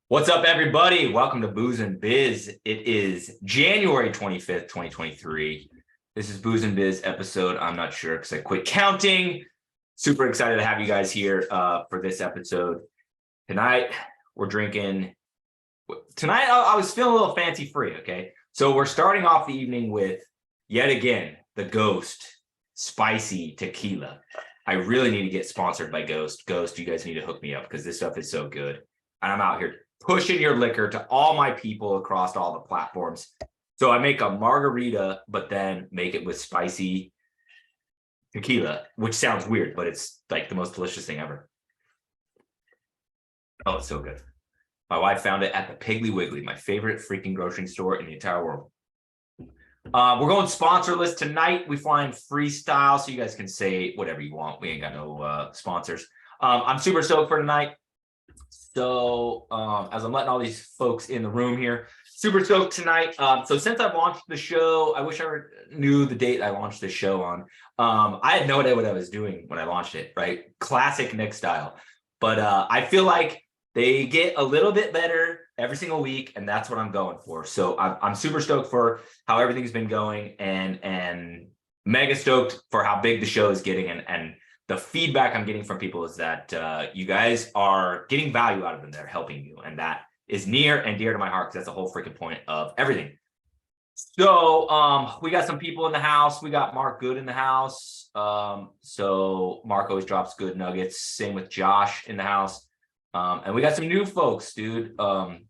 What's up, everybody? Welcome to Booze and Biz. It is January 25th, 2023. This is Booze and Biz episode. I'm not sure because I quit counting. Super excited to have you guys here for this episode. Tonight, we're drinking. Tonight, I was feeling a little fancy free, okay? So we're starting off the evening with, yet again, the Ghost Spicy Tequila. I really need to get sponsored by Ghost. Ghost, you guys need to hook me up because this stuff is so good. And I'm out here pushing your liquor to all my people across all the platforms. So I make a margarita, but then make it with spicy tequila, which sounds weird, but it's like the most delicious thing ever. Oh, it's so good. My wife found it at the Piggly Wiggly, my favorite freaking grocery store in the entire world. We're going sponsorless tonight. We flying freestyle, so you guys can say whatever you want. We ain't got no sponsors. I'm super stoked for tonight. So as I'm letting all these folks in the room here, super stoked tonight. So since I've launched the show, I wish I knew the date I launched the show on. I had no idea what I was doing when I launched it, right? Classic Nick style. But I feel like they get a little bit better every single week, and that's what I'm going for. So I'm super stoked for how everything's been going and mega stoked for how big the show is getting. And the feedback I'm getting from people is that you guys are getting value out of them. They're helping you. And that is near and dear to my heart because that's the whole freaking point of everything. So we got some people in the house. We got Mark Good in the house. So Mark always drops good nuggets. Same with Josh in the house. And we got some new folks, dude.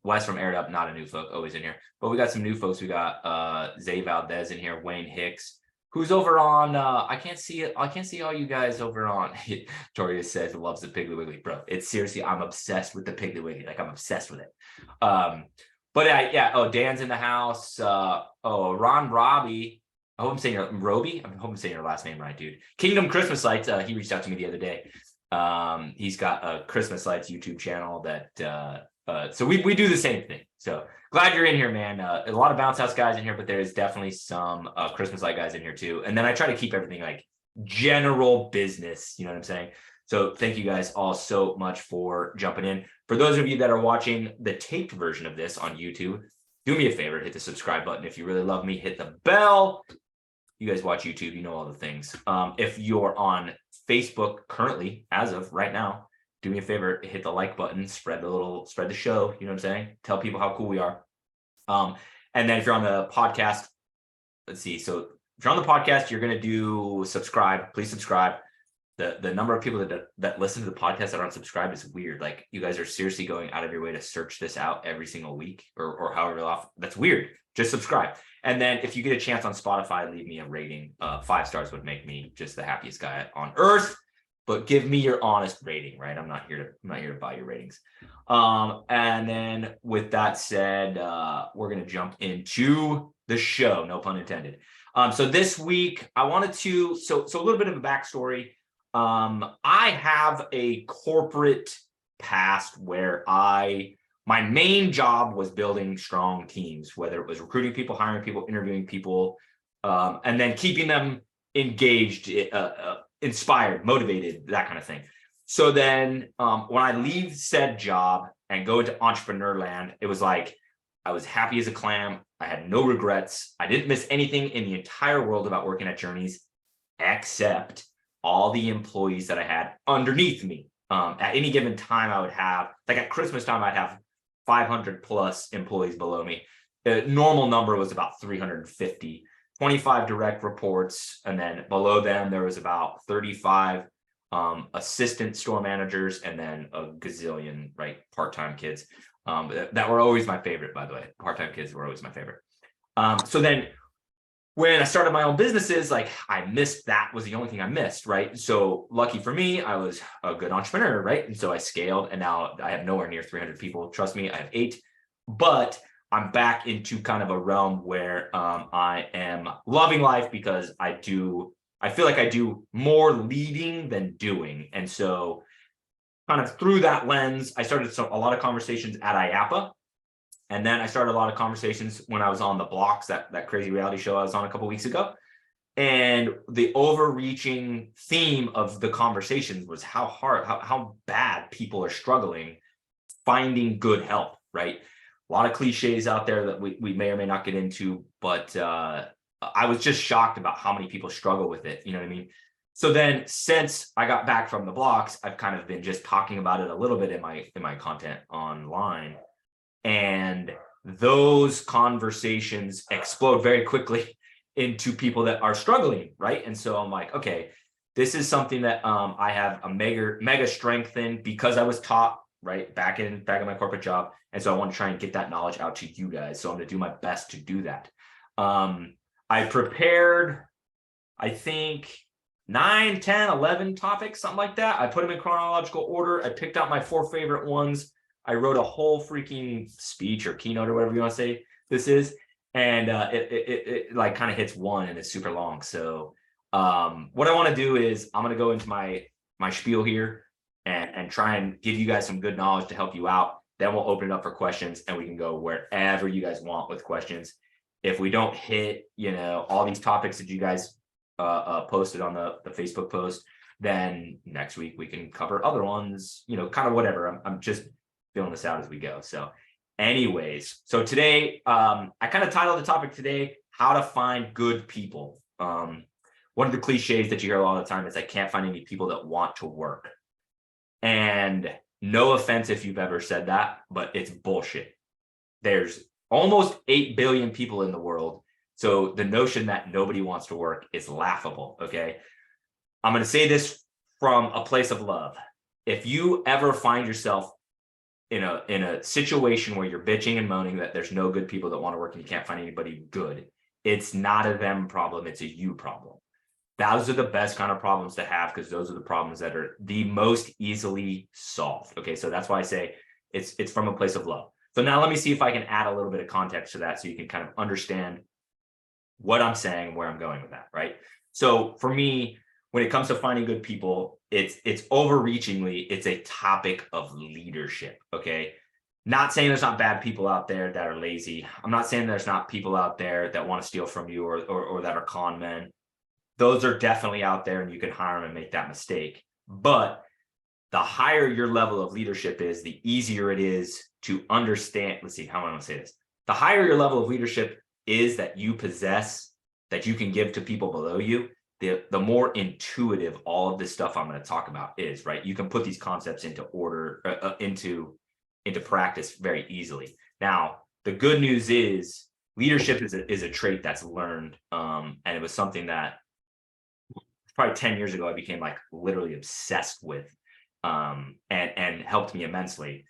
Wes from Aired Up, not a new folk, always in here. But we got some new folks. We got Zay Valdez in here, Wayne Hicks. Who's over on I can't see it. I can't see all you guys over on. Toria says loves the Piggly Wiggly, bro. It's seriously, I'm obsessed with the Piggly Wiggly. Like I'm obsessed with it. But yeah, oh, Dan's in the house. Ron Robbie. I hope I'm saying your Roby. I hope I'm saying your last name right, dude. Kingdom Christmas Lights. He reached out to me the other day. He's got a Christmas Lights YouTube channel that so we do the same thing. So glad you're in here, man. A lot of bounce house guys in here, but there is definitely some Christmas light guys in here too. And then I try to keep everything like general business. You know what I'm saying? So thank you guys all so much for jumping in. For those of you that are watching the taped version of this on YouTube, do me a favor, hit the subscribe button. If you really love me, hit the bell. You guys watch YouTube, you know all the things. If you're on Facebook currently, as of right now, do me a favor, hit the like button, spread the show, you know what I'm saying? Tell people how cool we are. And then if you're on the podcast, let's see. So if you're on the podcast, you're going to do subscribe. Please subscribe. The number of people that listen to the podcast that aren't subscribed is weird. Like you guys are seriously going out of your way to search this out every single week or however often. That's weird. Just subscribe. And then if you get a chance on Spotify, leave me a rating. 5 stars would make me just the happiest guy on earth. But give me your honest rating, right? I'm not here to buy your ratings. And then with that said, we're gonna jump into the show, no pun intended. So this week I wanted to so a little bit of a backstory. I have a corporate past where my main job was building strong teams, whether it was recruiting people, hiring people, interviewing people, and then keeping them engaged, inspired, motivated, that kind of thing. So then when I leave said job and go into entrepreneur land, it was like I was happy as a clam. I had no regrets. I didn't miss anything in the entire world about working at Journeys except all the employees that I had underneath me. At any given time, I would have, like at Christmas time, I'd have 500 plus employees below me. The normal number was about 350. 25 direct reports, and then below them there was about 35 assistant store managers, and then a gazillion part-time kids that were always my favorite. By the way, part-time kids were always my favorite. So then when I started my own businesses, like I missed, that was the only thing I missed, right? So lucky for me, I was a good entrepreneur, right? And so I scaled, and now I have nowhere near 300 people. Trust me, I have 8, but I'm back into kind of a realm where I am loving life because I feel like I do more leading than doing. And so kind of through that lens, I started a lot of conversations at IAPA. And then I started a lot of conversations when I was on The Blocks, that crazy reality show I was on a couple of weeks ago. And the overreaching theme of the conversations was how bad people are struggling finding good help, right? A lot of cliches out there that we may or may not get into, but I was just shocked about how many people struggle with it. You know what I mean? So then since I got back from the blocks, I've kind of been just talking about it a little bit in my content online. And those conversations explode very quickly into people that are struggling, right? And so I'm like, okay, this is something that I have a mega strength in because I was taught, right, back in my corporate job. And so I want to try and get that knowledge out to you guys. So I'm going to do my best to do that. I prepared, I think, 9, 10, 11 topics, something like that. I put them in chronological order. I picked out my 4 favorite ones. I wrote a whole freaking speech or keynote or whatever you want to say this is. And it like kind of hits 1 and it's super long. So what I want to do is I'm going to go into my spiel here and try and give you guys some good knowledge to help you out. Then we'll open it up for questions and we can go wherever you guys want with questions. If we don't hit, all these topics that you guys posted on the Facebook post, then next week we can cover other ones, kind of whatever. I'm just feeling this out as we go. So anyways, so today, I kind of titled the topic today, how to find good people. One of the cliches that you hear a lot of the time is I can't find any people that want to work. And no offense if you've ever said that, but it's bullshit. There's almost 8 billion people in the world. So the notion that nobody wants to work is laughable, okay? I'm going to say this from a place of love. If you ever find yourself in a situation where you're bitching and moaning that there's no good people that want to work and you can't find anybody good, it's not a them problem, it's a you problem. Those are the best kind of problems to have because those are the problems that are the most easily solved. Okay, so that's why I say it's from a place of love. So now let me see if I can add a little bit of context to that so you can kind of understand what I'm saying and where I'm going with that, right? So for me, when it comes to finding good people, it's overreachingly, it's a topic of leadership, okay? Not saying there's not bad people out there that are lazy. I'm not saying there's not people out there that want to steal from you or that are con men. Those are definitely out there and you can hire them and make that mistake. But the higher your level of leadership is, the easier it is to understand. Let's see, how am I going to say this? The higher your level of leadership is that you possess, that you can give to people below you, the more intuitive all of this stuff I'm going to talk about is, right? You can put these concepts into order, into practice very easily. Now, the good news is leadership is a trait that's learned. And it was something that probably 10 years ago, I became like literally obsessed with, and helped me immensely.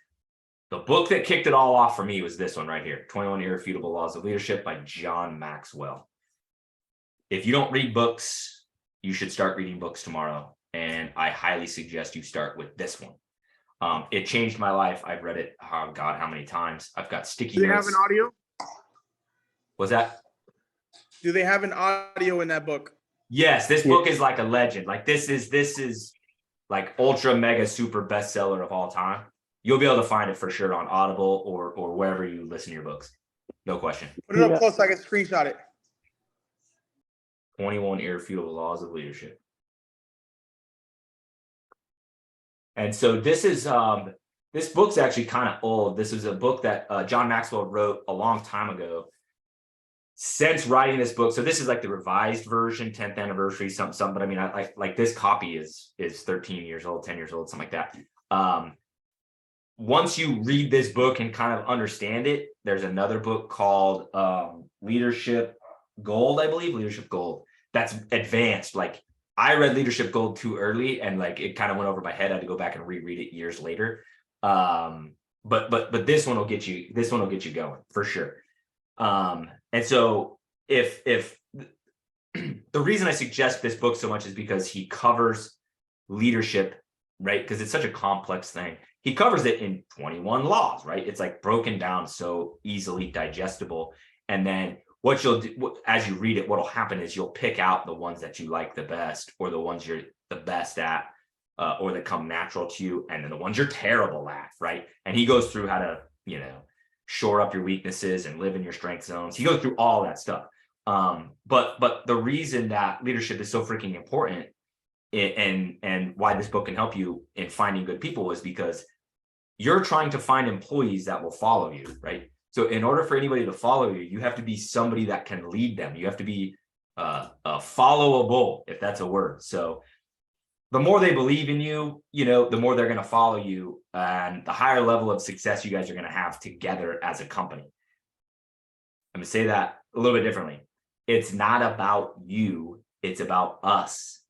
The book that kicked it all off for me was this one right here, 21 Irrefutable Laws of Leadership by John Maxwell. If you don't read books, you should start reading books tomorrow. And I highly suggest you start with this one. It changed my life. I've read it, oh God, how many times? I've got sticky notes. Do they have an audio? What's that? Do they have an audio in that book? Yes, this book is like a legend. Like this is like ultra mega super bestseller of all time. You'll be able to find it for sure on Audible or wherever you listen to your books. No question. Put it up close so I can screenshot it. 21 Irrefutable Laws of Leadership. And so this is this book's actually kind of old. This is a book that John Maxwell wrote a long time ago. Since writing this book, so this is like the revised version, 10th anniversary, something. But I mean, I like this copy is 13 years old, 10 years old, something like that. Once you read this book and kind of understand it, there's another book called Leadership Gold, I believe, Leadership Gold. That's advanced. Like I read Leadership Gold too early, and like it kind of went over my head. I had to go back and reread it years later. But this one will get you. This one will get you going for sure. And so if the reason I suggest this book so much is because he covers leadership, right? Because it's such a complex thing. He covers it in 21 laws, right? It's like broken down so easily digestible. And then what you'll do as you read it, what'll happen is you'll pick out the ones that you like the best, or the ones you're the best at, or that come natural to you, and then the ones you're terrible at, right? And he goes through how to, shore up your weaknesses and live in your strength zones. He goes through all that stuff. But the reason that leadership is so freaking important, and why this book can help you in finding good people, is because you're trying to find employees that will follow you, right? So in order for anybody to follow you, you have to be somebody that can lead them. You have to be followable, if that's a word. So the more they believe in you, the more they're going to follow you, and the higher level of success you guys are going to have together as a company. I'm going to say that a little bit differently. It's not about you, it's about us.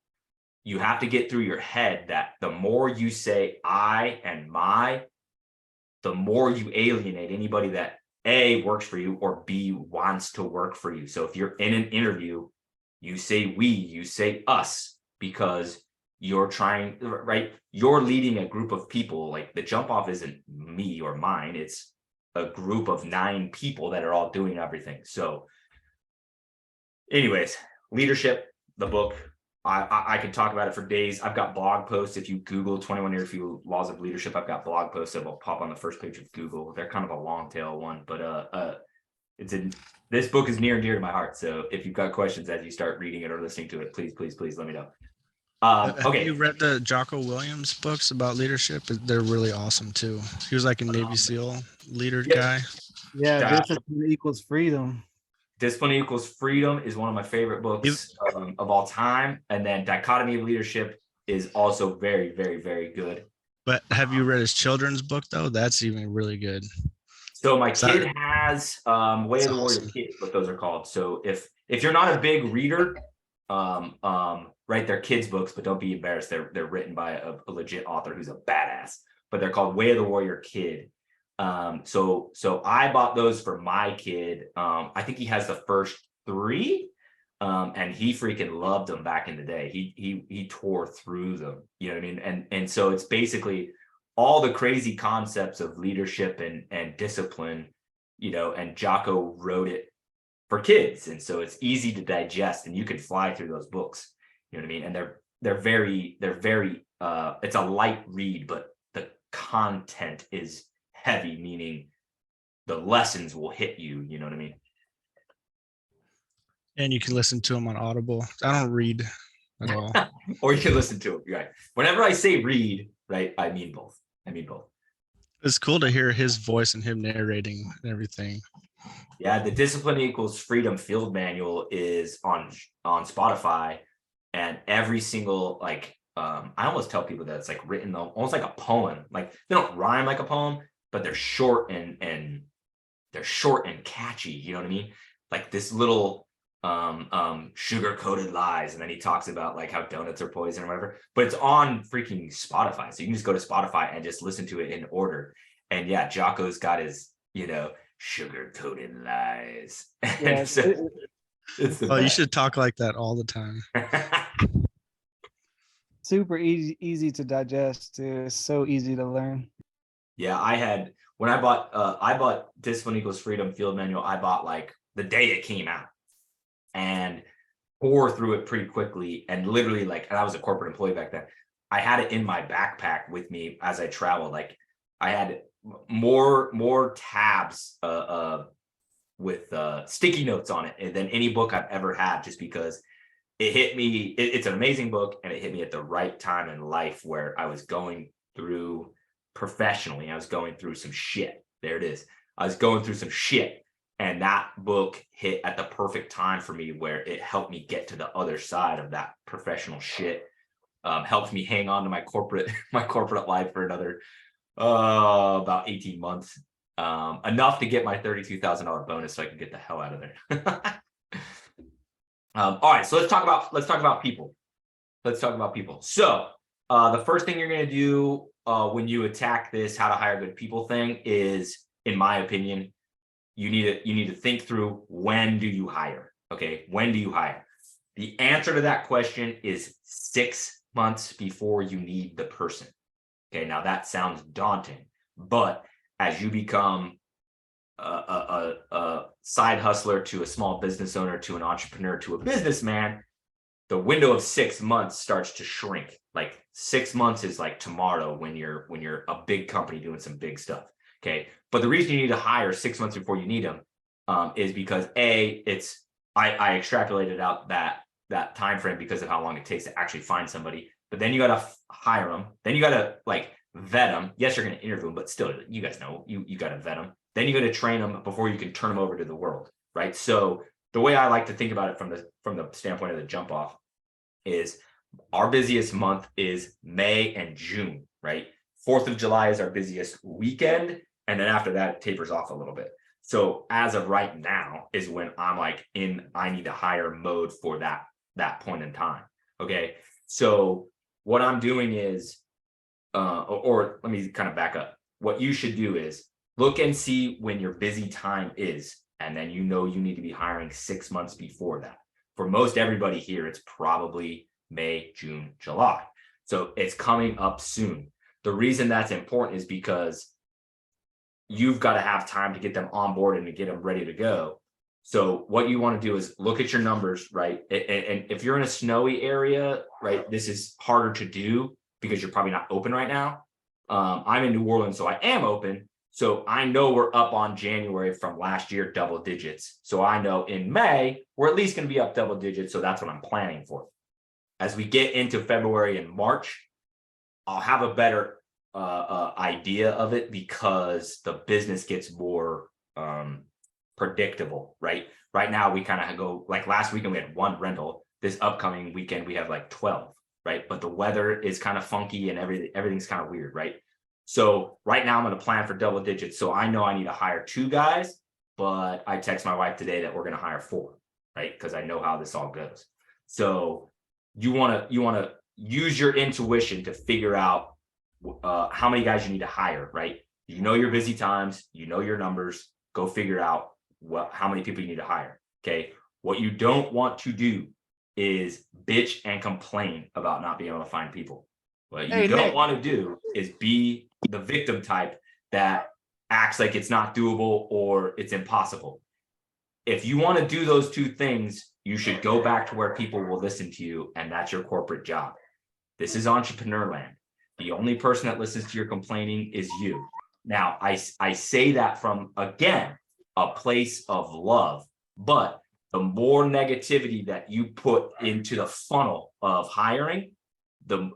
You have to get through your head that the more you say I and my, the more you alienate anybody that A, works for you, or B, wants to work for you. So if you're in an interview, you say we, you say us, because you're trying, right? You're leading a group of people. Like the jump off isn't me or mine. It's a group of 9 people that are all doing everything. So anyways, leadership, the book, I could talk about it for days. I've got blog posts. If you Google 21 Interview Laws of Leadership, I've got blog posts that will pop on the first page of Google. They're kind of a long tail one, but this book is near and dear to my heart. So if you've got questions as you start reading it or listening to it, please let me know. Okay. Have you read the Jocko Williams books about leadership? They're really awesome too. He was like a Navy SEAL leader guy. Yeah, Yeah. discipline equals freedom. Discipline Equals Freedom is one of my favorite books of all time. And then Dichotomy of Leadership is also very, very, very good. But have you read his children's book though? That's even really good. So my kid has Way of the Warrior awesome. Kid, what those are called. So if you're not a big reader, write their kids books, but don't be embarrassed. They're written by a legit author who's a badass, but they're called Way of the Warrior Kid. So I bought those for my kid. I think he has the first 3, and he freaking loved them back in the day. He tore through them, you know what I mean? And so it's basically all the crazy concepts of leadership and discipline, and Jocko wrote it for kids. And so it's easy to digest and you can fly through those books, you know what I mean? And they're very, it's a light read, but the content is heavy, meaning the lessons will hit you, you know what I mean? And you can listen to them on Audible. I don't read at all. Or you can listen to it, right? Whenever I say read, right, I mean both. It's cool to hear his voice and him narrating and everything. Yeah, the Discipline Equals Freedom Field Manual is on Spotify, and every single I almost tell people that it's like written almost like a poem. Like they don't rhyme like a poem, but they're short and they're short and catchy. You know what I mean? Like this little sugar-coated lies, and then he talks about like how donuts are poison or whatever. But it's on freaking Spotify, so you can just go to Spotify and just listen to it in order. And yeah, Jocko's got his sugar-coated lies. Yeah, So, it's the You best. should talk like that all the time. super easy to digest too. It's so easy to learn. Yeah, when I bought Discipline Equals Freedom Field Manual, I bought like the day it came out and tore through it pretty quickly. And literally and I was a corporate employee back then. I had it in my backpack with me as I traveled. Like I had more tabs with sticky notes on it than any book I've ever had, just because it hit me. It's an amazing book, and it hit me at the right time in life where I was going through professionally. I was going through some shit. There it is. I was going through some shit, and that book hit at the perfect time for me, where it helped me get to the other side of that professional shit. Helped me hang on to my corporate life for another about 18 months, enough to get my $32,000 bonus so I could get the hell out of there. All right, so let's talk about people. So the first thing you're going to do when you attack this how to hire good people thing is, in my opinion, you need to think through, when do you hire? Okay, when do you hire? The answer to that question is 6 months before you need the person. Okay, now that sounds daunting, but as you become a side hustler to a small business owner to an entrepreneur to a businessman, the window of 6 months starts to shrink. Like 6 months is like tomorrow when you're a big company doing some big stuff. Okay, but the reason you need to hire 6 months before you need them is because I extrapolated out that time frame because of how long it takes to actually find somebody. But then you got to hire them. Then you got to vet them. Yes, you're going to interview them, but still, you guys know you got to vet them. Then you got to train them before you can turn them over to the world, right? So the way I like to think about it from the standpoint of the jump off is our busiest month is May and June, right? 4th of July is our busiest weekend, and then after that it tapers off a little bit. So as of right now is when I'm like I need to hire mode for that point in time. Okay, so what I'm doing is, or let me kind of back up. What you should do is look and see when your busy time is, and then you need to be hiring 6 months before that. For most everybody here, it's probably May, June, July. So it's coming up soon. The reason that's important is because you've got to have time to get them on board and to get them ready to go. So what you want to do is look at your numbers, right? And if you're in a snowy area, right, this is harder to do because you're probably not open right now. I'm in New Orleans, so I am open. So I know we're up on January from last year, double digits. So I know in May, we're at least going to be up double digits. So that's what I'm planning for. As we get into February and March, I'll have a better idea of it because the business gets more predictable, right? Right now, we kind of go, like last weekend, we had 1 rental. This upcoming weekend, we have like 12, right? But the weather is kind of funky and everything's kind of weird, right? So right now I'm going to plan for double digits. So I know I need to hire 2 guys, but I text my wife today that we're going to hire 4, right? Because I know how this all goes. So you want to use your intuition to figure out how many guys you need to hire, right? You know your busy times, you know your numbers, go figure out how many people you need to hire. Okay. What you don't want to do is bitch and complain about not being able to find people. What you don't want to do is be the victim type that acts like it's not doable or it's impossible. If you want to do those 2 things, you should go back to where people will listen to you, and that's your corporate job. This is entrepreneur land. The only person that listens to your complaining is you. Now, I say that from, again, a place of love, but the more negativity that you put into the funnel of hiring, the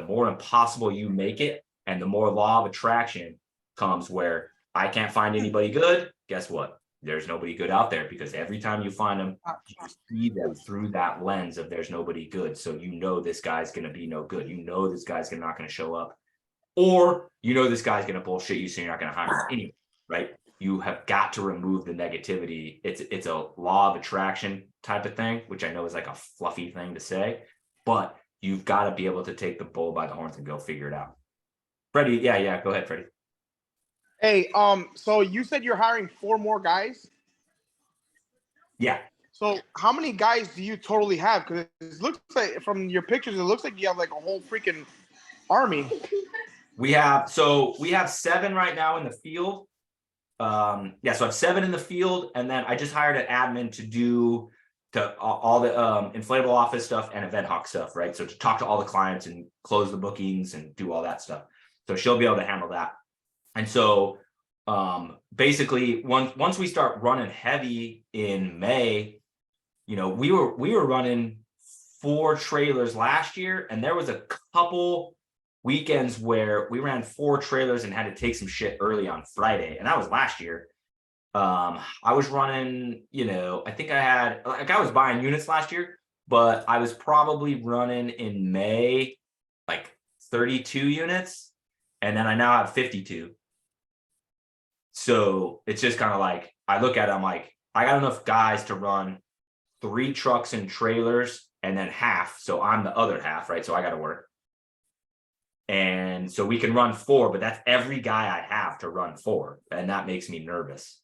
more impossible you make it, and the more law of attraction comes where I can't find anybody good. Guess what? There's nobody good out there, because every time you find them, you see them through that lens of there's nobody good. So you know this guy's going to be no good. You know this guy's not going to show up, or you know this guy's going to bullshit you, so you're not going to hire him anyway, right? You have got to remove the negativity. It's a law of attraction type of thing, which I know is like a fluffy thing to say, but you've got to be able to take the bull by the horns and go figure it out. Freddie, yeah, go ahead, Freddie. Hey, so you said you're hiring 4 more guys? Yeah. So how many guys do you totally have? Because it looks like from your pictures, it looks like you have like a whole freaking army. We have 7 right now in the field. So I have 7 in the field, and then I just hired an admin to do all the inflatable office stuff and event hawk stuff, right? So to talk to all the clients and close the bookings and do all that stuff. So she'll be able to handle that. And so basically once we start running heavy in May, we were running 4 trailers last year, and there was a couple weekends where we ran 4 trailers and had to take some shit early on Friday, and that was last year. I was running, I think I was buying units last year, but I was probably running in May like 32 units, and then I now have 52. So it's just kind of like, I look at it, I'm like, I got enough guys to run 3 trucks and trailers and then half. So I'm the other half, right? So I got to work. And so we can run 4, but that's every guy I have to run 4. And that makes me nervous.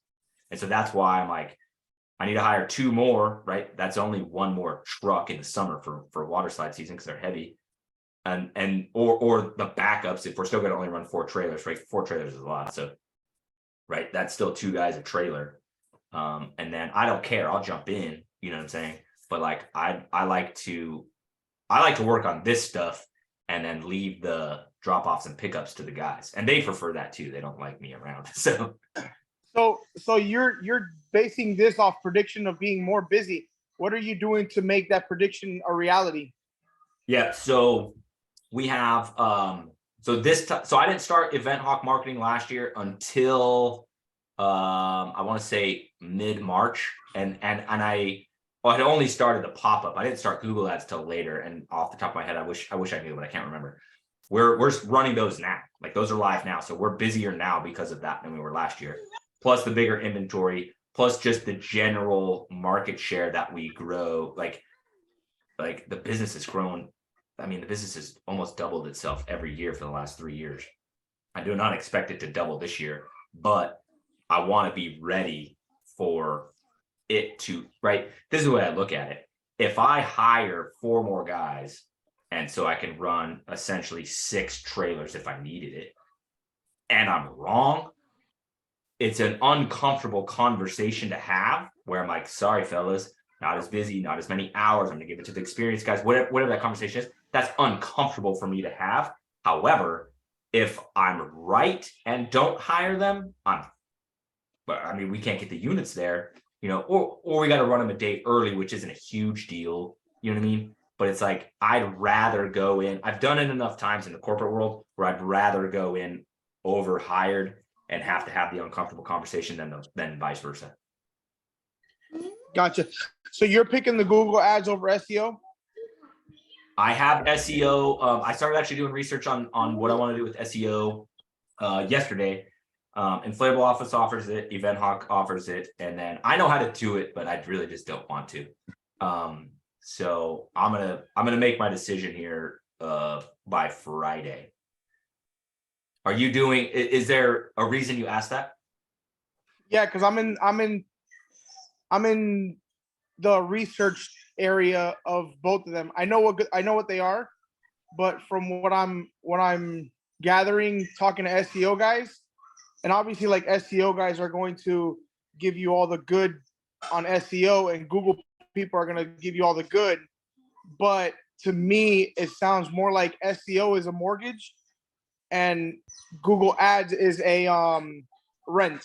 And so that's why I'm like, I need to hire 2 more, right? That's only 1 more truck in the summer for water slide season, because they're heavy. Or the backups, if we're still going to only run 4 trailers, right? 4 trailers is a lot. So, right, that's still 2 guys a trailer. And then I don't care, I'll jump in, you know what I'm saying? But like, I like to work on this stuff and then leave the drop-offs and pickups to the guys. And they prefer that too. They don't like me around. So you're basing this off prediction of being more busy. What are you doing to make that prediction a reality? Yeah, so we have So so I didn't start Event Hawk marketing last year until I want to say mid-March, and I had only started the pop-up. I didn't start Google ads till later, and off the top of my head, I wish I knew, but I can't remember. We're running those now. Like those are live now. So we're busier now because of that than we were last year. Plus the bigger inventory, plus just the general market share that we grow. Like the business has grown. I mean, the business has almost doubled itself every year for the last 3 years. I do not expect it to double this year, but I want to be ready for it to, right? This is the way I look at it. If I hire 4 more guys, and so I can run essentially 6 trailers if I needed it, and I'm wrong, it's an uncomfortable conversation to have where I'm like, sorry, fellas, not as busy, not as many hours. I'm gonna give it to the experienced guys, whatever that conversation is. That's uncomfortable for me to have. However, if I'm right and don't hire them, we can't get the units there, or we got to run them a day early, which isn't a huge deal. You know what I mean? But it's like, I'd rather go in. I've done it enough times in the corporate world where I'd rather go in overhired and have to have the uncomfortable conversation than vice versa. Gotcha. So you're picking the Google ads over SEO? I have SEO. I started actually doing research on what I want to do with SEO yesterday. Inflatable Office offers it, Event Hawk offers it, and then I know how to do it, but I really just don't want to. So I'm gonna make my decision here by Friday. Are you doing? Is there a reason you asked that? Yeah, because I'm in the research area of both of them. I know what they are, but from what I'm gathering, talking to SEO guys, and obviously like SEO guys are going to give you all the good on SEO, and Google people are going to give you all the good. But to me, it sounds more like SEO is a mortgage and Google ads is a rent.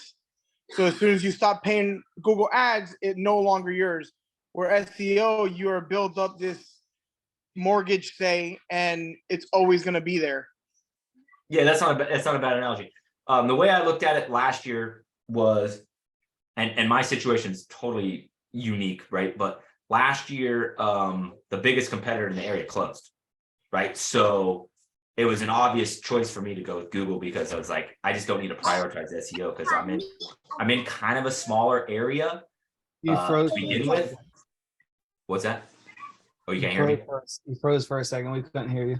So as soon as you stop paying Google ads, it no longer yours. Where SEO, you are built up this mortgage, say, and it's always going to be there. Yeah, that's not a bad analogy. The way I looked at it last year was, and my situation is totally unique, right? But last year, the biggest competitor in the area closed, right? So it was an obvious choice for me to go with Google because I was like, I just don't need to prioritize SEO because I'm in kind of a smaller area You froze to begin with. What's that? Oh, you can't hear me? You froze for a second. We couldn't hear you.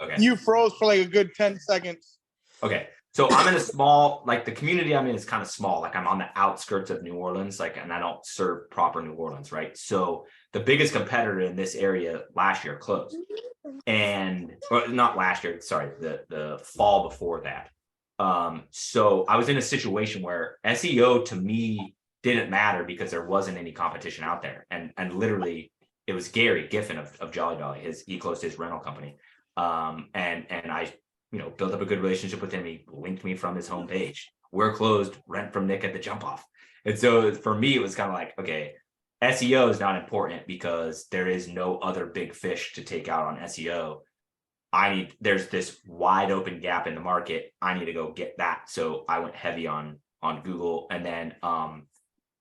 Okay. You froze for like a good 10 seconds. Okay. So I'm in a small, like the community I'm in is kind of small. Like I'm on the outskirts of New Orleans, and I don't serve proper New Orleans, right? So the biggest competitor in this area last year closed. Or not last year, sorry, the fall before that. So I was in a situation where SEO to me didn't matter because there wasn't any competition out there. And literally it was Gary Giffen of Jolly Dolly. He closed his rental company. And I built up a good relationship with him. He linked me from his homepage. We're closed, rent from Nick at the jump off. And so for me, it was kind of like, okay, SEO is not important because there is no other big fish to take out on SEO. There's this wide open gap in the market. I need to go get that. So I went heavy on Google, and then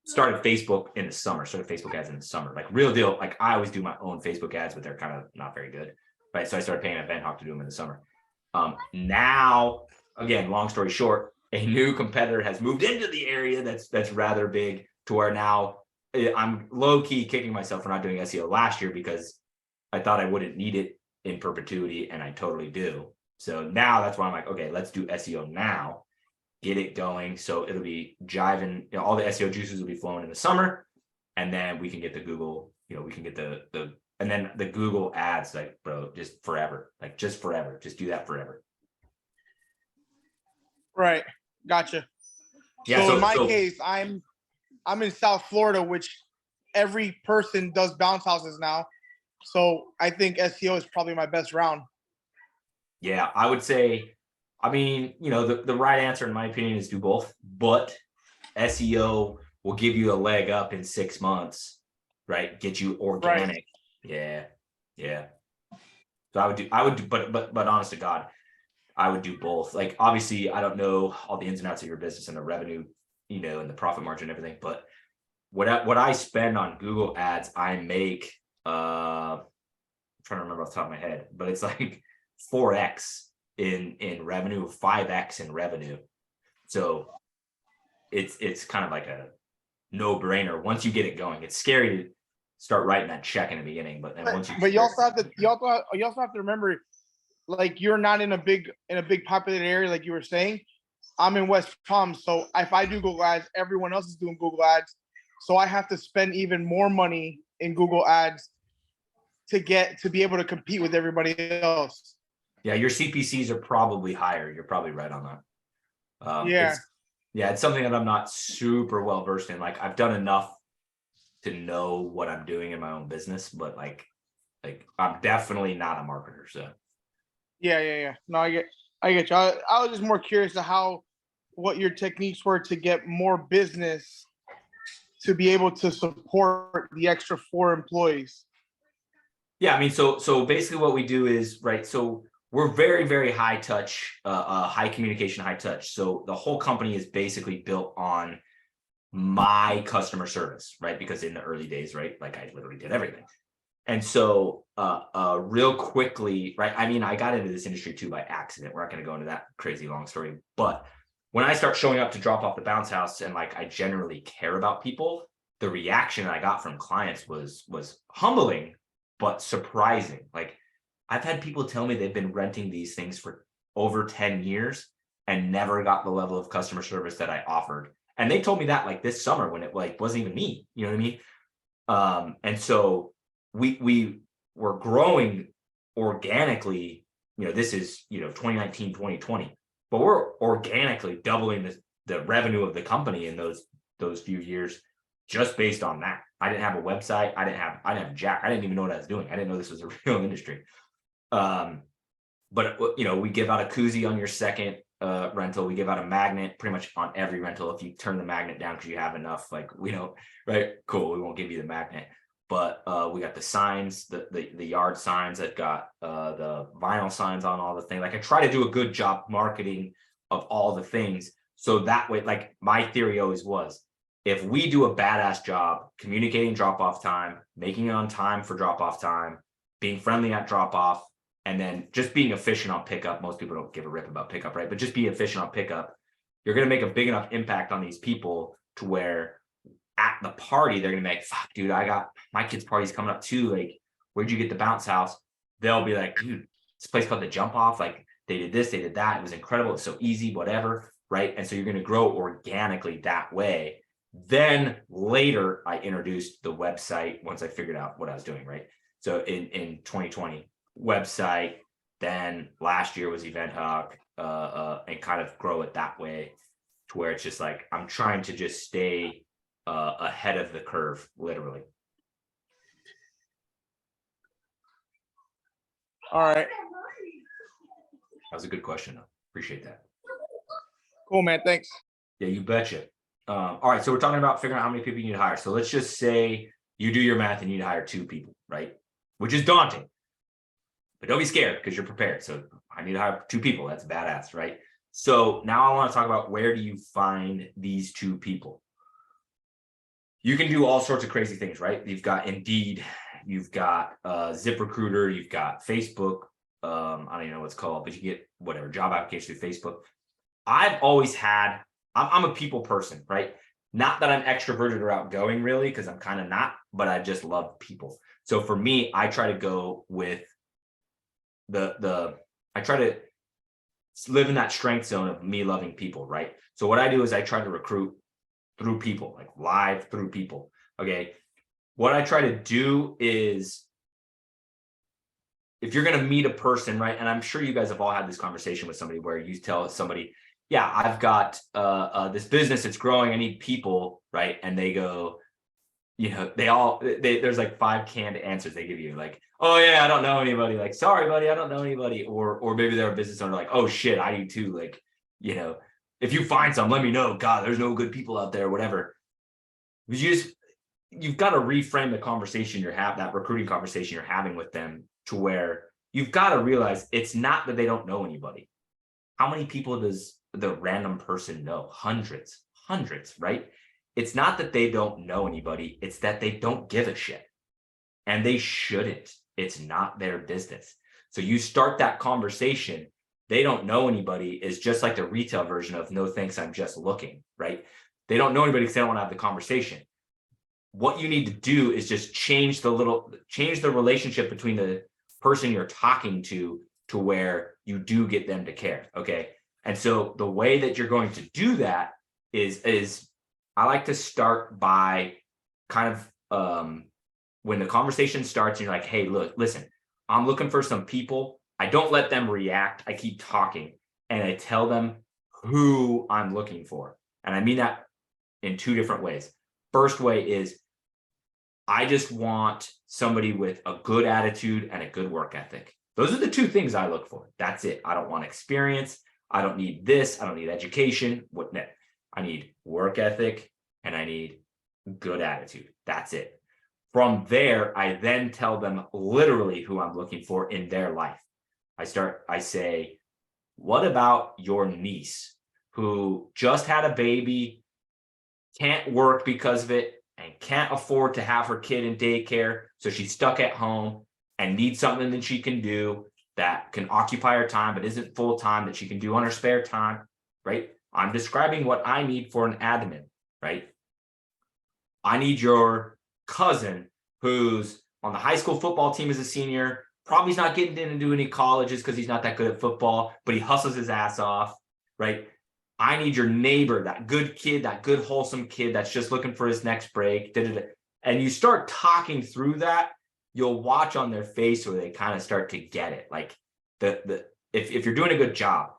started Facebook in the summer, started Facebook ads in the summer, like real deal. Like I always do my own Facebook ads, but they're kind of not very good. Right. So I started paying Event Hawk to do them in the summer. Now, again, long story short, a new competitor has moved into the area that's rather big, to where now I'm low key kicking myself for not doing SEO last year because I thought I wouldn't need it in perpetuity, and I totally do. So now that's why I'm like, okay, let's do SEO now, get it going. So it'll be jiving, all the SEO juices will be flowing in the summer, and then we can get the Google, we can get and then the Google ads, like, bro, just forever, just do that forever. Right. Gotcha. Yeah. So in my case, I'm in South Florida, which every person does bounce houses now. So I think SEO is probably my best round. Yeah, I would say, the right answer in my opinion is do both, but SEO will give you a leg up in 6 months, right? Get you organic. Right. Yeah. So I would do, but honest to God, I would do both. Like, obviously, I don't know all the ins and outs of your business and the revenue, and the profit margin and everything, but what I spend on Google ads, I make, I'm trying to remember off the top of my head, but it's like 4x in revenue, 5x in revenue. So it's kind of like a no-brainer once you get it going. It's scary to start writing that check in the beginning, but then once you But you also have to remember, like, you're not in a big populated area, like you were saying. I'm in West Palm, so if I do Google ads, everyone else is doing Google ads, so I have to spend even more money in Google ads to be able to compete with everybody else. Yeah, your CPCs are probably higher. You're probably right on that. Yeah. It's something that I'm not super well versed in. Like, I've done enough to know what I'm doing in my own business, but like I'm definitely not a marketer. So Yeah. No, I get you. I was just more curious to what your techniques were to get more business to be able to support the extra 4 employees. yeah, I mean, so basically what we do is, right, so we're very, very high touch, high communication, high touch. So the whole company is basically built on my customer service, right? Because in the early days, right, like I literally did everything. And so real quickly, right, I mean, I got into this industry too by accident. We're not going to go into that crazy long story, but when I start showing up to drop off the bounce house and like I generally care about people, the reaction I got from clients was humbling but surprising. Like, I've had people tell me they've been renting these things for over 10 years and never got the level of customer service that I offered. And they told me that like this summer when it like wasn't even me, you know what I mean? And so we were growing organically, this is 2019, 2020, but we're organically doubling the revenue of the company in those few years just based on that. I didn't have a website. I didn't have jack. I didn't even know what I was doing. I didn't know this was a real industry. But we give out a koozie on your second rental. We give out a magnet pretty much on every rental. If you turn the magnet down because you have enough, like, right? Cool. We won't give you the magnet, but we got the signs, the yard signs that got the vinyl signs on all the things. Like, I try to do a good job marketing of all the things. So that way, like, my theory always was, if we do a badass job communicating drop-off time, making it on time for drop-off time, being friendly at drop-off, and then just being efficient on pickup. Most people don't give a rip about pickup, right? But just be efficient on pickup. You're going to make a big enough impact on these people to where at the party, they're going to be like, fuck, dude, I got my kid's party's coming up too. Like, where'd you get the bounce house? They'll be like, dude, this place called the Jump Off. Like, they did this, they did that. It was incredible. It's so easy, whatever, right? And so you're going to grow organically that way. Then later, I introduced the website once I figured out what I was doing, right? So in 2020, website, then last year was Event Hawk, and kind of grow it that way to where it's just like I'm trying to just stay ahead of the curve, literally. All right. That was a good question. Appreciate that. Cool, man. Thanks. Yeah, you betcha. All right, so we're talking about figuring out how many people you need to hire. So let's just say you do your math and you need to hire 2 people, right? Which is daunting. But don't be scared because you're prepared. So I need to hire 2 people. That's badass, right? So now I want to talk about, where do you find these 2 people? You can do all sorts of crazy things, right? You've got Indeed, you've got ZipRecruiter, you've got Facebook. I don't even know what it's called, but you get whatever job application through Facebook. I've always had, I'm a people person, right? Not that I'm extroverted or outgoing really, because I'm kind of not, but I just love people. So for me, I try to go with I try to live in that strength zone of me loving people, right? So what I do is I try to recruit through people, like live through people. Okay. What I try to do is, if you're going to meet a person, right? And I'm sure you guys have all had this conversation with somebody where you tell somebody, yeah, I've got this business, it's growing, I need people, right? And they go, there's like 5 canned answers they give you, like, oh yeah, I don't know anybody, like, sorry buddy, I don't know anybody, or maybe they're a business owner, like, oh shit, I do too, like, if you find some, let me know, God, there's no good people out there, whatever. You've got to reframe the conversation that recruiting conversation you're having with them, to where you've got to realize it's not that they don't know anybody. how many people does the random person know? Hundreds, right? It's not that they don't know anybody, it's that they don't give a shit. And they shouldn't. It's not their business. So you start that conversation, they don't know anybody is just like the retail version of no thanks, I'm just looking, right? They don't know anybody because they don't want to have the conversation. What you need to do is just change the relationship between the person you're talking to where you do get them to care. Okay. And so the way that you're going to do that is I like to start by kind of when the conversation starts and you're like, hey, look, listen, I'm looking for some people. I don't let them react. I keep talking and I tell them who I'm looking for. And I mean that in two different ways. First way is I just want somebody with a good attitude and a good work ethic. Those are the two things I look for. That's it. I don't want experience. I don't need this. I don't need education. I need work ethic and I need good attitude. That's it. From there, I then tell them literally who I'm looking for in their life. I say, what about your niece who just had a baby, can't work because of it, and can't afford to have her kid in daycare, so she's stuck at home and needs something that she can do that can occupy her time but isn't full time, that she can do on her spare time, right? I'm describing what I need for an admin, right? I need your cousin who's on the high school football team as a senior, probably not getting into any colleges because he's not that good at football, but he hustles his ass off, right? I need your neighbor, that good kid, that good wholesome kid that's just looking for his next break. And you start talking through that, you'll watch on their face where they kind of start to get it. Like if you're doing a good job,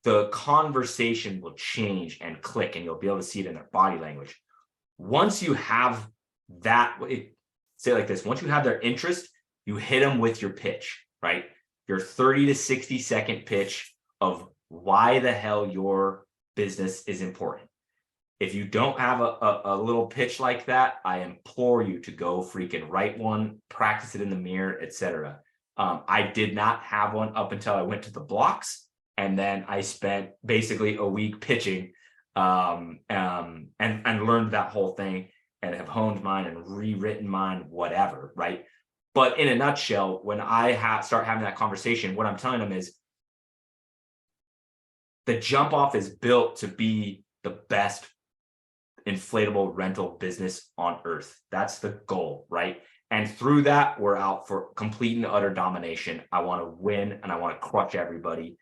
the conversation will change and click and you'll be able to see it in their body language. Once you have that, say it like this, once you have their interest, you hit them with your pitch, right? Your 30 to 60 second pitch of why the hell your business is important. If you don't have a little pitch like that, I implore you to go freaking write one, practice it in the mirror, etc. I did not have one up until I went to the blocks, and then I spent basically a week pitching and learned that whole thing and have honed mine and rewritten mine, whatever, right? But in a nutshell, when I start having that conversation, what I'm telling them is the jump off is built to be the best inflatable rental business on earth. That's the goal, right? And through that, we're out for complete and utter domination. I want to win and I want to crush everybody.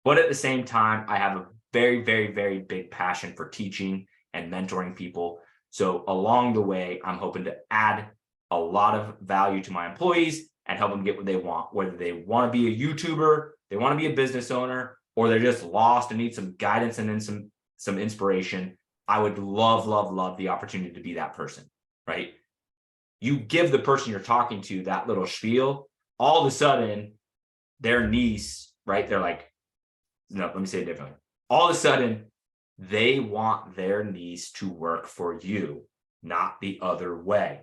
But at the same time, I have a very, very, very big passion for teaching and mentoring people. So along the way, I'm hoping to add a lot of value to my employees and help them get what they want, whether they want to be a YouTuber, they want to be a business owner, or they're just lost and need some guidance and then some inspiration. I would love the opportunity to be that person, right? You give the person you're talking to that little spiel, all of a sudden their niece, right? They're like, no, let me say it differently. All of a sudden they want their niece to work for you, not the other way.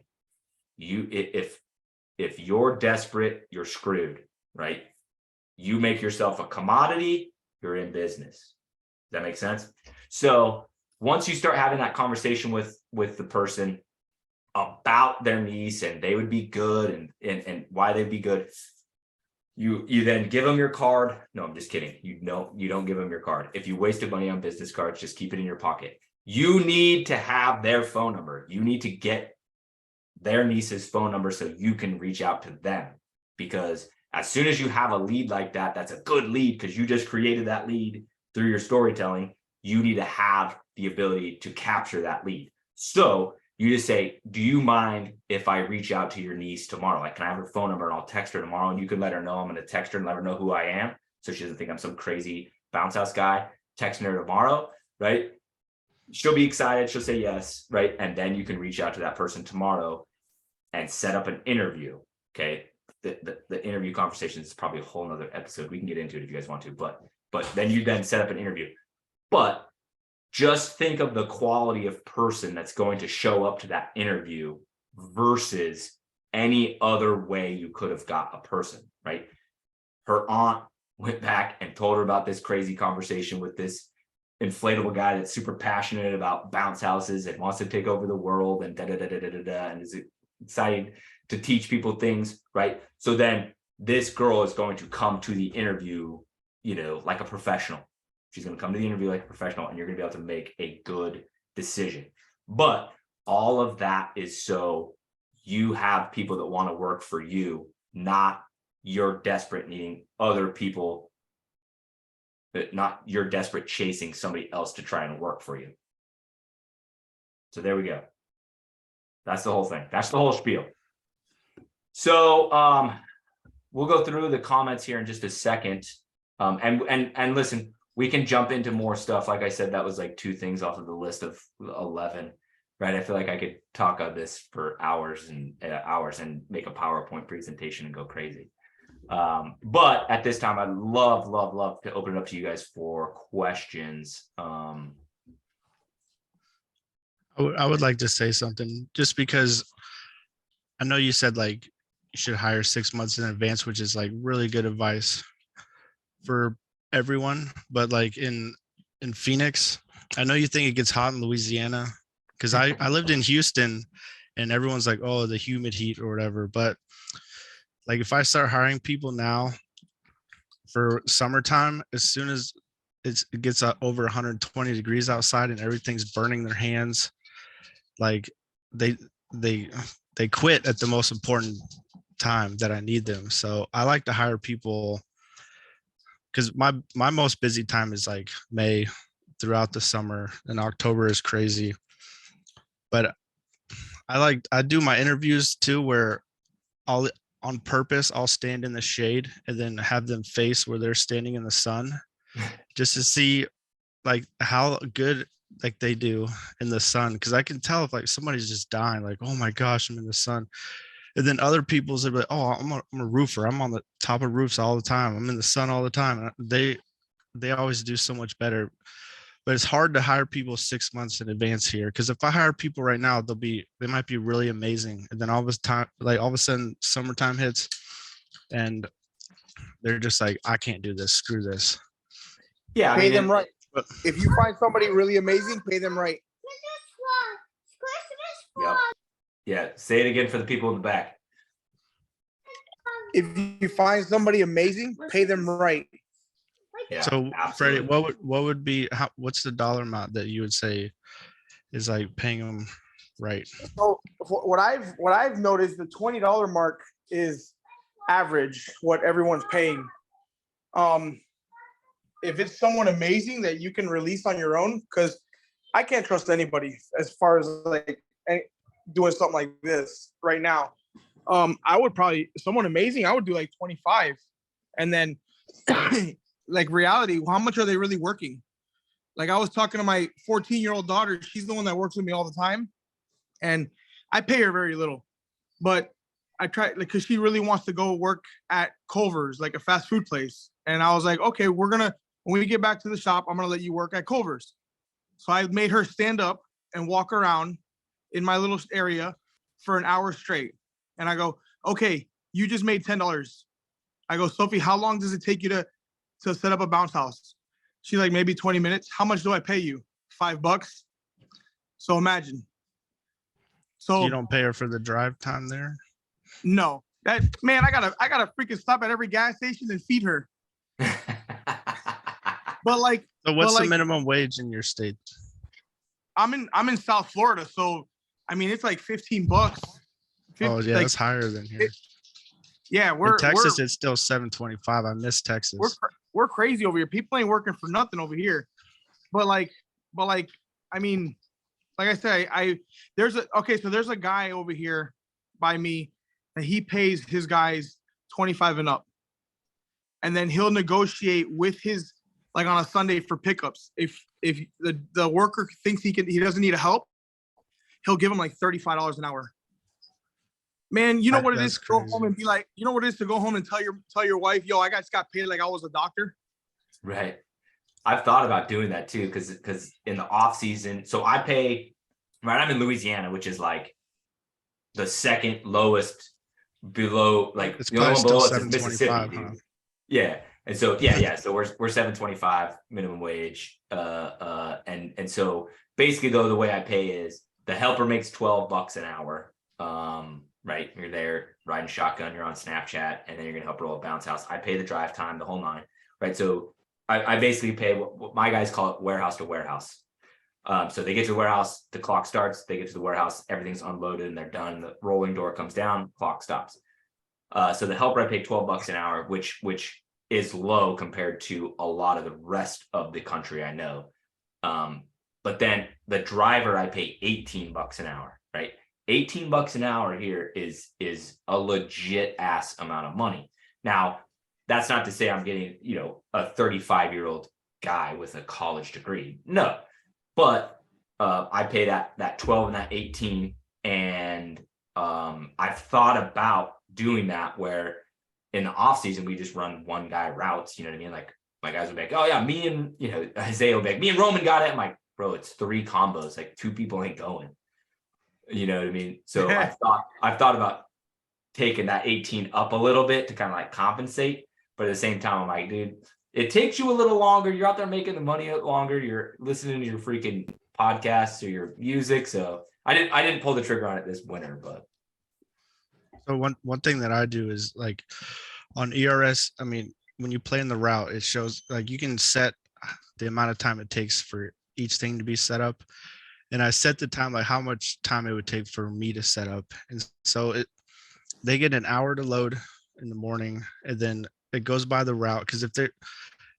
If you're desperate, you're screwed, right? You make yourself a commodity, you're in business. Does that make sense? So once you start having that conversation with the person about their niece and they would be good and why they'd be good, you then give them your card. No, I'm just kidding. You don't give them your card. If you wasted money on business cards, just keep it in your pocket. You need to have their phone number. You need to get their niece's phone number so you can reach out to them, because as soon as you have a lead like that, that's a good lead because you just created that lead through your storytelling. You need to have the ability to capture that lead. So you just say, do you mind if I reach out to your niece tomorrow? Like, can I have her phone number and I'll text her tomorrow and you can let her know I'm going to text her and let her know who I am, so she doesn't think I'm some crazy bounce house guy texting her tomorrow, right? She'll be excited. She'll say yes, right? And then you can reach out to that person tomorrow and set up an interview, okay? The interview conversation is probably a whole nother episode. We can get into it if you guys want to, but then you then set up an interview. But just think of the quality of person that's going to show up to that interview versus any other way you could have got a person, right? Her aunt went back and told her about this crazy conversation with this inflatable guy that's super passionate about bounce houses and wants to take over the world and and is excited to teach people things, right? So then this girl is going to come to the interview, like a professional. She's going to come to the interview like a professional, and you're going to be able to make a good decision. But all of that is so you have people that want to work for you, not you're desperate needing other people, not you're desperate chasing somebody else to try and work for you. So there we go. That's the whole thing. That's the whole spiel. So we'll go through the comments here in just a second. And listen, we can jump into more stuff. Like I said, that was like 2 things off of the list of 11, right? I feel like I could talk on this for hours and hours and make a PowerPoint presentation and go crazy. But at this time, I'd love to open it up to you guys for questions. I would like to say something, just because I know you said like you should hire 6 months in advance, which is like really good advice for everyone. But like in Phoenix, I know you think it gets hot in Louisiana, because I lived in Houston and everyone's like, oh, the humid heat or whatever. But like if I start hiring people now for summertime, as soon as it gets over 120 degrees outside and everything's burning their hands, like they quit at the most important time that I need them. So I like to hire people, because my most busy time is like May throughout the summer, and October is crazy. But I do my interviews too, where I'll on purpose I'll stand in the shade and then have them face where they're standing in the sun, just to see like how good like they do in the sun, because I can tell if like somebody's just dying, like, oh my gosh, I'm in the sun. And then other people's are like, oh, I'm a roofer, I'm on the top of roofs all the time, I'm in the sun all the time. And they always do so much better. But it's hard to hire people 6 months in advance here, because if I hire people right now, they might be really amazing, and then all of a sudden summertime hits and they're just like, I can't do this, screw this. Yeah, pay them right. If you find somebody really amazing, pay them right. Yep. Yeah, say it again for the people in the back. If you find somebody amazing, pay them right. Yeah, so absolutely. Freddie, what would be what's the dollar amount that you would say is like paying them right? So what I've noticed, the $20 mark is average what everyone's paying. If it's someone amazing that you can release on your own, because I can't trust anybody as far as like doing something like this right now. I would probably, someone amazing, I would do like 25, and then like reality, how much are they really working? Like I was talking to my 14-year-old daughter, she's the one that works with me all the time, and I pay her very little, but I try, like, because she really wants to go work at Culver's, like a fast food place. And I was like, okay, when we get back to the shop, I'm gonna let you work at Culver's. So I made her stand up and walk around in my little area for an hour straight. And I go, okay, you just made $10. I go, Sophie, how long does it take you to set up a bounce house? She's like, maybe 20 minutes. How much do I pay you? $5. So imagine. So You don't pay her for the drive time there? No, that man, I gotta freaking stop at every gas station and feed her. But like, so what's the minimum wage in your state? I'm in South Florida, so I mean it's like $15. Oh yeah, like, that's higher than here. Yeah, in Texas it's still $7.25. I miss Texas. We're crazy over here. People ain't working for nothing over here. But like, I mean, like I said, there's a guy over here by me that he pays his guys 25 and up, and then he'll negotiate with his, like on a Sunday for pickups. If the worker thinks he doesn't need a help, he'll give him like $35 an hour. Man, you know what it is to go home and be like, you know what it is to go home and tell your wife, yo, I just got paid like I was a doctor. Right. I've thought about doing that too, because in the off season, so I pay, right, I'm in Louisiana, which is like the second lowest below, like it's the only one still below us is Mississippi, $7.25, dude. huh? Yeah. And so, yeah. So we're $7.25 minimum wage. And so basically though, the way I pay is the helper makes $12 an hour. Right. You're there riding shotgun, you're on Snapchat, and then you're gonna help roll a bounce house. I pay the drive time, the whole nine. Right. So I basically pay what my guys call it warehouse to warehouse. So they get to the warehouse, the clock starts, they get to the warehouse, everything's unloaded and they're done. The rolling door comes down, clock stops. So the helper I pay $12 an hour, which is low compared to a lot of the rest of the country I know. But then the driver I pay $18 an hour, right? $18 an hour here is a legit ass amount of money. Now, that's not to say I'm getting, a 35-year-old guy with a college degree. No, but I pay that 12 and that 18, and I've thought about doing that where in the off season we just run one guy routes. You know what I mean? Like my guys would be like, oh yeah, me and Isaiah would be like, me and Roman got it. I'm like, bro, it's 3 combos. Like 2 people ain't going. You know what I mean? So I've thought about taking that 18 up a little bit to kind of like compensate. But at the same time, I'm like, dude, it takes you a little longer. You're out there making the money longer. You're listening to your freaking podcasts or your music. So I didn't pull the trigger on it this winter, but. So one thing that I do is like on ERS, I mean, when you play in the route, it shows like you can set the amount of time it takes for each thing to be set up. And I set the time, like how much time it would take for me to set up. And so they get an hour to load in the morning, and then it goes by the route. Cause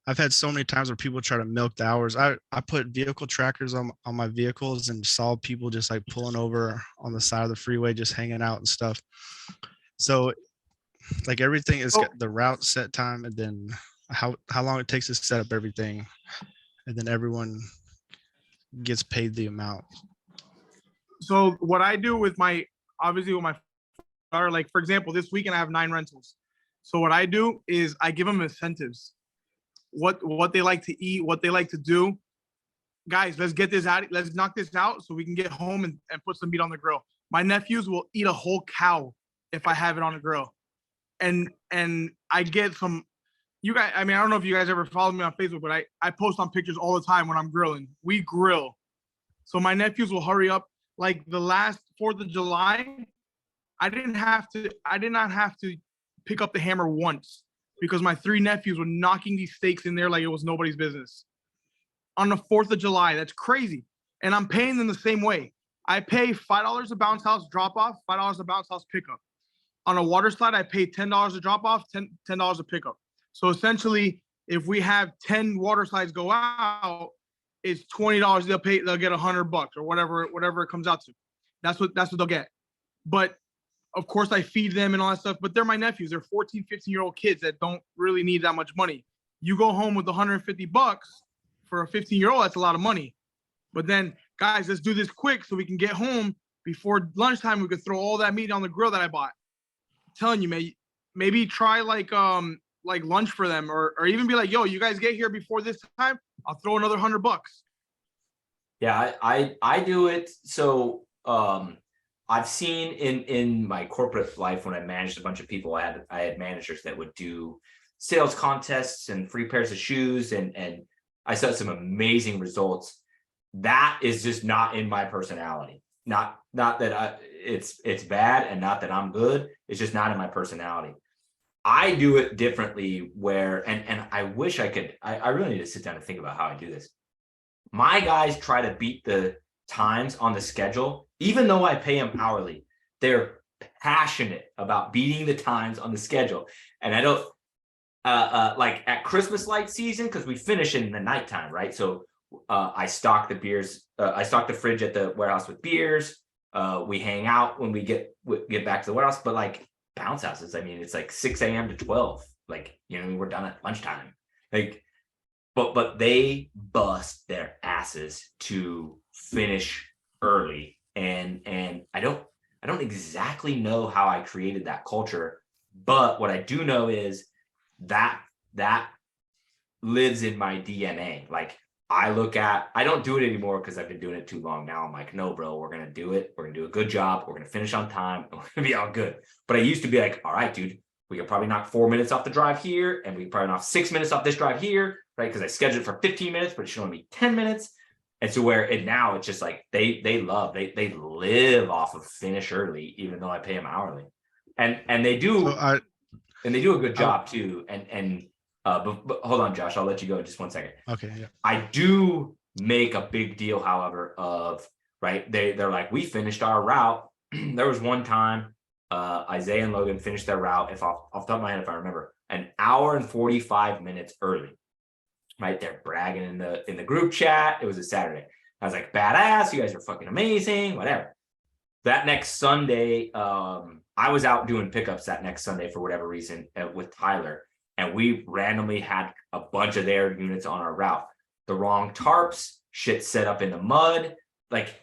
I've had so many times where people try to milk the hours. I put vehicle trackers on my vehicles and saw people just like pulling over on the side of the freeway, just hanging out and stuff. So like everything is got the route set time, and then how long it takes to set up everything. And then everyone gets paid the amount. So what I do with my daughter, like for example, this weekend I have 9 rentals. So what I do is I give them incentives. What they like to eat, what they like to do. Guys, let's get this out. Let's knock this out so we can get home and put some meat on the grill. My nephews will eat a whole cow if I have it on the grill. And I get some, you guys, I mean, I don't know if you guys ever follow me on Facebook, but I post on pictures all the time when I'm grilling. We grill. So my nephews will hurry up. Like the last 4th of July, I did not have to pick up the hammer once because my 3 nephews were knocking these steaks in there like it was nobody's business. On the 4th of July, that's crazy. And I'm paying them the same way. I pay $5 a bounce house drop off, $5 a bounce house pickup. On a water slide, I pay $10 a drop off, $10 a pickup. So essentially, if we have 10 water slides go out, it's $20. They'll get $100 or whatever it comes out to. That's what they'll get. But of course, I feed them and all that stuff, but they're my nephews. They're 14, 15-year-old kids that don't really need that much money. You go home with $150 for a 15-year-old, that's a lot of money. But then, guys, let's do this quick so we can get home before lunchtime. We could throw all that meat on the grill that I bought. I'm telling you, maybe try like lunch for them, or even be like, yo, you guys get here before this time, I'll throw another $100. Yeah, I do it. So I've seen in my corporate life when I managed a bunch of people, I had managers that would do sales contests and free pairs of shoes, and I saw some amazing results. That is just not in my personality. Not that it's bad, and not that I'm good. It's just not in my personality. I do it differently where, and I wish I could, I really need to sit down and think about how I do this. My guys try to beat the times on the schedule, even though I pay them hourly. They're passionate about beating the times on the schedule. And I don't, like at Christmas light season, because we finish in the nighttime, right? So I stock the beers, I stock the fridge at the warehouse with beers. We hang out when we get back to the warehouse, but like bounce houses, I mean, it's like 6 a.m. to 12. Like, we're done at lunchtime. Like, but they bust their asses to finish early. And I don't exactly know how I created that culture, but what I do know is that lives in my DNA. Like I don't do it anymore because I've been doing it too long now. I'm like, no, bro, we're going to do it. We're going to do a good job. We're going to finish on time. We're going to be all good. But I used to be like, all right, dude, we could probably knock 4 minutes off the drive here, and we could probably knock 6 minutes off this drive here, right? Because I scheduled it for 15 minutes, but it should only be 10 minutes. And so where it now it's just like they live off of finish early, even though I pay them hourly. And they do and they do a good job too. But hold on, Josh, I'll let you go in just 1 second. Okay. Yeah. I do make a big deal, however, of right. They're like, we finished our route. There was one time Isaiah and Logan finished their route, if off the top of my head, if I remember, an hour and 45 minutes early. Right, they're bragging in the group chat. It was a Saturday. I was like, badass, you guys are fucking amazing, whatever. That next Sunday, I was out doing pickups that next Sunday for whatever reason with Tyler, and we randomly had a bunch of their units on our route. The wrong tarps, shit set up in the mud, like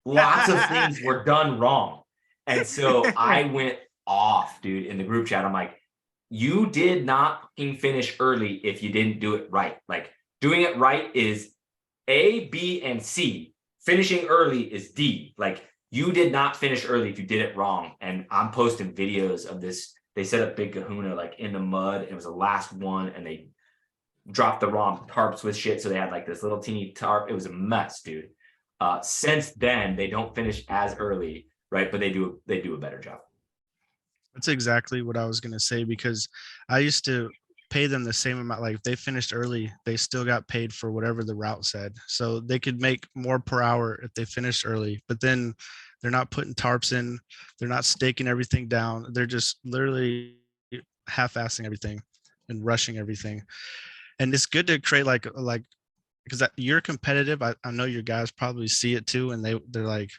lots of things were done wrong. And so I went off, dude, in the group chat. I'm like, you did not finish early if you didn't do it right. Like doing it right is A, B, and C. Finishing early is D. Like you did not finish early if you did it wrong. And I'm posting videos of this. They set up Big Kahuna like in the mud. It was the last one, and they dropped the wrong tarps with shit. So they had like this little teeny tarp. It was a mess, dude. Since then, they don't finish as early, right? But they do a better job. That's exactly what I was going to say, because I used to pay them the same amount. Like if they finished early, they still got paid for whatever the route said. So they could make more per hour if they finished early, but then they're not putting tarps in. They're not staking everything down. They're just literally half-assing everything and rushing everything. And it's good to create like, because you're competitive. I know your guys probably see it too. And they're like,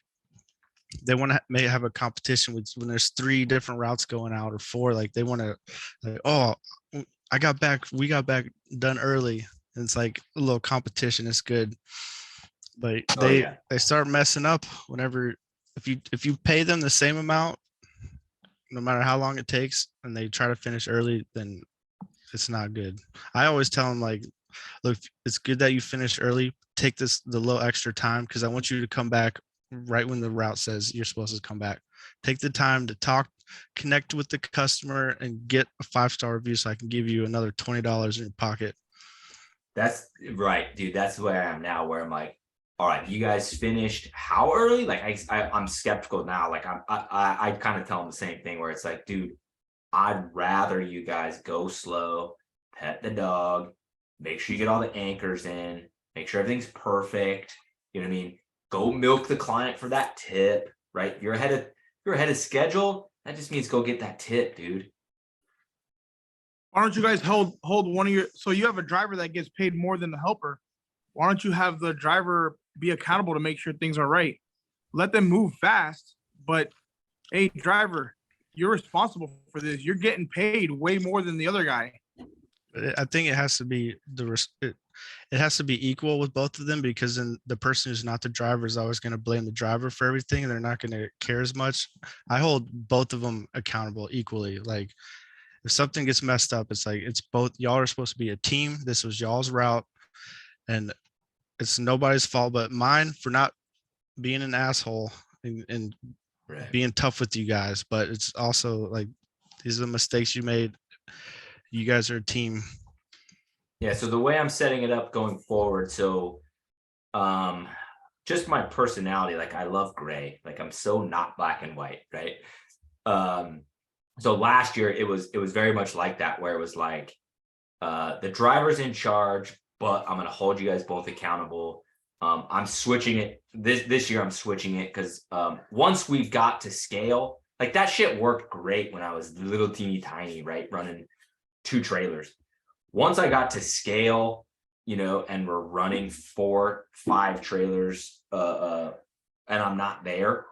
they want to may have a competition with when there's 3 different routes going out or 4, like they want to like, oh, we got back done early. And it's like a little competition. It's good. But they start messing up whenever, if you pay them the same amount, no matter how long it takes, and they try to finish early, then it's not good. I always tell them like, look, it's good that you finish early. Take the little extra time, because I want you to come back right when the route says you're supposed to come back. Take the time to talk, connect with the customer, and get a 5-star review so I can give you another $20 in your pocket. That's right, dude. That's where I am now, where I'm like, all right, you guys finished how early? Like I'm skeptical now. Like I kind of tell them the same thing, where it's like, dude, I'd rather you guys go slow, pet the dog, make sure you get all the anchors in, make sure everything's perfect. You know what I mean? Go milk the client for that tip, right? You're ahead of schedule. That just means go get that tip, dude. Why don't you guys hold one of your, so you have a driver that gets paid more than the helper. Why don't you have the driver be accountable to make sure things are right? Let them move fast, but hey, driver, you're responsible for this. You're getting paid way more than the other guy. I think it has to be it has to be equal with both of them, because then the person who's not the driver is always going to blame the driver for everything, and they're not going to care as much. I hold both of them accountable equally. Like if something gets messed up, it's like, it's both y'all are supposed to be a team. This was y'all's route, and it's nobody's fault but mine for not being an asshole and Right. being tough with you guys. But it's also like, these are the mistakes you made. You guys are a team. Yeah, so the way I'm setting it up going forward, so just my personality, like I love gray, like I'm so not black and white, right? So last year it was very much like that, where it was like the driver's in charge, but I'm gonna hold you guys both accountable. I'm switching it this year. I'm switching it because once we've got to scale, like that shit worked great when I was little teeny tiny, right, running 2 trailers. Once I got to scale, you know, and we're running 4, 5 trailers, and I'm not there,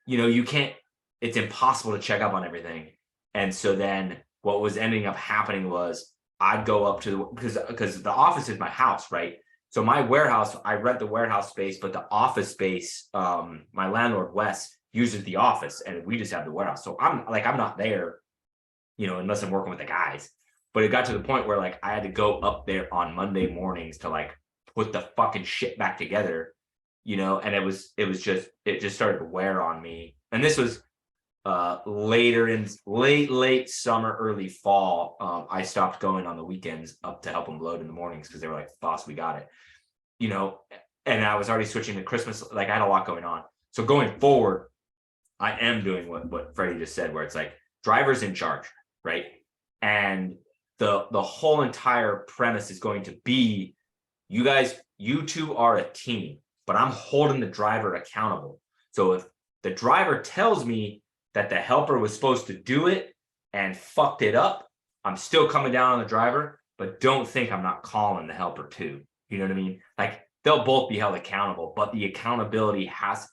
you know, you can't, it's impossible to check up on everything. And so then what was ending up happening was I'd go up to because the office is my house, right? So my warehouse, I rent the warehouse space, but the office space, my landlord Wes uses the office, and we just have the warehouse. So I'm not there, you know, unless I'm working with the guys. But it got to the point where like I had to go up there on Monday mornings to like put the fucking shit back together, you know, and it just started to wear on me. And this was later in late summer, early fall, I stopped going on the weekends up to help them load in the mornings because they were like, boss, we got it. You know, and I was already switching to Christmas. Like I had a lot going on. So going forward, I am doing what Freddie just said, where it's like driver's in charge, right? And the whole entire premise is going to be, you two are a team, but I'm holding the driver accountable. So if the driver tells me that the helper was supposed to do it and fucked it up, I'm still coming down on the driver, but don't think I'm not calling the helper too. You know what I mean? Like they'll both be held accountable, but the accountability has,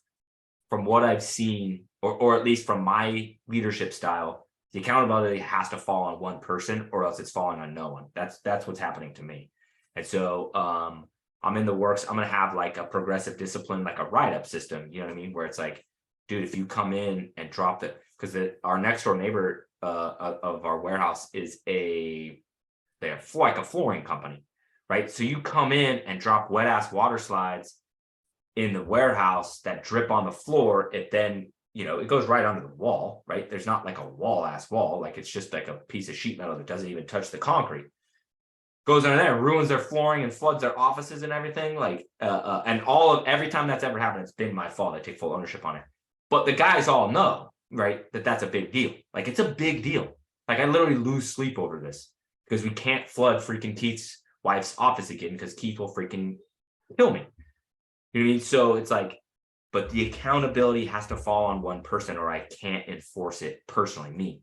from what I've seen, or at least from my leadership style, the accountability has to fall on one person or else it's falling on no one. That's what's happening to me. And so I'm in the works. I'm going to have like a progressive discipline, like a write-up system, you know what I mean? Where it's like, dude, if you come in and drop it, because our next door neighbor of our warehouse is they have like a flooring company, right? So you come in and drop wet ass water slides in the warehouse that drip on the floor, it then, you know, it goes right under the wall, right? There's not like a wall, like it's just like a piece of sheet metal that doesn't even touch the concrete. Goes under there, ruins their flooring and floods their offices and everything. Like, and every time that's ever happened, it's been my fault. I take full ownership on it. But the guys all know, right, that's a big deal. Like, it's a big deal. Like, I literally lose sleep over this because we can't flood freaking Keith's wife's office again because Keith will freaking kill me. You know what I mean? So it's like, but the accountability has to fall on one person or I can't enforce it personally, me.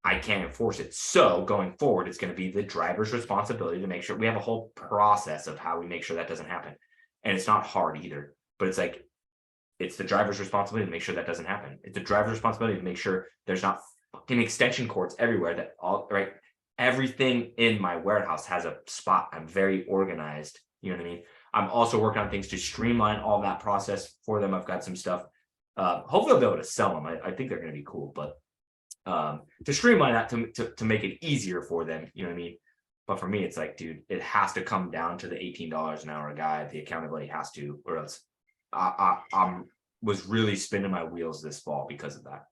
I can't enforce it. So going forward, it's going to be the driver's responsibility to make sure we have a whole process of how we make sure that doesn't happen. And it's not hard either, but it's like, it's the driver's responsibility to make sure that doesn't happen. It's the driver's responsibility to make sure there's not fucking extension cords everywhere that all right. Everything in my warehouse has a spot. I'm very organized. You know what I mean? I'm also working on things to streamline all that process for them. I've got some stuff. Hopefully I'll be able to sell them. I think they're going to be cool, but to streamline that to make it easier for them, you know what I mean? But for me, it's like, dude, it has to come down to the $18 an hour guy. The accountability has to, or else I'm was really spinning my wheels this fall because of that.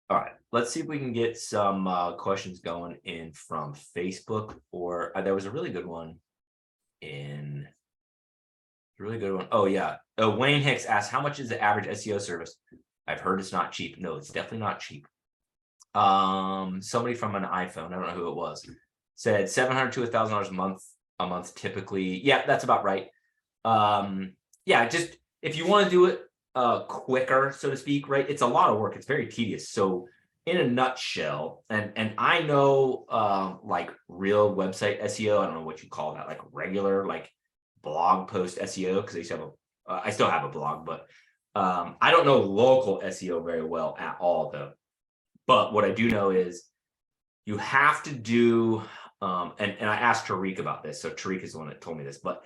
All right, let's see if we can get some questions going in from Facebook, or there was a really good one in. Really good one. Oh yeah. Wayne Hicks asked, how much is the average SEO service? I've heard it's not cheap. No, it's definitely not cheap. Somebody from an iPhone, I don't know who it was, said $700 to $1,000 a month typically. Yeah, that's about right. Yeah, just if you want to do it quicker, so to speak, right? It's a lot of work. It's very tedious. So in a nutshell, and I know like real website SEO, I don't know what you call that, like regular, like blog post SEO, because I used to have I still have a blog, but I don't know local SEO very well at all though. But what I do know is you have to do, and I asked Tariq about this. So Tariq is the one that told me this, but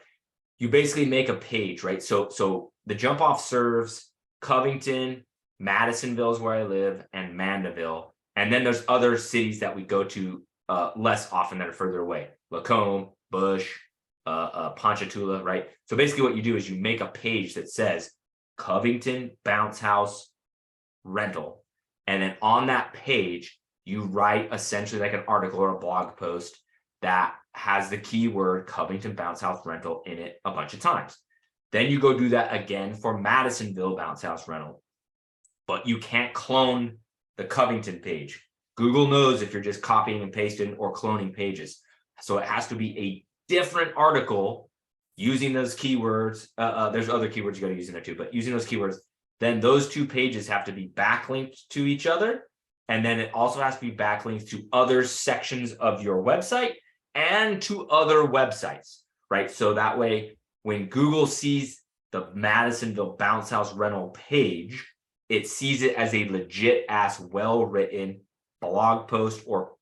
you basically make a page, right? So the jump off serves Covington, Madisonville is where I live, and Mandeville. And then there's other cities that we go to less often that are further away. Lacombe, Bush, Ponchatoula, right? So basically what you do is you make a page that says Covington Bounce House Rental. And then on that page, you write essentially like an article or a blog post that has the keyword Covington Bounce House Rental in it a bunch of times. Then you go do that again for Madisonville Bounce House Rental. But you can't clone the Covington page. Google knows if you're just copying and pasting or cloning pages. So it has to be a different article using those keywords. There's other keywords you got to use in there too, but using those keywords, then those two pages have to be backlinked to each other. And then it also has to be backlinked to other sections of your website and to other websites, right? So that way, when Google sees the Madisonville Bounce House Rental page, it sees it as a legit ass, well-written blog post or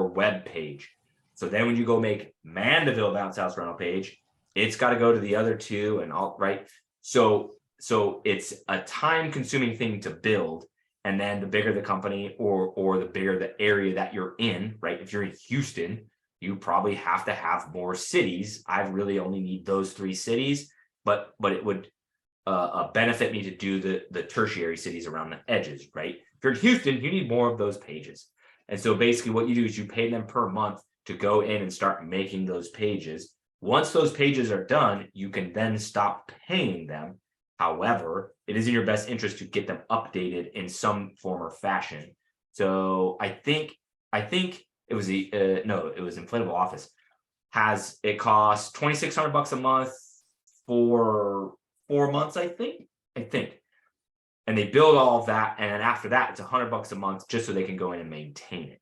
web page. So then when you go make Mandeville Bounce House Rental page, it's got to go to the other two and all, right? So it's a time-consuming thing to build. And then the bigger the company or the bigger the area that you're in, right? If you're in Houston, you probably have to have more cities. I really only need those 3 cities, but it would benefit me to do the tertiary cities around the edges, right? If you're in Houston, you need more of those pages. And so basically what you do is you pay them per month to go in and start making those pages. Once those pages are done, you can then stop paying them. However, it is in your best interest to get them updated in some form or fashion. So I think it was it was Inflatable Office. It costs $2,600 a month for 4 months, I think. And they build all of that, and then after that, it's $100 a month just so they can go in and maintain it.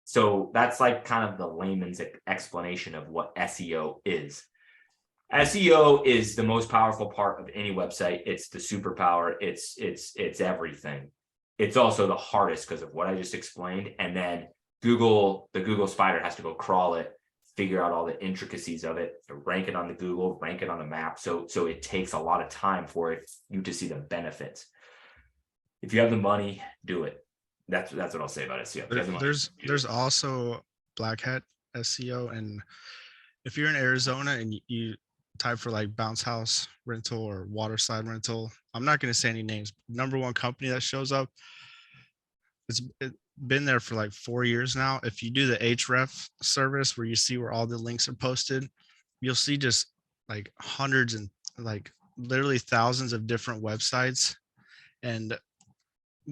So that's like kind of the layman's explanation of what SEO is. SEO is the most powerful part of any website. It's the superpower. It's everything. It's also the hardest because of what I just explained. And then the Google spider has to go crawl it, figure out all the intricacies of it, rank it on the Google, rank it on the map. So it takes a lot of time for you to see the benefits. If you have the money, do it. That's what I'll say about SEO. There's also Black Hat SEO, and if you're in Arizona and you type for like bounce house rental or waterside rental, I'm not going to say any names. Number one company that shows up, it's been there for like 4 years now. If you do the href service where you see where all the links are posted, you'll see just like hundreds and like literally thousands of different websites. And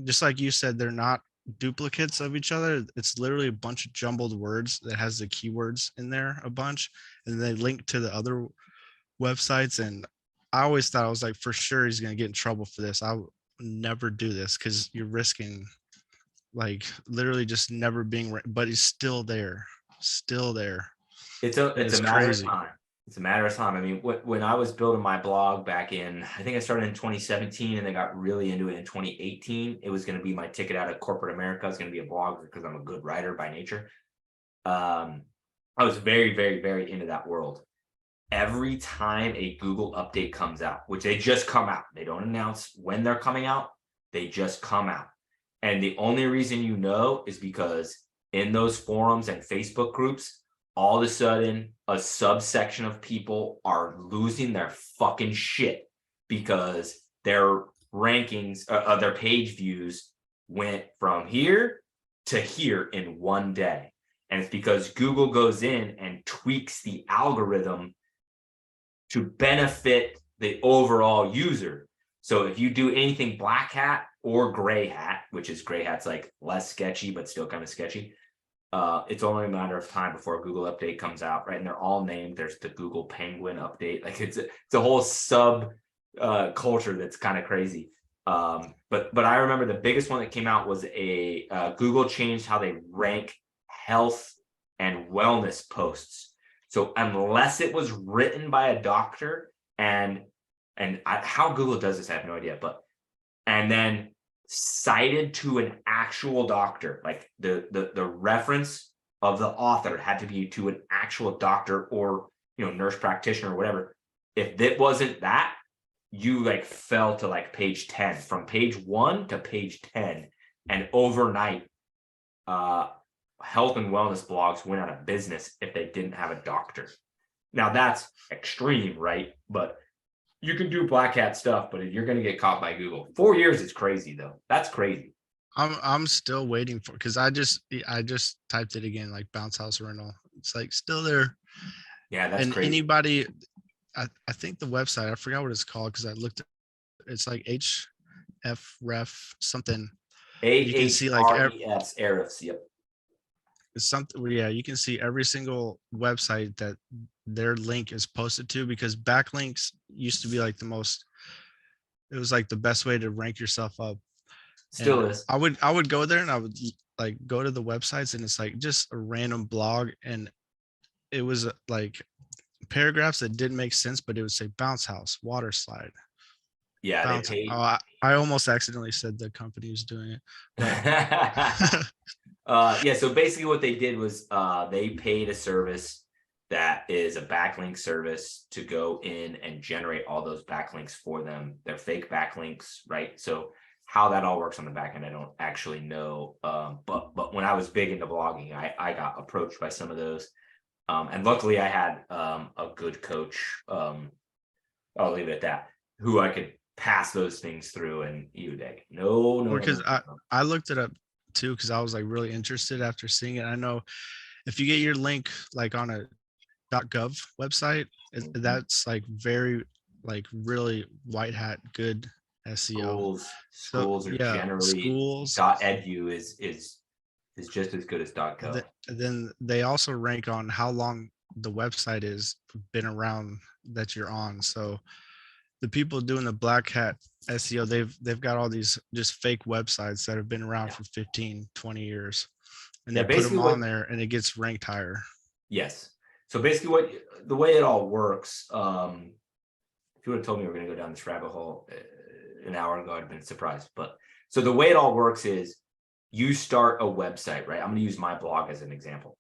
just like you said, they're not duplicates of each other. It's literally a bunch of jumbled words that has the keywords in there a bunch, and they link to the other websites. And I always thought, I was like, for sure he's going to get in trouble for this. I would never do this because you're risking like literally just never being, but he's still there. It's a matter of time. It's a matter of time. I mean, when I was building my blog back in, I think I started in 2017 and I got really into it in 2018. It was going to be my ticket out of corporate America. I was going to be a blogger because I'm a good writer by nature. I was very, very, very into that world. Every time a Google update comes out, which they just come out, they don't announce when they're coming out, they just come out. And the only reason you know is because in those forums and Facebook groups, all of a sudden, a subsection of people are losing their fucking shit because their rankings, their page views went from here to here in one day. And it's because Google goes in and tweaks the algorithm to benefit the overall user. So if you do anything black hat or gray hat, which is gray hat's like less sketchy, but still kind of sketchy, it's only a matter of time before a Google update comes out, right? And they're all named. There's the Google Penguin update. Like it's a whole sub culture that's kind of crazy. But I remember the biggest one that came out was Google changed how they rank health and wellness posts. So unless it was written by a doctor, how Google does this, I have no idea. And then cited to an actual doctor, like the reference of the author had to be to an actual doctor or nurse practitioner or whatever. If it wasn't that, you like fell to like page 10, from page 1 to page 10, and overnight health and wellness blogs went out of business if they didn't have a doctor. Now that's extreme, right? But you can do black hat stuff, but you're going to get caught by Google. 4 years is crazy, though. That's crazy. I'm still waiting for, because I just typed it again, like bounce house rental. It's like still there. Yeah, that's crazy. Anybody, I think the website, I forgot what it's called because I looked at, it's like HFref something. You can see like Ahrefs, yep. It's something, yeah, you can see every single website that their link is posted to, because backlinks used to be like it was like the best way to rank yourself up. Still is. I would go there and I would like go to the websites, and it's like just a random blog, and it was like paragraphs that didn't make sense, but it would say bounce house, water slide. Yeah, I almost accidentally said the company was doing it. Yeah, so basically what they did was they paid a service that is a backlink service to go in and generate all those backlinks for them. They're fake backlinks, right? So how that all works on the back end, I don't actually know. But when I was big into blogging, I got approached by some of those. And luckily I had a good coach. I'll leave it at that. who I could pass those things through, and you would like, no, Because no. I looked it up too because I was like really interested after seeing it. I know if you get your link like on a .gov website, Mhm. that's like very like really white hat good SEO. So Schools are yeah, generally schools. .edu is just as good as .gov. Then they also rank on how long the website is been around that you're on. So the people doing the black hat SEO, they've got all these just fake websites that have been around for 15, 20 years. And Yeah, they put them basically on what there and it gets ranked higher. yes. So basically what the way it all works, if you would have told me we were going to go down this rabbit hole an hour ago, I'd have been surprised. But so the way it all works is you start a website, right? I'm going to use my blog as an example,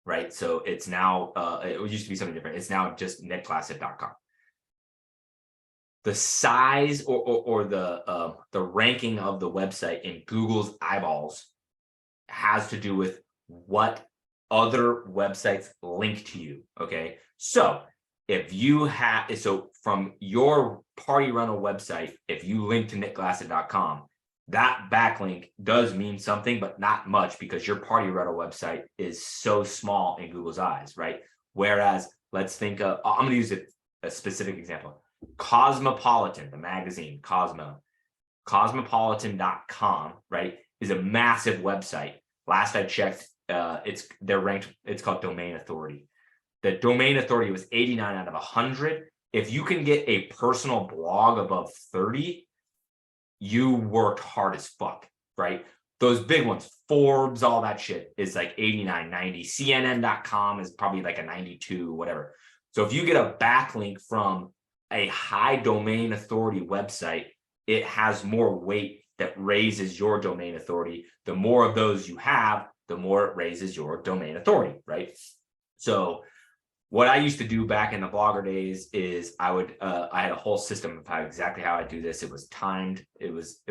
right? So it's now, it used to be something different. It's now just netglassett.com. The size or the ranking of the website in Google's eyeballs has to do with what other websites link to you. Okay, so if you have, so from your party rental website, if you link to netglassett.com, that backlink does mean something, but not much because your party rental website is so small in Google's eyes, right? Whereas let's think of, I'm going to use a specific example. Cosmopolitan, the magazine, cosmopolitan.com, right, is a massive website. Last I checked, they're ranked, it's called domain authority. The domain authority was 89 out of 100. If you can get a personal blog above 30, you worked hard as fuck, right? Those big ones, Forbes, all that shit is like 89, 90. CNN.com is probably like a 92, whatever. So if you get a backlink from a high domain authority website, it has more weight that raises your domain authority. The more of those you have, the more it raises your domain authority, right? So what I used to do back in the blogger days is I had a whole system of exactly how I do this. It was timed. It was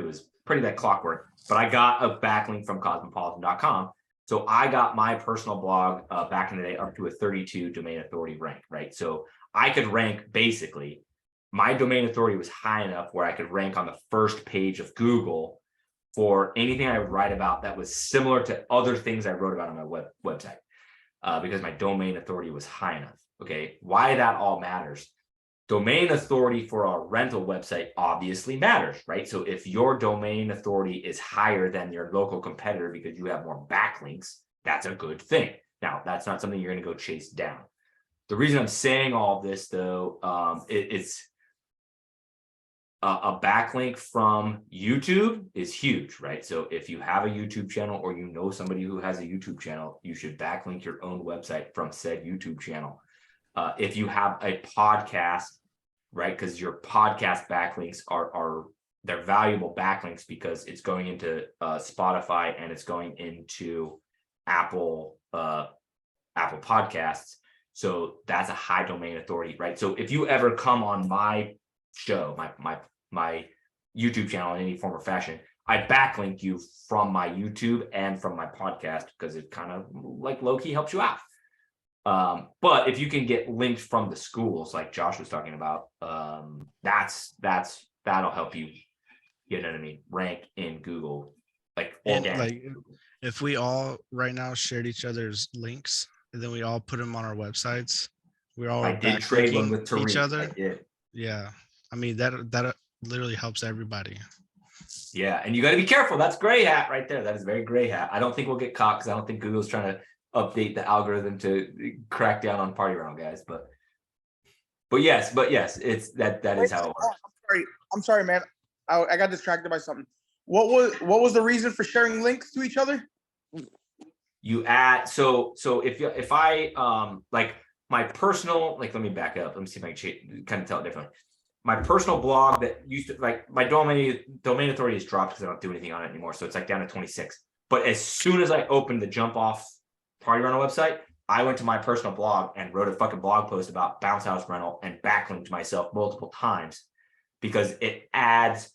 pretty like clockwork, but I got a backlink from cosmopolitan.com. So I got my personal blog back in the day up to a 32 domain authority rank, right? So I could rank basically, my domain authority was high enough where I could rank on the first page of Google for anything I would write about that was similar to other things I wrote about on my website. Because my domain authority was high enough. Okay, why that all matters. Domain authority for a rental website obviously matters, right? So if your domain authority is higher than your local competitor because you have more backlinks, that's a good thing. Now, that's not something you're going to go chase down. The reason I'm saying all this, though, it's a backlink from YouTube is huge, right? So if you have a YouTube channel or you know somebody who has a YouTube channel, you should backlink your own website from said YouTube channel. If you have a podcast, right, because your podcast backlinks are they're valuable backlinks because it's going into Spotify and it's going into Apple Podcasts. So that's a high domain authority, right? So if you ever come on my show, my YouTube channel in any form or fashion, I backlink you from my YouTube and from my podcast because it kind of like low-key helps you out. But if you can get linked from the schools like Josh was talking about, that'll help you, you know what I mean, rank in Google, like organic. Like if we all right now shared each other's links and then we all put them on our websites, we all I are did trade one backlinking with each Tariq. other. I did. Yeah, I mean that literally helps everybody. Yeah, and you got to be careful. That's gray hat right there. That is very gray hat. I don't think we'll get caught because I don't think Google's trying to update the algorithm to crack down on party round guys. But yes, it's that is how it works. I'm sorry, man. I got distracted by something. What was the reason for sharing links to each other? You add so if I like my personal, like, let me back up. Let me see if I can kind of tell it differently. My personal blog that used to, like, my domain authority has dropped because I don't do anything on it anymore. So it's like down to 26. But as soon as I opened the jump off party rental website, I went to my personal blog and wrote a fucking blog post about bounce house rental and backlinked myself multiple times because it adds,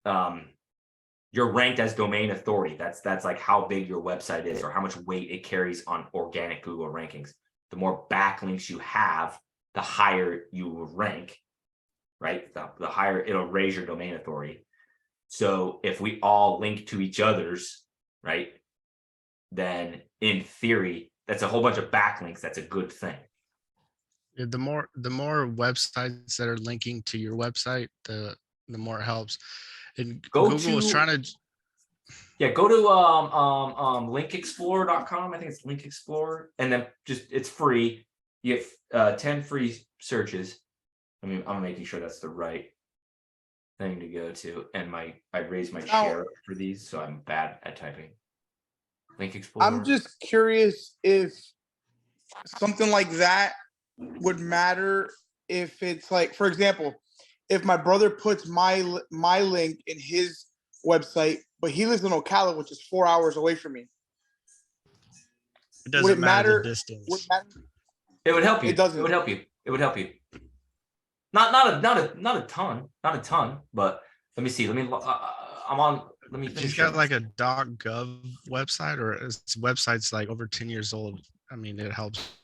you're ranked as domain authority. That's like how big your website is or how much weight it carries on organic Google rankings. The more backlinks you have, the higher you will rank. right? The higher it'll raise your domain authority. So if we all link to each other's, right, then in theory, that's a whole bunch of backlinks. That's a good thing. Yeah, the more websites that are linking to your website, the more it helps. And Go Google was to- trying to. Yeah, go to linkexplorer.com. I think it's Link Explorer, and then it's free. You get 10 free searches. I mean, I'm making sure that's the right thing to go to. And I raised my share for these, so I'm bad at typing. Link Explorer. I'm just curious if something like that would matter if it's like, for example, if my brother puts my link in his website, but he lives in Ocala, which is 4 hours away from me. It doesn't matter the Would distance. it matter? It would help you. It doesn't. It would help you. It would help you. Not a ton, but let me see. Let me. I'm on. Let me. If he's got like a .gov website or his website's like over 10 years old, I mean, it helps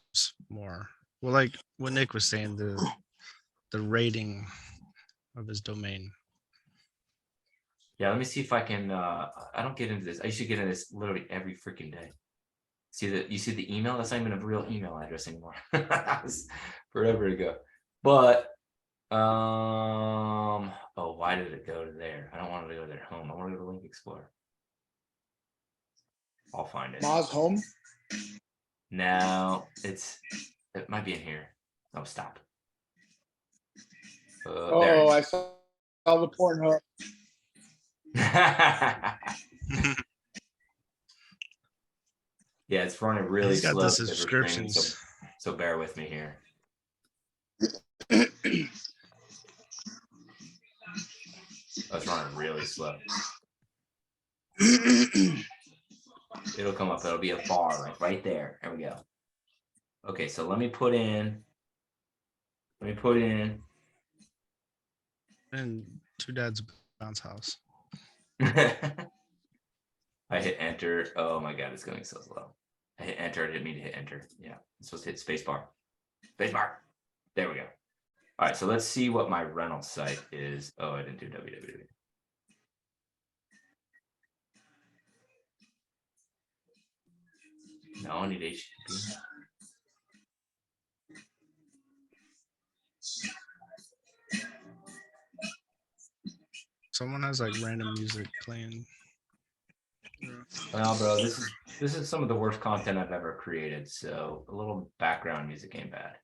more. Well, like what Nick was saying, the rating of his domain. Yeah, let me see if I can. I don't get into this. I used to get into this literally every freaking day. You see the email? That's not even a real email address anymore. That was forever ago. But oh, why did it go to there? I don't want to go to their home. I want to go to Link Explorer. I'll find it. Ma's home. No, it might be in here. Oh, stop. Oh, I saw the Pornhub. Yeah, it's running really He's got slow. the because we're streaming, subscriptions. so bear with me here. Oh, it's running really slow. It'll come up. It'll be a bar like right there. There we go. Okay, so let me put in. And Two Dads Bounce House. I hit enter. Oh my god, it's going so slow. I hit enter. I didn't mean to hit enter. Yeah, I'm supposed to hit spacebar. Spacebar. There we go. All right, so let's see what my rental site is. Oh, I didn't do www. No, I need HTTP. Someone has like random music playing. Well, bro, this is some of the worst content I've ever created. So a little background music ain't bad.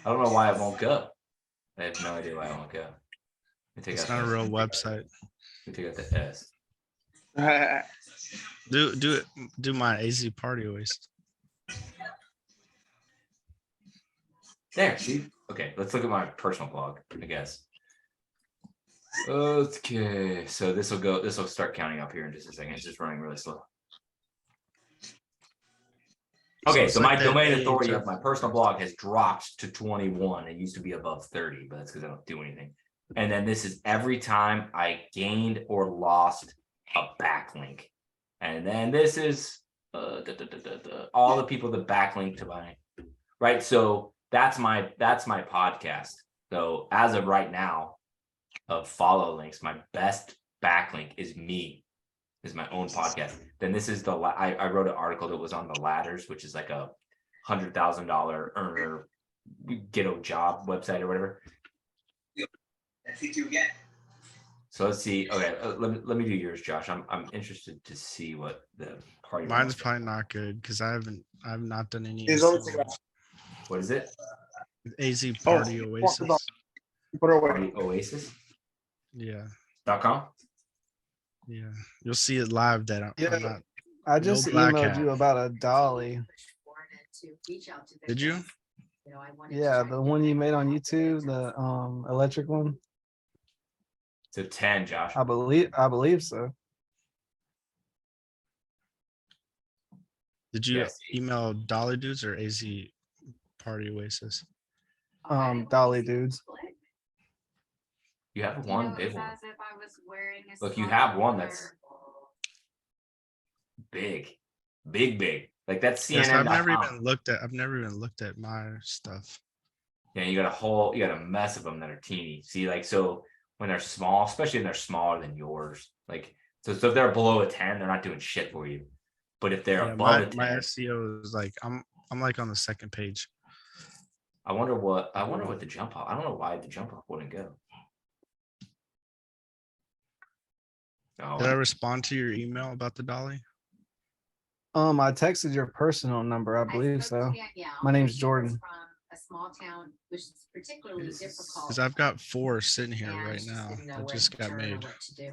I don't know why it won't go. I have no idea why it won't go. It's not a real website. We take out the S. Do my AZ party Oasis. There, see? Okay, let's look at my personal blog, I guess. Okay, so this will start counting up here in just a second. It's just running really slow. Okay, so my domain authority of my personal blog has dropped to 21. It used to be above 30, but that's because I don't do anything. And then this is every time I gained or lost a backlink. And then this is all the people that backlink to my, right? So that's my podcast. So as of right now, of follow links, my best backlink is my own podcast. Then this is I wrote an article that was on the ladders, which is like a $100,000 earner get a job website or whatever. I think you again. So let's see. Okay, let me do yours, Josh. I'm interested to see what the party. Mine's probably not good because I've not done any. What is it? AZ Party Oasis. Party Oasis. Yeah. .com. Yeah, you'll see it live. That I'm not. I just emailed you about a dolly. Did you? Yeah, the one you made on YouTube, the electric one. It's a 10, Josh. I believe so. Did you email Dolly Dudes or AZ Party Oasis? Dolly Dudes. You have one big one. Look, you have one that's big. Like that's CNN. Yes, I've never even looked at my stuff. Yeah, you got a mess of them that are teeny. See, like, so when they're small, especially when they're smaller than yours, like, so if they're below a 10, they're not doing shit for you. But if they're Yeah, above a my 10, SEO is like I'm like on the second page. I wonder what the jump off. I don't know why the jump off wouldn't go. Did I Oh, respond to your email about the dolly? I texted your personal number, I believe so. My name's Jordan. From a small town, which is particularly This is- difficult. Because I've got 4 sitting here and right she now didn't know that where just to got turn or made. what to do.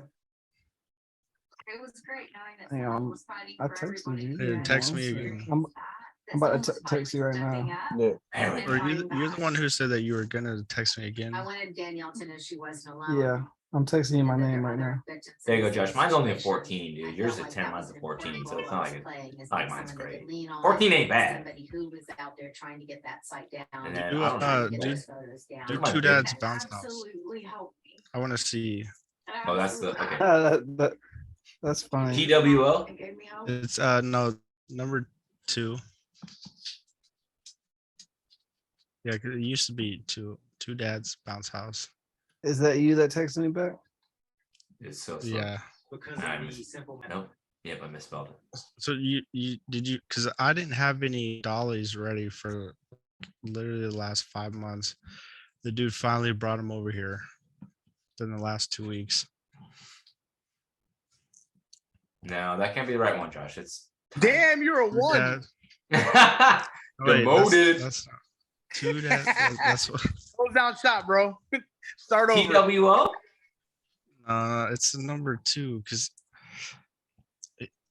It was great knowing that Hang someone on, was fighting I for texted everybody you. who Here, had text to me do again. I'm that about someone to was text you right finally now. stepping up there we and go. Or fighting you're the back. one who said that you were gonna text me again. I wanted Danielle to know she wasn't alone. Yeah, I'm texting you my and that name there right were now. other victims There you in go, the Josh. same Mine's only a situation. 14, dude. I Yours felt is like 10, that mine's was a 14, important so role it's I not was like playing, is not being like mine's someone that great. could lean on 14 ain't bad. somebody who was out there trying to get that site down. And then Do, I don't know. get do- those photos down. do my two big- dads That bounce house. absolutely helped me. I want to see. Oh, that's the okay. That's funny. TWO. It gave me hope. It's no number 2. Yeah, 'cause it used to be two dads bounce house. Is that you that texted me back? It's so slow. Yeah. Because Nah, I of the missed- simple. Nope. Yep, I misspelled it. So you did you because I didn't have any dollies ready for literally the last 5 months. The dude finally brought him over here in the last 2 weeks. No, that can't be the right one, Josh. It's Damn, you're a one. Yeah. Oh, wait, Demoted. That's not two dads. That's what. Close down shop, bro. Start over. TWO. It's the number 2 because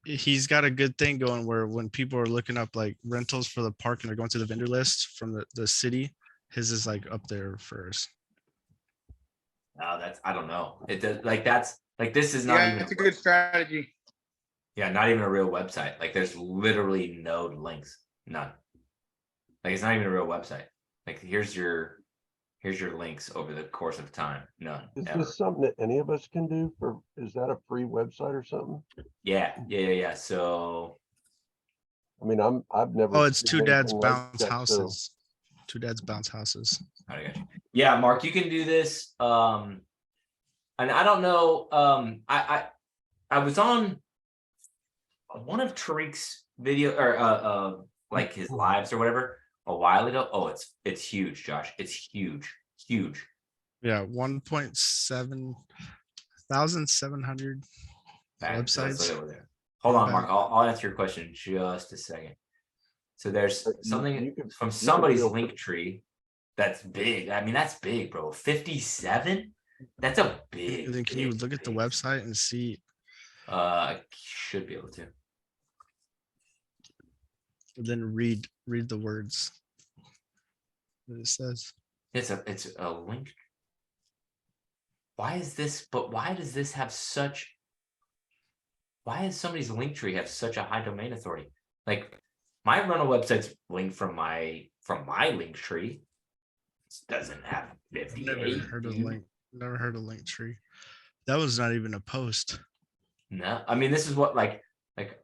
he's got a good thing going where when people are looking up like rentals for the park and they're going to the vendor list from the city, his is like up there first. No, that's I don't know. It does like that's like this is not Yeah, even it's a good strategy. yeah, not even a real website. Like there's literally no links, none. Like it's not even a real website. Like here's your links over the course of time. None. Is Ever. this something that any of us can do for, is that a free website or something? Yeah. So I mean, I've never. Oh, it's seen two dads anything like bounce that, so- houses. Two dads bounce houses. I got you. Yeah, Mark, you can do this. And I don't know. I was on one of Tariq's video or like his lives or whatever a while ago. Oh, it's huge, Josh. It's huge. Yeah, 1,700 Let's websites. look over there. Hold on, Okay. Mark. I'll answer your question in just a second. So there's But something you can- from you can somebody's feel- link tree that's big. I mean, that's big, bro. 57? That's a big. And then can you big, look at the big- website and see? I should be able to. Then read the words that it says. It's a link. Why does this have such? Why does somebody's link tree have such a high domain authority? Like my rental website's linked from my link tree. It doesn't have 58. Never heard of dude. link. Never heard of link tree. That was not even a post. No, I mean this is what like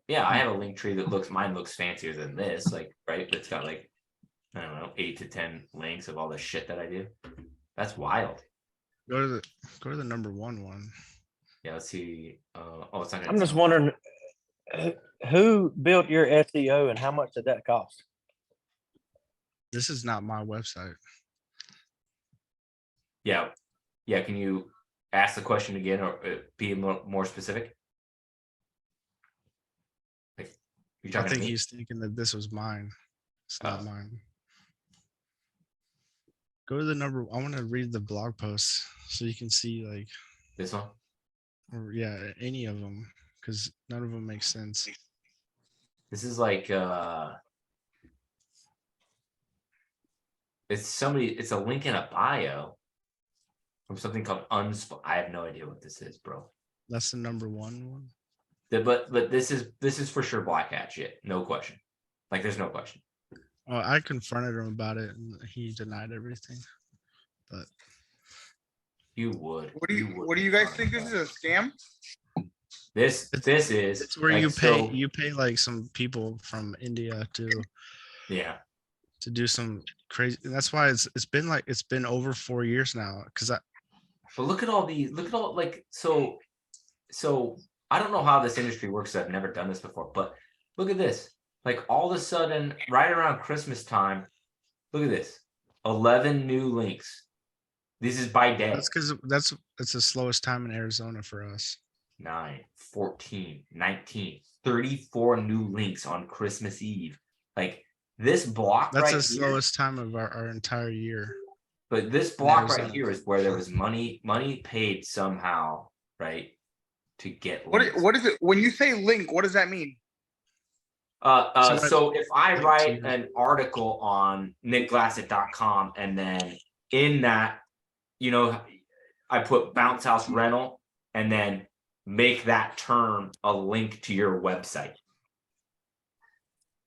yeah, I have a link tree that mine looks fancier than this, like right. It's got like I don't know 8 to 10 links of all the shit that I do. That's wild. Go to the number one. Yeah, let's see. Oh, it's not gonna I'm just tell. wondering who built your SEO and how much did that cost? This is not my website. Yeah. Can you ask the question again or be more specific? Like, you're I talking to think me? he's thinking that this was mine. It's not Oh. mine. Go to the number. I want to read the blog posts so you can see like, This one? or yeah, any of them because none of them make sense. This is like it's a link in a bio from something called I have no idea what this is, bro. That's the number one. But this is for sure black hat shit. No question. Like there's no question. Oh, I confronted him about it and he denied everything. But You would. What do would you guys think this is a scam? This is it's where like, you so- pay like some people from India to yeah. to do some crazy. And that's why it's been over 4 years now. Because But look at all like so I don't know how this industry works. I've never done this before, but look at this. Like all of a sudden, right around Christmas time, look at this. 11 new links. This is by day. that's because that's the slowest time in Arizona for us. 9, 14, 19, 34 new links on Christmas Eve. Like this block That's right the here. slowest time of our entire year. But this block right Arizona. here is where there was money paid somehow, right? To get What links. what is it when you say link? What does that mean? Somebody- So if I link write to- an article on nickglassett.com and then in that, I put bounce house rental and then make that term a link to your website.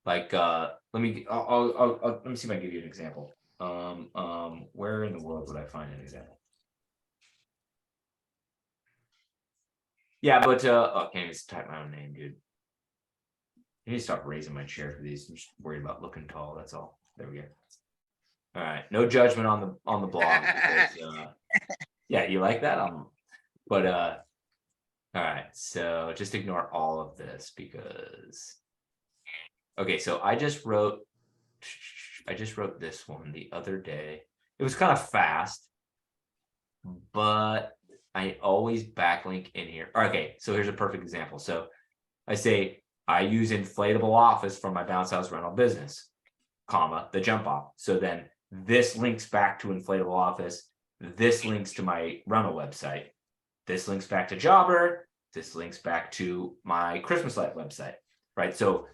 Like let me see if I can give you an example. Where in the world would I find an example? Yeah, but I can't even type my own name, dude. I need to stop raising my chair for these. I'm just worried about looking tall. That's all. There we go. All right, no judgment on the blog. Because, yeah, you like that? But all right. So just ignore all of this because. Okay, so I just wrote this one the other day. It was kind of fast, but I always backlink in here. Okay, so here's a perfect example. So I say I use inflatable office for my bounce house rental business, comma, the jump off. So then this links back to inflatable office. This links to my rental website. This links back to Jobber. This links back to my Christmas light website, right? So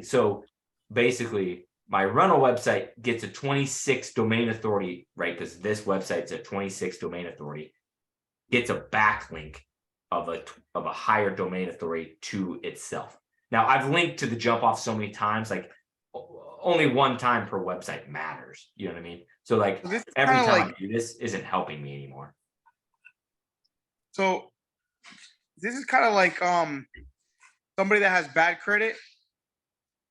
so basically my rental website gets a 26 domain authority, right? Because this website's at 26 domain authority, gets a backlink of a higher domain authority to itself. Now I've linked to the jump off so many times, like only one time per website matters. You know what I mean? So like This is every kinda time like- I do this isn't helping me anymore. So this is kind of like somebody that has bad credit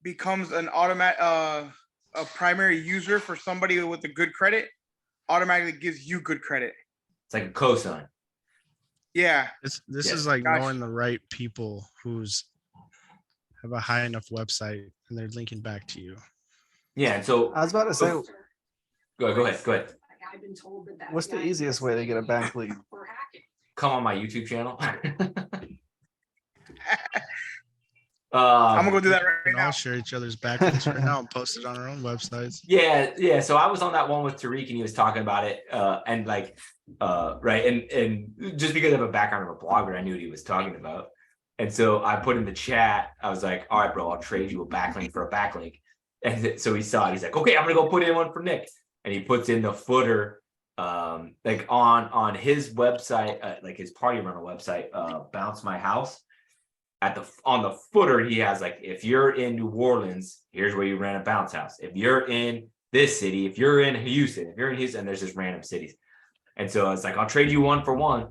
becomes an a primary user for somebody with a good credit, automatically gives you good credit. It's like a cosign. Yeah. This Yes, is like gotcha. knowing the right people who's have a high enough website and they're linking back to you. Yeah, and so I was about to say, go ahead. I've been told that. what's the easiest way to get a bank lead? For hacking. Come on my YouTube channel. I'm gonna go do that We right can all now. share each other's backlinks right now and post it on our own websites. Yeah. So I was on that one with Tariq and he was talking about it. And like, right. And just because I have a background of a blogger, I knew what he was talking about. And so I put in the chat, I was like, all right, bro, I'll trade you a backlink for a backlink. And so he saw it. He's like, okay, I'm gonna go put in one for Nick. And he puts in the footer, like on his website, like his party rental website, Bounce My House. On the footer, he has like, if you're in New Orleans, here's where you rent a bounce house. If you're in this city, if you're in Houston, there's just random cities. And so I was like, I'll trade you one for one.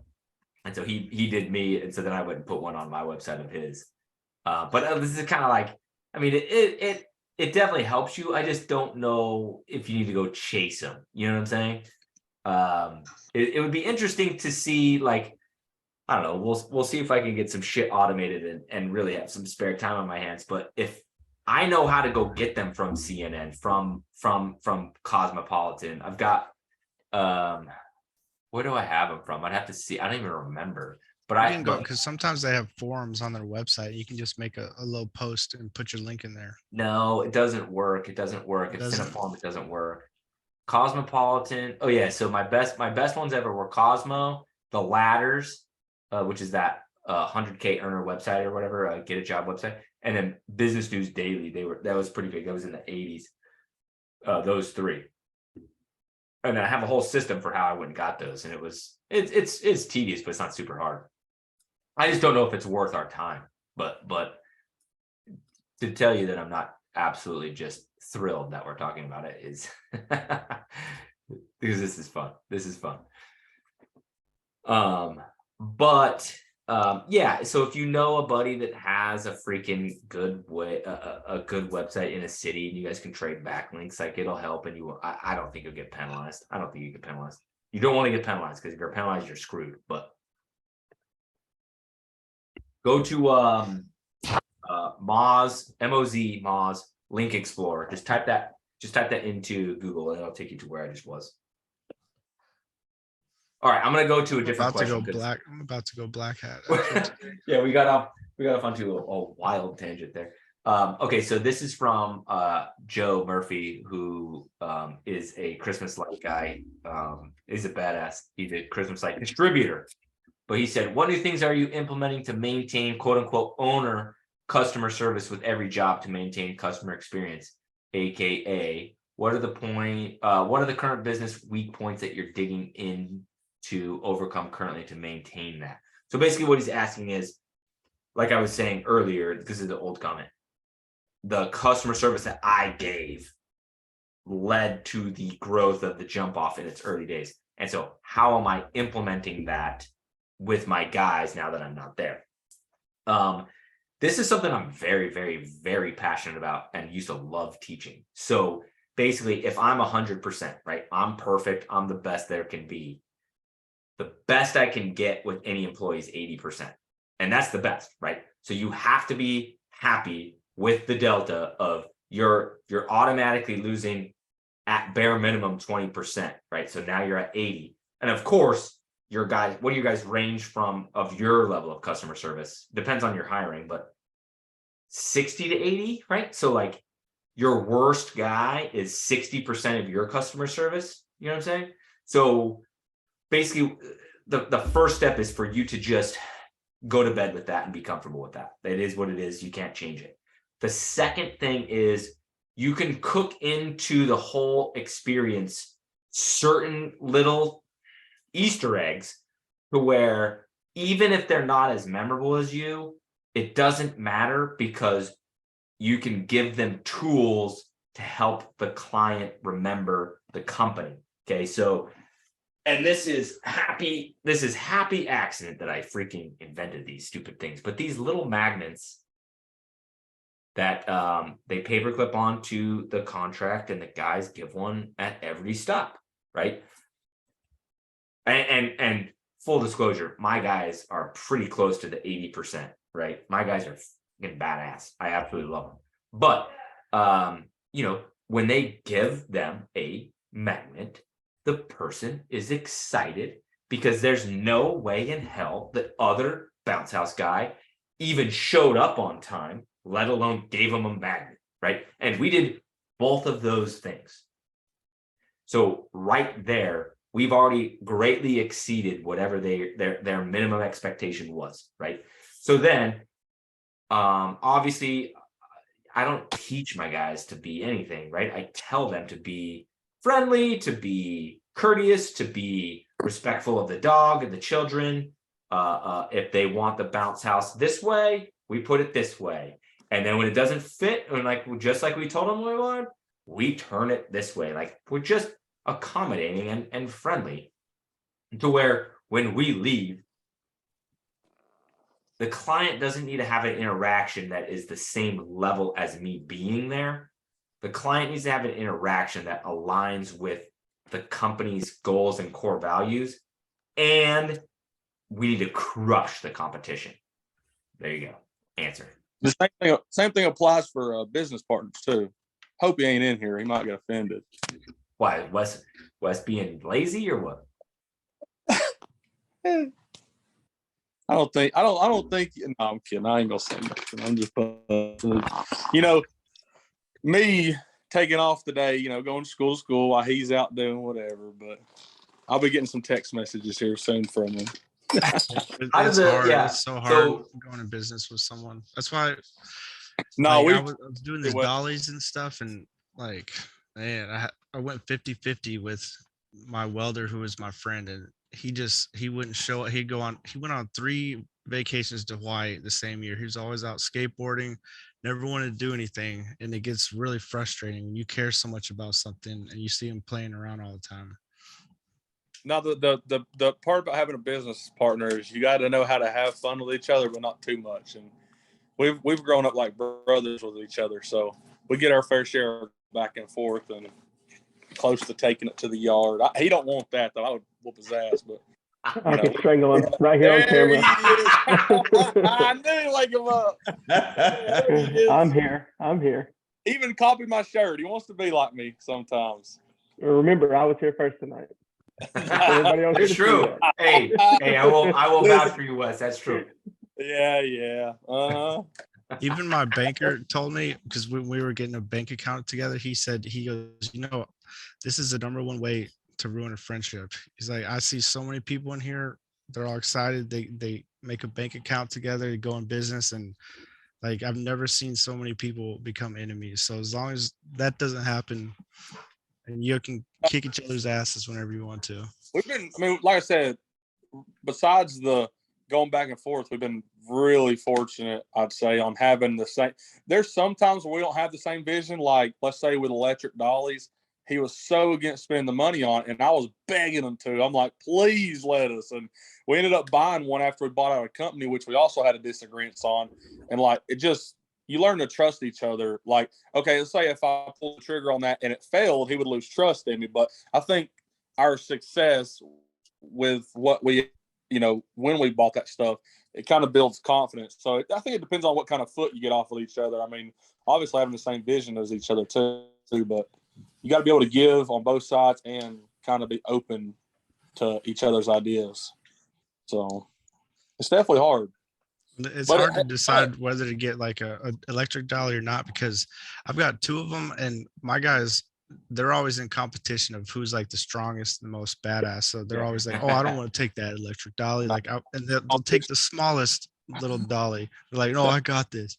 And so he did me, and so then I wouldn't put one on my website of his. But this is kind of like, I mean, it definitely helps you. I just don't know if you need to go chase them. You know what I'm saying? It would be interesting to see, like, I don't know. We'll see if I can get some shit automated and really have some spare time on my hands. But if I know how to go get them from CNN, from Cosmopolitan, I've got where do I have them from? I'd have to see. I don't even remember. But You can go because sometimes they have forums on their website. You can just make a little post and put your link in there. No, it doesn't work. If it's in a form, it doesn't work. Cosmopolitan. Oh yeah. So my best ones ever were Cosmo, the Ladders, which is that 100K earner website or whatever, get a job website, and then Business News Daily. That was pretty big. That was in the 80s. Those three. And then I have a whole system for how I went and got those, and it's tedious, but it's not super hard. I just don't know if it's worth our time. But to tell you that I'm not absolutely just thrilled that we're talking about it is because this is fun. But Yeah, so if you know a buddy that has a freaking good way, a good website in a city, and you guys can trade backlinks, like it'll help. And I don't think you'll get penalized. I don't think you get penalized. You don't want to get penalized because if you're penalized, you're screwed. But go to Moz, M-O-Z, Moz, Link Explorer. Just type that into Google, and it'll take you to where I just was. All right, I'm gonna go to a different question. I'm about to go black hat. Yeah, we got off onto a wild tangent there. Okay, so this is from Joe Murphy, who is a Christmas light guy. He's a badass. He's a Christmas light distributor. But he said, what new things are you implementing to maintain quote unquote owner customer service with every job to maintain customer experience? AKA, what are the current business weak points that you're digging in to overcome currently to maintain that? So basically what he's asking is, like I was saying earlier, this is the old comment, the customer service that I gave led to the growth of the jump off in its early days. And so how am I implementing that with my guys now that I'm not there? This is something I'm very, very, very passionate about and used to love teaching. So basically, if I'm 100%, right, I'm perfect, I'm the best there can be. The best I can get with any employee is 80%. And that's the best, right? So you have to be happy with the delta of you're automatically losing at bare minimum 20%, right? So now you're at 80. And of course, your guys, what do you guys range from of your level of customer service? Depends on your hiring, but 60 to 80, right? So like your worst guy is 60% of your customer service. You know what I'm saying? So basically, the first step is for you to just go to bed with that and be comfortable with that. It is what it is. You can't change it. The second thing is you can cook into the whole experience certain little Easter eggs to where even if they're not as memorable as you, it doesn't matter because you can give them tools to help the client remember the company. Okay, so and this is happy accident that I freaking invented these stupid things, but these little magnets that they paperclip onto the contract and the guys give one at every stop, right? And full disclosure, my guys are pretty close to the 80%, right? My guys are fucking badass. I absolutely love them. But you know, when they give them a magnet, the person is excited because there's no way in hell that other bounce house guy even showed up on time, let alone gave them a magnet, right? And we did both of those things. So right there, we've already greatly exceeded whatever their minimum expectation was, right? So then, obviously, I don't teach my guys to be anything, right? I tell them to be friendly, to be courteous, to be respectful of the dog and the children. If they want the bounce house this way, we put it this way. And then when it doesn't fit, and like just like we told them we would, we turn it this way. Like we're just accommodating and friendly to where when we leave, the client doesn't need to have an interaction that is the same level as me being there. The client needs to have an interaction that aligns with the company's goals and core values, and we need to crush the competition. There you go. Answer. The same thing applies for business partners too. Hope he ain't in here. He might get offended. Why, Wes being lazy or what? I don't think. No, I'm kidding. I ain't gonna say nothing. I'm just, you know, me taking off today. Going to school while he's out doing whatever. But I'll be getting some text messages here soon from him. It's hard. Yeah. It's so hard going in business with someone. That's why. No, I was doing these dollies and stuff, and like, man, I went 50-50 with my welder who was my friend, and he wouldn't show it. He went on 3 vacations to Hawaii the same year. He was always out skateboarding, never wanted to do anything, and it gets really frustrating when you care so much about something and you see him playing around all the time. Now the part about having a business partner is you got to know how to have fun with each other, but not too much. And we've grown up like brothers with each other, so we get our fair share back and forth and close to taking it to the yard. He don't want that though. I would whoop his ass, but I can strangle him right here on there he camera. is. I knew he'd wake him up. There he is. I'm here. I'm here. Even copy my shirt. He wants to be like me sometimes. Remember, I was here first tonight. Everybody else That's can see true. that. Hey, I will vouch for you, Wes. That's true. Yeah. Even my banker told me, because when we were getting a bank account together, he goes, this is the number one way to ruin a friendship. He's like, I see so many people in here. They're all excited. They make a bank account together, go in business. And like, I've never seen so many people become enemies. So as long as that doesn't happen and you can kick each other's asses whenever you want to. Like I said, besides the going back and forth, we've been really fortunate, I'd say, on having the same. There's sometimes where we don't have the same vision. Like, let's say with electric dollies, he was so against spending the money on it, and I was begging him to. I'm like, please let us. And we ended up buying one after we bought out a company, which we also had a disagreement on. And like, it just, you learn to trust each other. Like, okay, let's say if I pulled the trigger on that and it failed, he would lose trust in me. But I think our success with what we, when we bought that stuff, it kind of builds confidence. So I think it depends on what kind of foot you get off with each other. I mean, obviously having the same vision as each other too, but you got to be able to give on both sides and kind of be open to each other's ideas. So it's definitely hard. It's hard to decide whether to get like a electric dolly or not, because I've got two of them, and my guys, they're always in competition of who's like the strongest, the most badass. So they're always like, oh, I don't want to take that electric dolly. And they'll take the smallest little dolly. They're like, no, I got this.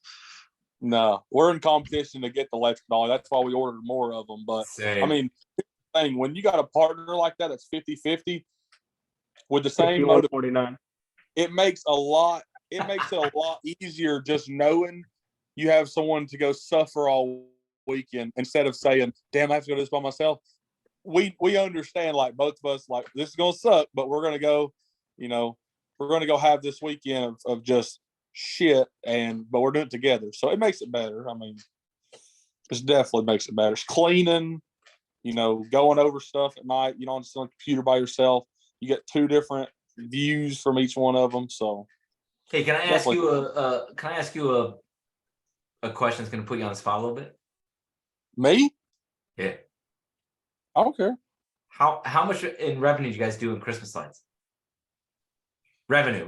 No, we're in competition to get the electric dolly. That's why we ordered more of them. But Same. I mean, when you got a partner like that, that's 50-50 with the same motive, 49. it makes it a lot easier just knowing you have someone to go suffer all weekend instead of saying, damn, I have to go do this by myself. We understand, like, both of us, like, this is gonna suck, but we're gonna go, we're gonna go have this weekend of just shit, but we're doing it together. So it makes it better. I mean, it definitely makes it better. It's cleaning, going over stuff at night, on the computer by yourself. You get two different views from each one of them. So Hey, can I ask you a question that's going to put you on the spot a little bit? me, Yeah. I don't care. How much in revenue do you guys do in Christmas lights? Revenue.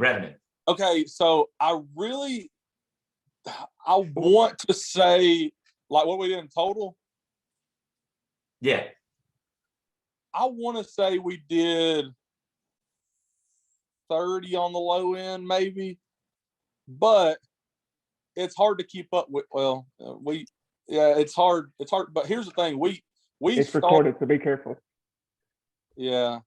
Okay, so I want to say, like, what we did in total. Yeah. I want to say we did 30 on the low end, maybe, but it's hard to keep up with. It's hard. But here's the thing: we It's recorded, so be careful. Yeah.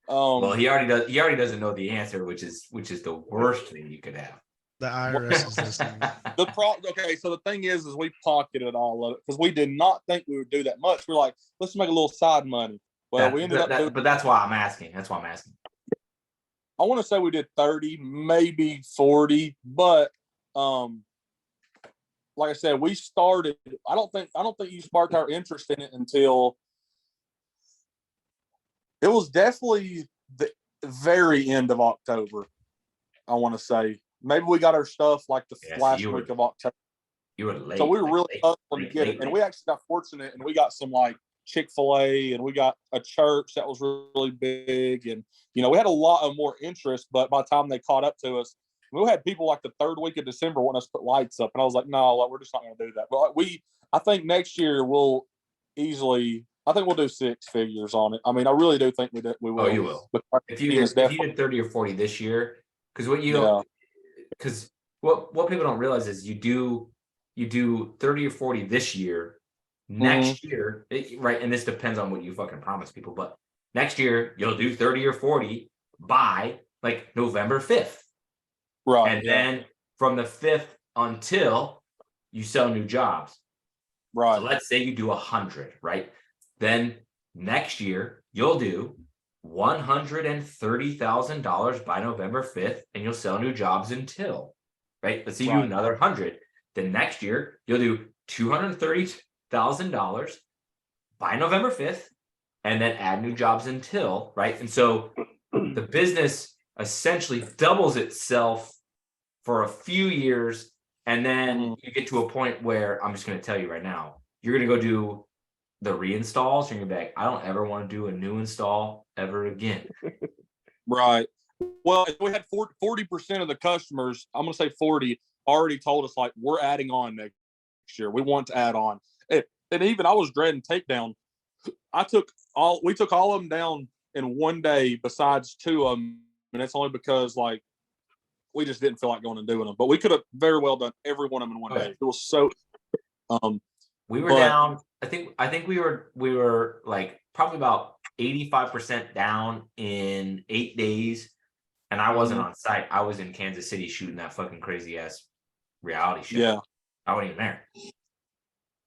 Well, he already doesn't know the answer, which is the worst thing you could have. The IRS is listening. Okay, so the thing is we pocketed all of it because we did not think we would do that much. We're like, let's make a little side money. Well, we ended up doing, but that's why I'm asking. I want to say we did 30, maybe 40, but like I said, we started. I don't think you sparked our interest in it until it was definitely the very end of October. I want to say maybe we got our stuff like the last week of October. You were late. So we were really hustling to get it, and we actually got fortunate, and we got some like Chick-fil-A, and we got a church that was really big, and we had a lot of more interest. But by the time they caught up to us, we had people like the third week of December wanting us to put lights up, and I was like, no, we're just not going to do that. But I think next year we'll easily. I think we'll do 6 figures on it. I mean, I really do think we will. Oh, you will. If you did 30 or 40 this year, because what people don't realize is you do 30 or 40 this year. Next year, right? And this depends on what you fucking promise people, but next year you'll do 30 or 40 by like November 5th. Right. And then from the 5th until you sell new jobs. Right. So let's say you do 100, right? Then next year you'll do $130,000 by November 5th, and you'll sell new jobs until, right? Let's say you do Right. another 100. Then next year, you'll do $230,000 by November 5th, and then add new jobs until, right? And so the business essentially doubles itself for a few years, and then you get to a point where I'm just going to tell you right now, you're going to go do the reinstalls. You're going to be like, I don't ever want to do a new install ever again. Right. Well, we had 40% of the customers, I'm going to say 40, already told us like, we're adding on next year. We want to add on. And even I was dreading takedown. We took all of them down in one day besides 2 of them. And it's only because like, we just didn't feel like going and doing them, but we could have very well done every one of them in one day. It was so, we were down. I think we were like probably about 85% down in 8 days. And I wasn't on site. I was in Kansas City shooting that fucking crazy ass reality show. Yeah. I wasn't even there.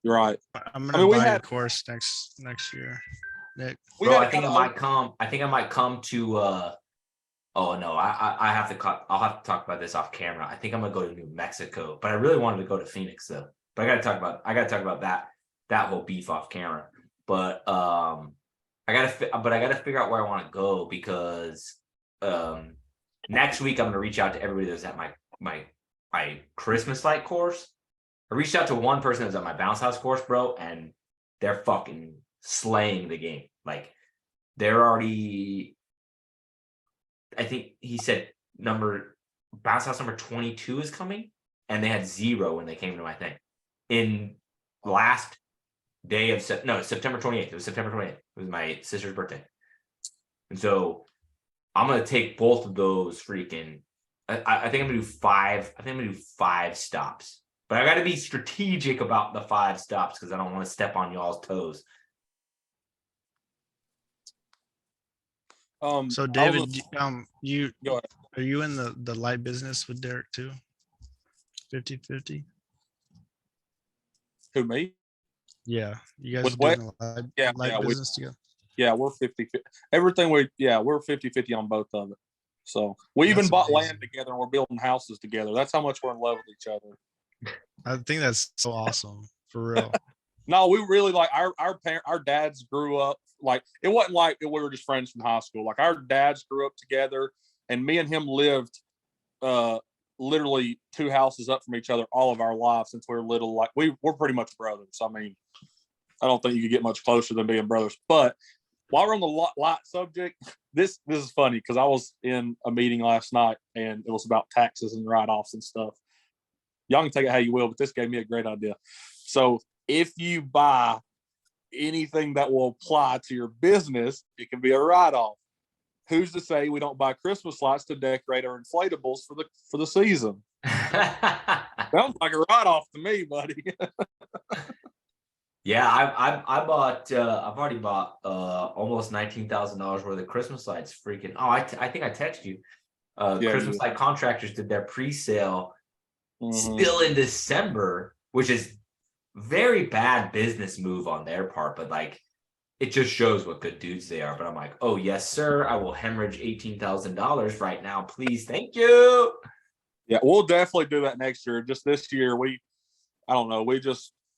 You're right. I'm gonna buy a course next year, Nick. Bro, I think I might come. I think I might come to. Oh no, I have to. I'll have to talk about this off camera. I think I'm gonna go to New Mexico, but I really wanted to go to Phoenix though. But I gotta talk about that whole beef off camera. But I gotta figure out where I want to go because next week I'm gonna reach out to everybody that's at my Christmas light course. I reached out to one person that's at my bounce house course, bro, and they're fucking slaying the game. Like they're already, I think he said bounce house number 22 is coming, and they had 0 when they came to my thing. In last day of September 28th. It was September 28th. It was my sister's birthday. And so I'm gonna take both of those freaking. I think I'm gonna do 5. I think I'm gonna do 5 stops. But I got to be strategic about the 5 stops because I don't want to step on y'all's toes. So David, you are you in the light business with Derek too? 50-50? Who, me? Yeah, you guys With are what? doing the Yeah, light business together. Yeah, we're 50-50. Everything we're 50-50 on both of it. So we even bought land together and we're building houses together. That's how much we're in love with each other. I think that's so awesome, for real. No, we really like our dads grew up like it wasn't like we were just friends from high school. Like our dads grew up together, and me and him lived literally 2 houses up from each other all of our lives since we were little. Like we're pretty much brothers. I mean, I don't think you could get much closer than being brothers. But while we're on the lot subject, this is funny because I was in a meeting last night and it was about taxes and write-offs and stuff. Y'all can take it how you will, but this gave me a great idea. So if you buy anything that will apply to your business, it can be a write-off. Who's to say we don't buy Christmas lights to decorate our inflatables for the season? Sounds like a write-off to me, buddy. Yeah, I bought. I've already bought almost $19,000 worth of Christmas lights. Freaking! Oh, I think I texted you. Christmas light contractors did their pre-sale still in December, which is very bad business move on their part, but like it just shows what good dudes they are. But I'm like, oh yes, sir, I will hemorrhage $18,000 right now, please, thank you. Yeah, we'll definitely do that next year. Just this year, I don't know,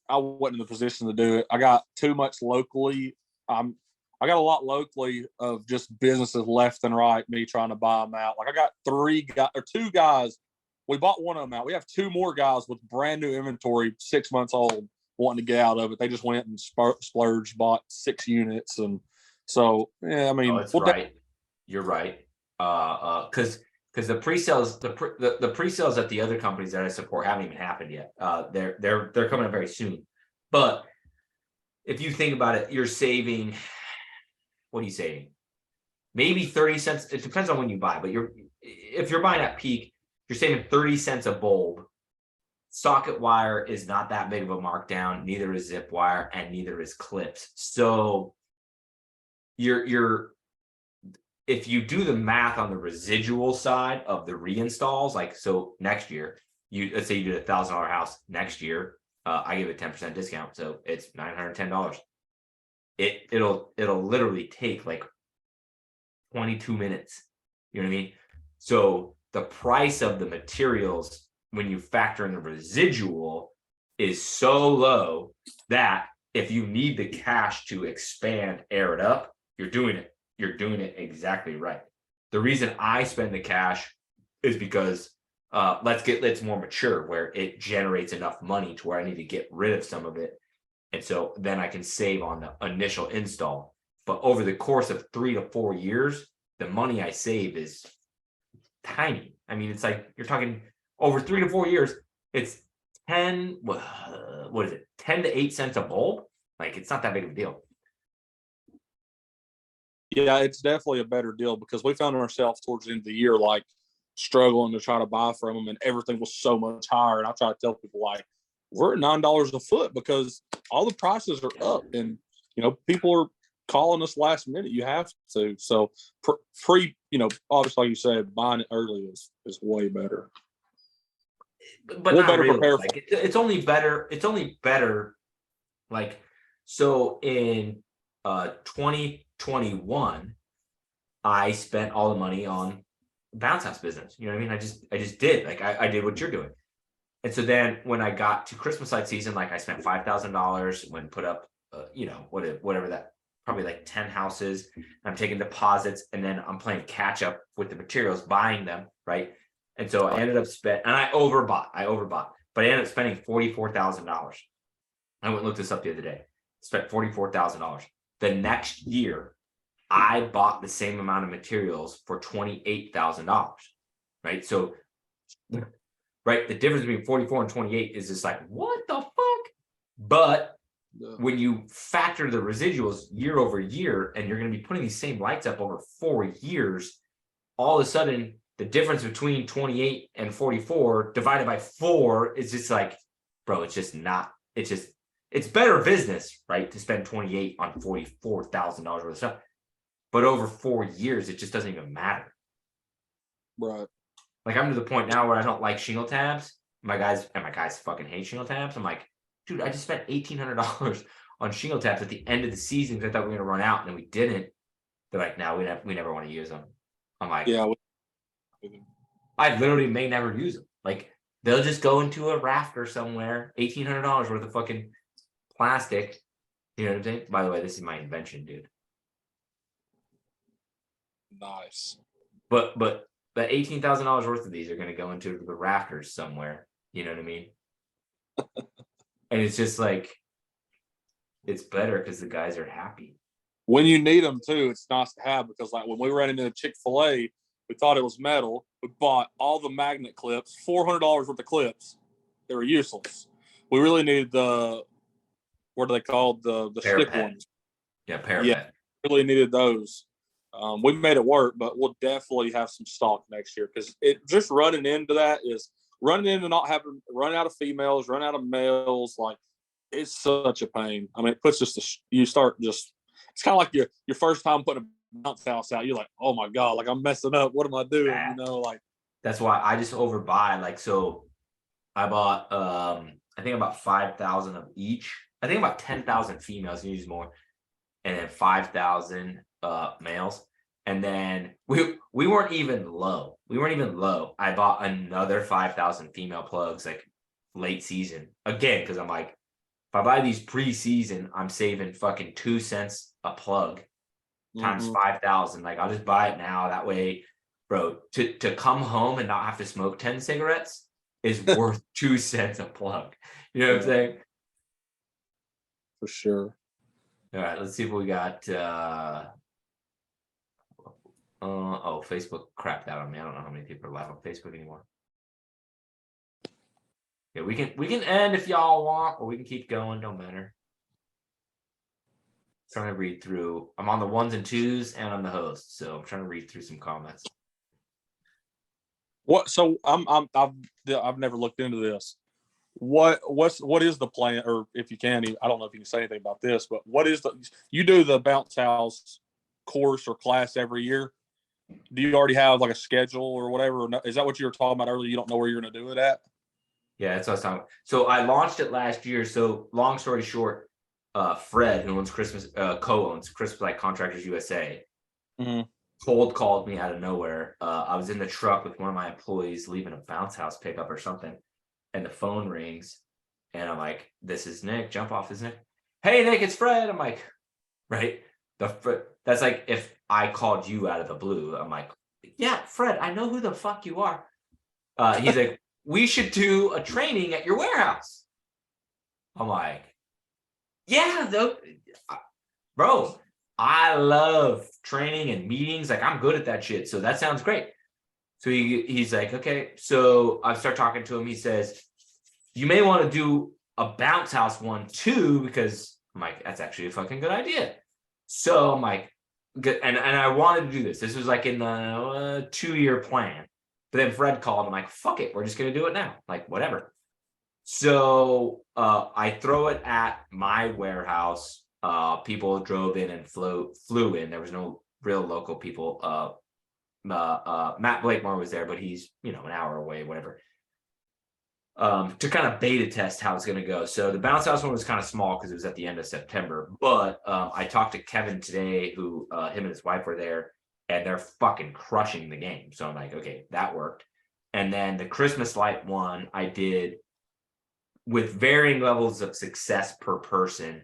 I wasn't in the position to do it. I got too much locally. I got a lot locally of just businesses left and right, me trying to buy them out. Like I got 2 guys. We bought one of them out. We have 2 more guys with brand new inventory, 6 months old, wanting to get out of it. They just went and splurged, bought 6 units. And so, yeah, I mean, that's right. You're right. Because the pre-sales, the pre-sales at the other companies that I support haven't even happened yet. They're coming up very soon. But if you think about it, you're saving. What are you saving? Maybe 30 cents. It depends on when you buy, but if you're buying at peak, you're saving 30 cents a bulb. Socket wire is not that big of a markdown. Neither is zip wire, and neither is clips. So you're if you do the math on the residual side of the reinstalls, like so next year, let's say you did $1,000 house next year, I give a 10% discount, so it's $910. It'll literally take like 22 minutes. You know what I mean? So the price of the materials, when you factor in the residual, is so low that if you need the cash to expand, air it up, you're doing it. You're doing it exactly right. The reason I spend the cash is because it's more mature, where it generates enough money to where I need to get rid of some of it. And so then I can save on the initial install. But over the course of 3 to 4 years, the money I save is tiny. I mean, it's like you're talking over 3 to 4 years, it's 10, what is it, 10 to 8 cents a bulb? Like, it's not that big of a deal. Yeah, it's definitely a better deal because we found ourselves towards the end of the year, like struggling to try to buy from them, and everything was so much higher. And I try to tell people, like, we're at $9 a foot because all the prices are up, and people are calling us last minute. You have to. So free, obviously, like you said, buying it early is way better. But we'll not better really. prepare. Like, it's only better. It's only better. Like, so in 2021, I spent all the money on bounce house business. You know what I mean? I just did. Like, I did what you're doing. And so then when I got to Christmas light season, like, I spent $5,000 when put up, whatever that, probably like 10 houses. I'm taking deposits, and then I'm playing catch up with the materials, buying them, right? And so I ended up I overbought, but I ended up spending $44,000. I went and looked this up the other day. Spent $44,000. The next year, I bought the same amount of materials for $28,000, right? So, right, the difference between 44 and 28 is just like, what the fuck? But when you factor the residuals year over year, and you're going to be putting these same lights up over 4 years, all of a sudden the difference between 28 and 44 divided by 4 is just like, bro, it's better business, right, to spend 28 on $44,000 worth of stuff. But over 4 years, it just doesn't even matter. Right. Like, I'm to the point now where I don't like shingle tabs. My guys fucking hate shingle tabs. I'm like, dude, I just spent $1,800 on shingle tabs at the end of the season because I thought we were gonna run out, and then we didn't. They're like, no, we never want to use them. I'm like, yeah, I literally may never use them. Like, they'll just go into a rafter somewhere, $1,800 worth of fucking plastic. You know what I'm saying? By the way, this is my invention, dude. nice. But the $18,000 worth of these are going to go into the rafters somewhere. You know what I mean? And it's just like, it's better because the guys are happy. When you need them too, it's nice to have, because like when we ran into Chick-fil-A, we thought it was metal. We bought all the magnet clips, $400 worth of clips. They were useless. We really needed what are they called? The stick ones. Yeah, parapet. Yeah, really needed those. We made it work, but we'll definitely have some stock next year, because it just running into not having, run out of females, run out of males. Like, it's such a pain. I mean, it puts it's kind of like your first time putting a bounce house out. You're like, oh my God, like, I'm messing up. What am I doing? Like, that's why I just overbuy. Like, so I bought, I think about 5,000 of each. I think about 10,000 females, use more, and then 5,000 males. And then we weren't even low. I bought another 5,000 female plugs, like, late season again, because I'm like, if I buy these pre-season, I'm saving fucking 2 cents a plug times 5,000. Like, I'll just buy it now. That way, bro, to come home and not have to smoke 10 cigarettes is worth 2 cents a plug. You know what I'm saying? for sure. All right, let's see if we got Facebook crapped out on me. I don't know how many people are live on Facebook anymore. Yeah, we can end if y'all want, or we can keep going, don't matter. Trying to read through. I'm on the 1s and 2s, and I'm the host, so I'm trying to read through some comments. What? So I've never looked into this. What is the plan? Or if you can, I don't know if you can say anything about this, but what is you do the bounce house course or class every year? Do you already have like a schedule or whatever? Or is that what you were talking about earlier? You don't know where you're going to do it at? Yeah, that's what I was talking about. So I launched it last year. So long story short, Fred, who owns co-owns Christmas Light Contractors USA, cold called me out of nowhere. I was in the truck with one of my employees leaving a bounce house pickup or something, and the phone rings, and I'm like, "This is Nick. Jump off, is Nick? Hey, Nick, it's Fred." I'm like, right? That's like if I called you out of the blue. I'm like, "Yeah, Fred, I know who the fuck you are." He's like, "We should do a training at your warehouse." I'm like, "Yeah, though, bro, I love training and meetings. Like, I'm good at that shit. So that sounds great." So he's like, "Okay." So I start talking to him. He says, "You may want to do a bounce house one too," because I'm like, "That's actually a fucking good idea." So I'm like, good. And I wanted to do this. This was like in the 2-year plan. But then Fred called. I'm like, "Fuck it. We're just going to do it now." Like, whatever. So I throw it at my warehouse. People drove in and flew in. There was no real local people. Matt Blakemore was there, but he's an hour away, whatever. To kind of beta test how it's going to go. So the bounce house one was kind of small because it was at the end of September. But I talked to Kevin today, who him and his wife were there, and they're fucking crushing the game. So I'm like, okay, that worked. And then the Christmas light one I did with varying levels of success per person.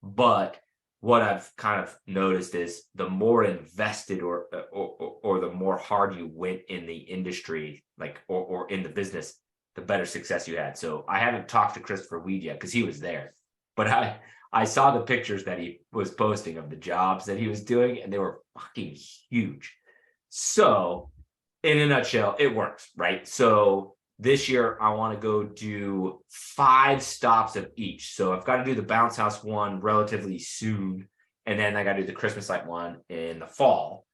But what I've kind of noticed is the more invested or the more hard you went in the industry, like or in the business, the better success you had. So I haven't talked to Christopher Weed yet because he was there, but I saw the pictures that he was posting of the jobs that he was doing, and they were fucking huge. So in a nutshell, it works, right? So this year, I want to go do 5 stops of each. So I've got to do the bounce house one relatively soon, and then I got to do the Christmas light one in the fall.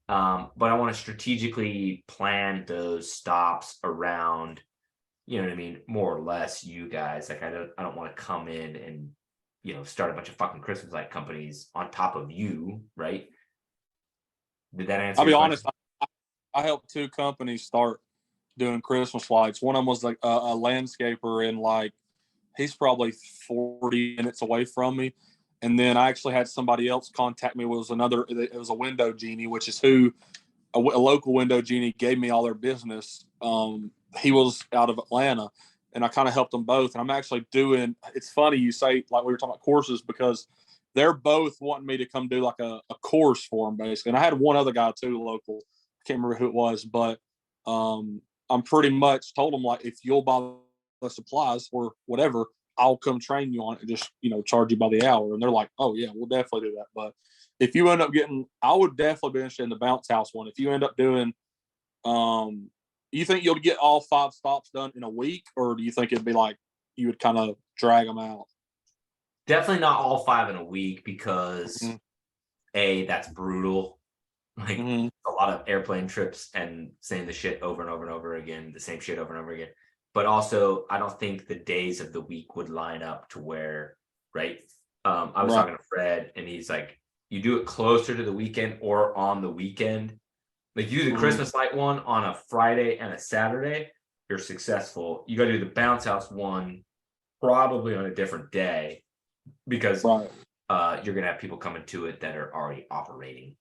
But I want to strategically plan those stops around, you know what I mean, more or less you guys. Like I don't want to come in and start a bunch of fucking Christmas light companies on top of you, right? Did that answer? I'll be your honest. question? I helped 2 companies start doing Christmas lights. One of them was like a landscaper, and like he's probably 40 minutes away from me. And then I actually had somebody else contact me. It was a window genie, which is who a local window genie gave me all their business. He was out of Atlanta, and I kind of helped them both. And I'm actually doing. It's funny you say, like, we were talking about courses, because they're both wanting me to come do like a course for them, basically. And I had one other guy too, local. I can't remember who it was, but I'm pretty much told them, like, if you'll buy the supplies or whatever, I'll come train you on it and just, charge you by the hour. And they're like, "Oh yeah, we'll definitely do that." But if you end up I would definitely be interested in the bounce house one. If you end up doing, you think you'll get all 5 stops done in a week, or do you think it'd be like you would kind of drag them out? Definitely not all 5 in a week because that's brutal. Like a lot of airplane trips and saying the shit over and over and over again, the same shit over and over again. But also, I don't think the days of the week would line up to where, right? I was talking to Fred, and he's like, you do it closer to the weekend or on the weekend. Like you do the Christmas light one on a Friday and a Saturday, you're successful. You got to do the bounce house one probably on a different day because you're going to have people coming to it that are already operating.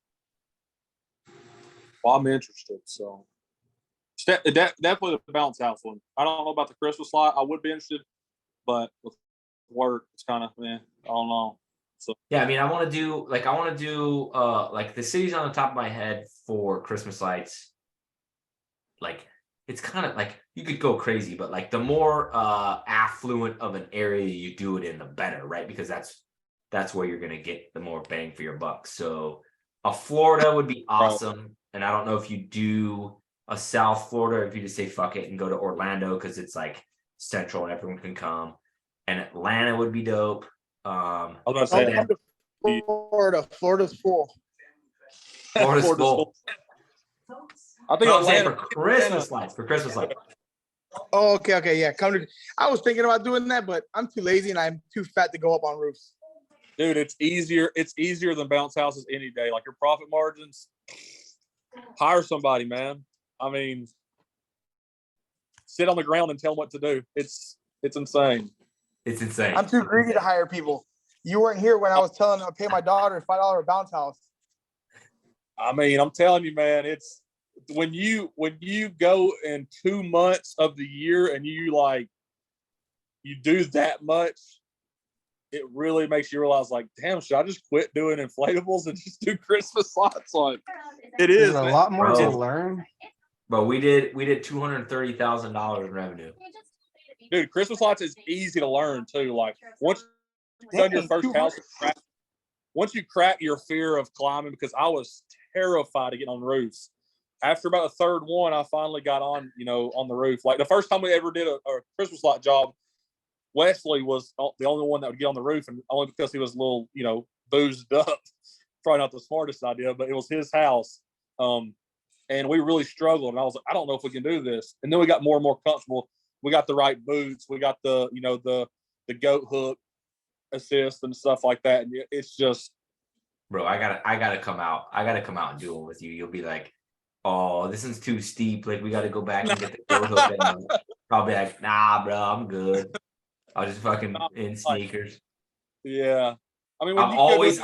Well, I'm interested, so definitely the bounce house one. I don't know about the Christmas light. I would be interested, but with work, it's kind of, I don't know. So yeah, I mean, I want to do like the cities on the top of my head for Christmas lights. Like it's kind of like you could go crazy, but like the more affluent of an area you do it in, the better, right? Because that's where you're gonna get the more bang for your buck. So a Florida would be awesome. And I don't know if you do a South Florida, or if you just say fuck it and go to Orlando because it's like central and everyone can come. And Atlanta would be dope. I was about to say, Florida's full. Florida's full. I think I'm saying for Christmas lights. Oh, okay, yeah. I was thinking about doing that, but I'm too lazy and I'm too fat to go up on roofs. Dude, it's easier. It's easier than bounce houses any day. Like your profit margins. Hire somebody, man. I mean, sit on the ground and tell them what to do. It's insane. It's insane. I'm too greedy to hire people. You weren't here when I was telling them to pay my daughter $5 a bounce house. I mean, I'm telling you, man, it's when you go in 2 months of the year and you do that much, it really makes you realize, like, damn, should I just quit doing inflatables and just do Christmas lights? Like, it Is is, it a man. lot more to Bro. learn? Bro, we did $230,000 in revenue. Dude, Christmas lights is easy to learn too. Like, once you've done your Dang, first 200. house, once you crack your fear of climbing, because I was terrified of getting on roofs. After about the third one, I finally got on, on the roof. Like the first time we ever did a Christmas light job, Wesley was the only one that would get on the roof, and only because he was a little, boozed up. Probably not the smartest idea, but it was his house. And we really struggled. And I was like, I don't know if we can do this. And then we got more and more comfortable. We got the right boots. We got the goat hook assist and stuff like that. And it's just, Bro, I gotta come out. I gotta come out and do it with you. You'll be like, oh, this is too steep. Like, we gotta go back and get the goat hook. And I'll be like, nah, bro, I'm good. I'll just fucking in sneakers. yeah. I mean, I'm always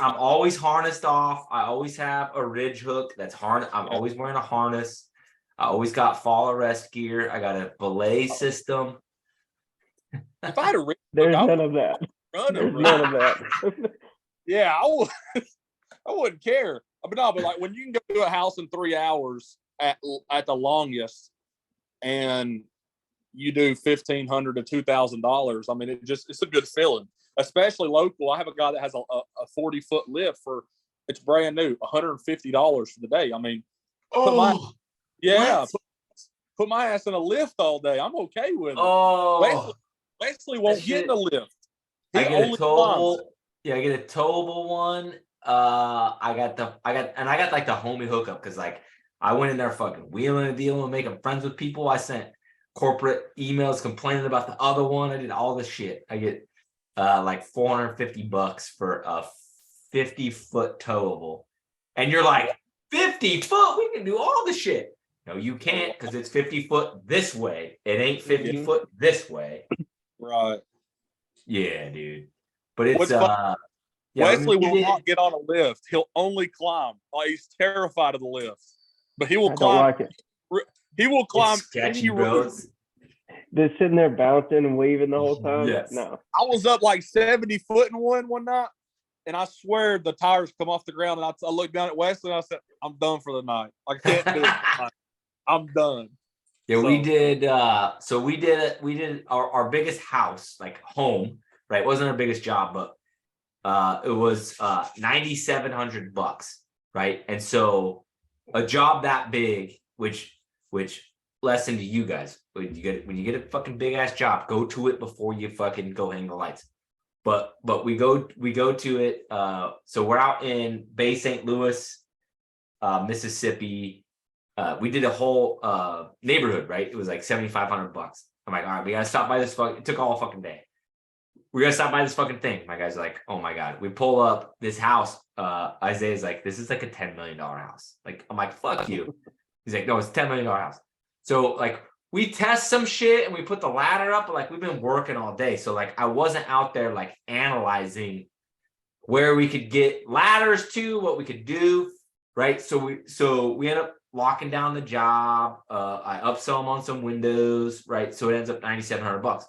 harnessed off. I always have a ridge hook that's harness. I'm always wearing a harness. I always got fall arrest gear. I got a belay system. if I had a rig, There's I none would of that. run There's them. none of that. Yeah, I wouldn't care. But no, but like when you can go to a house in 3 hours at the longest, and you do $1,500 to $2,000. I mean, it's a good feeling, especially local. I have a guy that has a 40-foot lift it's brand new, $150 for the day. I mean, put my ass in a lift all day. I'm okay with it. Oh, Wesley won't get in the lift. He I get a only climbs. towable. Yeah, I get a towable one. I got like the homie hookup because like I went in there fucking wheeling and dealing, making friends with people. I sent corporate emails complaining about the other one. I did all this shit. I get like $450 for a 50-foot towable, and you're like, 50 foot? We can do all the shit. No, you can't, because it's 50 foot this way. It ain't 50 foot this way. Right. Yeah, dude. But it's What's fun? Wesley will not get on a lift. He'll only climb. Like, he's terrified of the lift, but he will I don't climb. like it. He will climb sketchy, any bro. roof. They're sitting there bouncing and waving the whole time. Yes. No. I was up like 70 foot in one night, and I swear the tires come off the ground. And I looked down at Wesley and I said, "I'm done for the night. I can't do it. I'm done." Yeah, we did. So we did our biggest house, like home, right? It wasn't our biggest job, but it was $9,700, right? And so a job that big, which lesson to you guys, when you get a fucking big ass job, go to it before you fucking go hang the lights. But we go to it. So we're out in Bay St. Louis, Mississippi. We did a whole neighborhood, right? It was like $7,500. I'm like, all right, we gotta stop by this it took all fucking day. We gotta stop by this fucking thing. My guy's like, oh my God. We pull up this house. Isaiah's like, this is like a $10 million house. Like, I'm like, fuck you. He's like, no, it's a $10 million house. So like we test some shit and we put the ladder up, but like we've been working all day. So like I wasn't out there like analyzing where we could get ladders to, what we could do. Right. So we end up locking down the job. I upsell them on some windows. Right. So it ends up $9,700.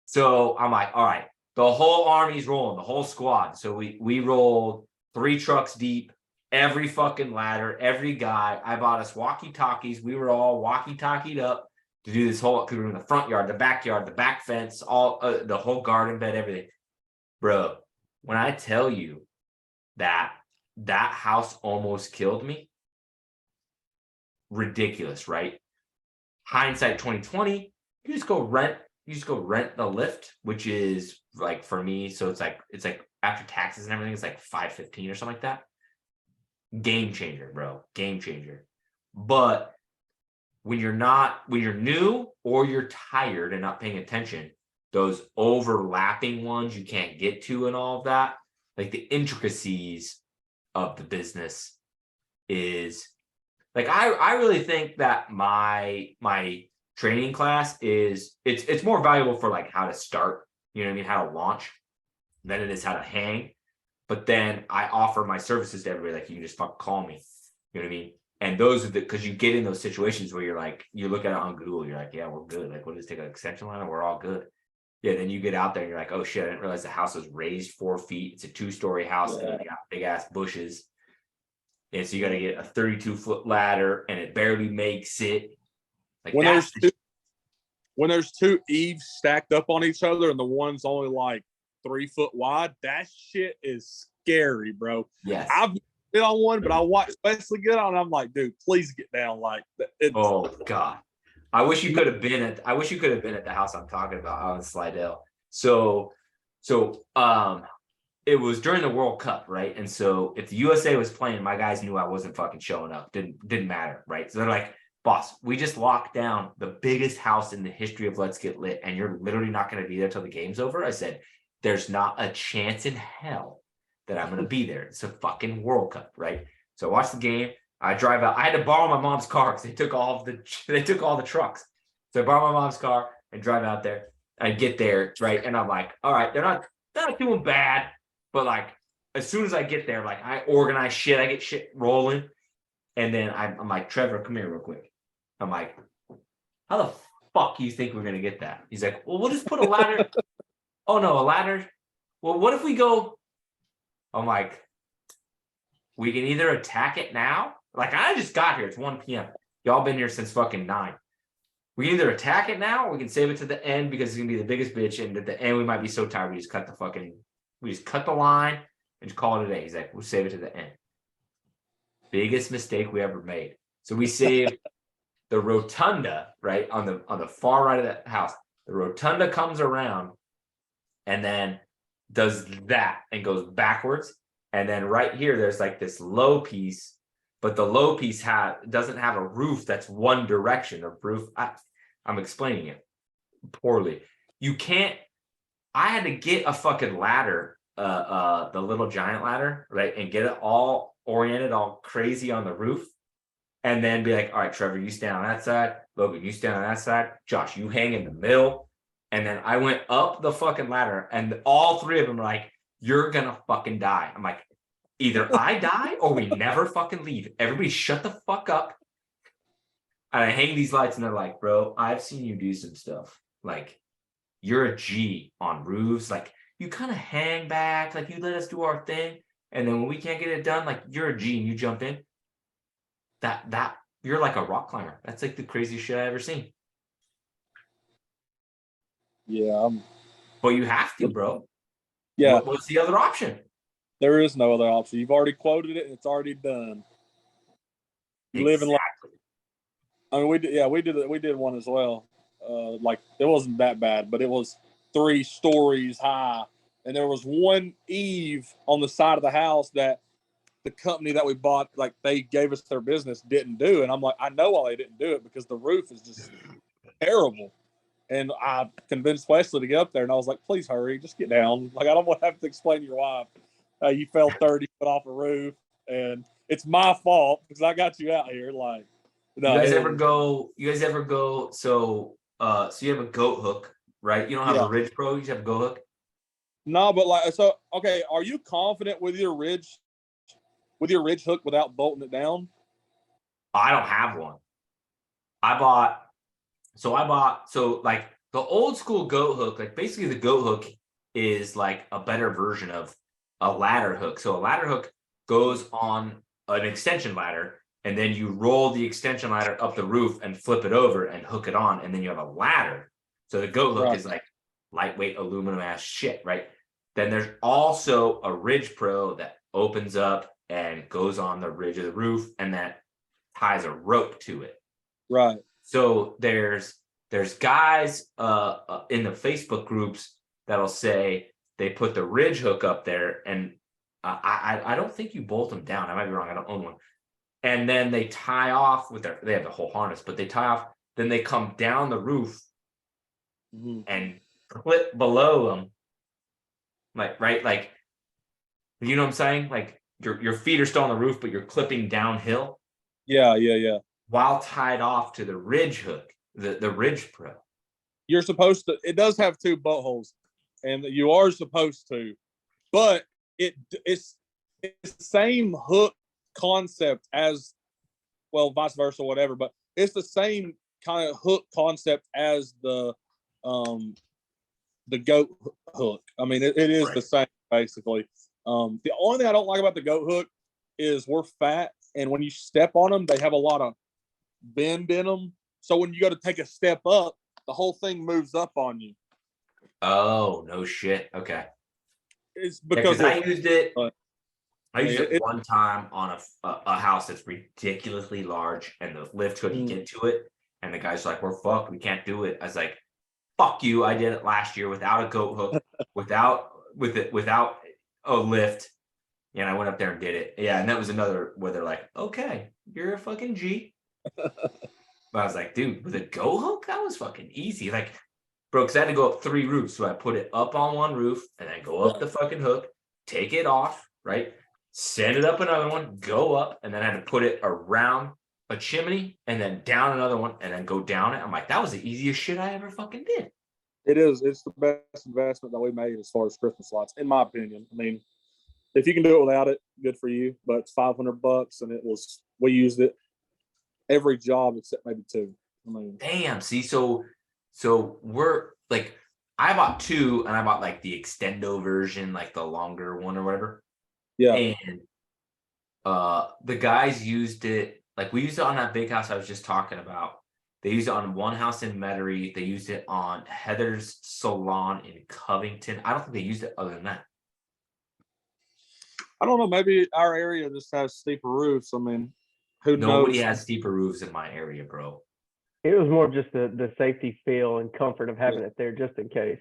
So I'm like, all right, the whole army's rolling, the whole squad. So we rolled 3 trucks deep, every fucking ladder, every guy. I bought us walkie-talkies. We were all walkie-talkied up to do this whole, because we were in the front yard, the backyard, the back fence, all the whole garden bed, everything. Bro, when I tell you that house almost killed me, ridiculous, right? Hindsight 2020, you just go rent the lift, which is like, for me, so it's like after taxes and everything, it's like $515 or something like that. Game changer, bro. Game changer. But when you're new or you're tired and not paying attention, those overlapping ones you can't get to and all of that, like the intricacies of the business is like, I really think that my training class is it's more valuable for like how to start, you know what I mean, how to launch, than it is how to hang. But then I offer my services to everybody. Like, you can just fucking call me You know what I mean? And those are because you get in those situations where you're like, you look at it on Google, you're like, yeah, we're good. Like, we'll just take an extension line and we're all good. Yeah, then you get out there and you're like, oh shit, I didn't realize the house was raised 4 feet. It's a 2-story house and it got big ass bushes. And so you got to get a 32-foot ladder and it barely makes it. Like When that's when there's two eaves stacked up on each other and the one's only like 3 foot wide, that shit is scary, bro. yes. I've been on one, but I watched Wesley get on. And I'm like, dude, please get down. Like, Oh God. I wish you could have been at the house I'm talking about out in Slidell. So it was during the World Cup, right? And so if the USA was playing, my guys knew I wasn't fucking showing up. Didn't matter, right? So they're like, boss, we just locked down the biggest house in the history of Let's Get Lit, and you're literally not going to be there till the game's over. I said, there's not a chance in hell that I'm going to be there. It's a fucking World Cup, right? So I watched the game. I drive out. I had to borrow my mom's car because they took all the trucks. So I borrow my mom's car and drive out there. I get there, right? And I'm like, all right, they're not doing bad. But like, as soon as I get there, like I organize shit, I get shit rolling. And then I'm like, Trevor, come here real quick. I'm like, how the fuck you think we're gonna get that? He's like, well, we'll just put a ladder. Oh no, a ladder. Well, what if we go? I'm like, we can either attack it now. Like, I just got here. It's 1 p.m. Y'all been here since fucking 9. We can either attack it now or we can save it to the end because it's gonna be the biggest bitch. And at the end, we might be so tired, we just cut the line and just call it a day. He's like, we'll save it to the end. Biggest mistake we ever made. So we saved the rotunda, right? On the far right of the house. The rotunda comes around and then does that and goes backwards. And then right here, there's like this low piece, but the low piece doesn't have a roof that's one direction. The roof, I'm explaining it poorly. You can't, I had to get a fucking ladder, the little giant ladder, right? And get it all oriented, all crazy on the roof. And then be like, all right, Trevor, you stand on that side. Logan, you stand on that side. Josh, you hang in the middle. And then I went up the fucking ladder and all 3 of them are like, you're gonna fucking die. I'm like, either I die or we never fucking leave. Everybody shut the fuck up. And I hang these lights and they're like, bro, I've seen you do some stuff. Like, you're a G on roofs. Like, you kind of hang back, like you let us do our thing. And then when we can't get it done, like you're a G and you jump in. That you're like a rock climber. That's like the craziest shit I ever seen. yeah, But you have to, bro. yeah. What's the other option? There is no other option. You've already quoted it, and it's already done. You live in. I mean, we did one as well. Like, it wasn't that bad, but it was 3 stories high, and there was one eave on the side of the house that the company that we bought, like, they gave us their business, didn't do. And I'm like, I know why they didn't do it, because the roof is just terrible. And I convinced Wesley to get up there, and I was like, please hurry, just get down. Like, I don't want to have to explain to your wife you fell 30 foot off a roof, and it's my fault because I got you out here. Like, no, you guys ever go? So you have a goat hook, right? You don't have a Ridge Pro, you just have a goat hook. No, but like, so okay, are you confident with your ridge hook without bolting it down? I don't have one. I bought like the old school goat hook, like basically the goat hook is like a better version of a ladder hook. So a ladder hook goes on an extension ladder, and then you roll the extension ladder up the roof and flip it over and hook it on, and then you have a ladder. So the goat hook is like lightweight aluminum ass shit, right? Then there's also a Ridge Pro that opens up and goes on the ridge of the roof, and that ties a rope to it. Right. So there's guys in the Facebook groups that'll say they put the Ridge hook up there, and I don't think you bolt them down. I might be wrong. I don't own one. And then they tie off with they have the whole harness, but they tie off. Then they come down the roof and clip below them, like right, like, you know what I'm saying? Like your feet are still on the roof, but you're clipping downhill. Yeah. While tied off to the Ridge hook, the Ridge Pro. You're supposed to. It does have 2 bolt holes, and you are supposed to, but it's the same hook concept as well, vice versa, whatever. But it's the same kind of hook concept as the goat hook. I mean, it is the same basically. The only thing I don't like about the goat hook is we're fat, and when you step on them, they have a lot of bend in them. So when you go to take a step up, the whole thing moves up on you. Oh, no shit. Okay. It's Yeah, because I used it. but- I used it it- one time on a house that's ridiculously large, and the lift couldn't get to it. And the guy's like, "We're fucked. We can't do it." I was like, "Fuck you! I did it last year without a goat hook, without a lift." And I went up there and did it. Yeah, and that was another where they're like, "Okay, you're a fucking G." But I was like, "Dude, with a goat hook, that was fucking easy." Like, bro, because I had to go up 3 roofs, so I put it up on one roof and then go up the fucking hook, take it off, right? Send it up another one, go up, and then I had to put it around a chimney and then down another one and then go down it. I'm like, that was the easiest shit I ever fucking did. It is. It's the best investment that we made as far as Christmas lights, in my opinion. I mean, if you can do it without it, good for you. But it's $500, and we used it every job except maybe 2. I mean, Damn. See, so we're like, I bought 2, and I bought like the extendo version, like the longer one or whatever. yeah. And the guys used it, like we used it on that big house I was just talking about. They used it on one house in Metairie. They used it on Heather's salon in Covington. I don't think they used it other than that. I don't know. Maybe our area just has steeper roofs. I mean, who Nobody knows? has steeper roofs in my area, bro. It was more of just the safety feel and comfort of having it there just in case.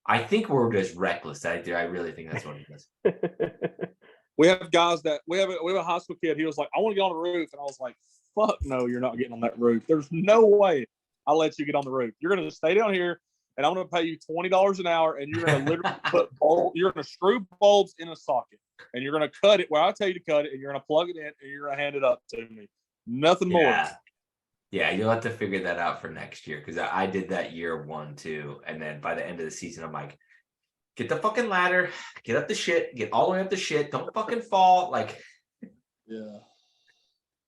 I think we're just reckless. I really think that's what it is. We have guys that we have a high school kid. He was like, "I want to get on the roof," and I was like, "Fuck no, you're not getting on that roof. There's no way I'll let you get on the roof. You're gonna stay down here, and I'm gonna pay you $20 an hour, and you're gonna literally you're gonna screw bulbs in a socket, and you're gonna cut it where I tell you to cut it, and you're gonna plug it in, and you're gonna hand it up to me. Nothing more." Yeah, you'll have to figure that out for next year, because I did that year 1 too, and then by the end of the season, I'm like, get the fucking ladder, get up the shit, get all the way up the shit, don't fucking fall. Like, yeah,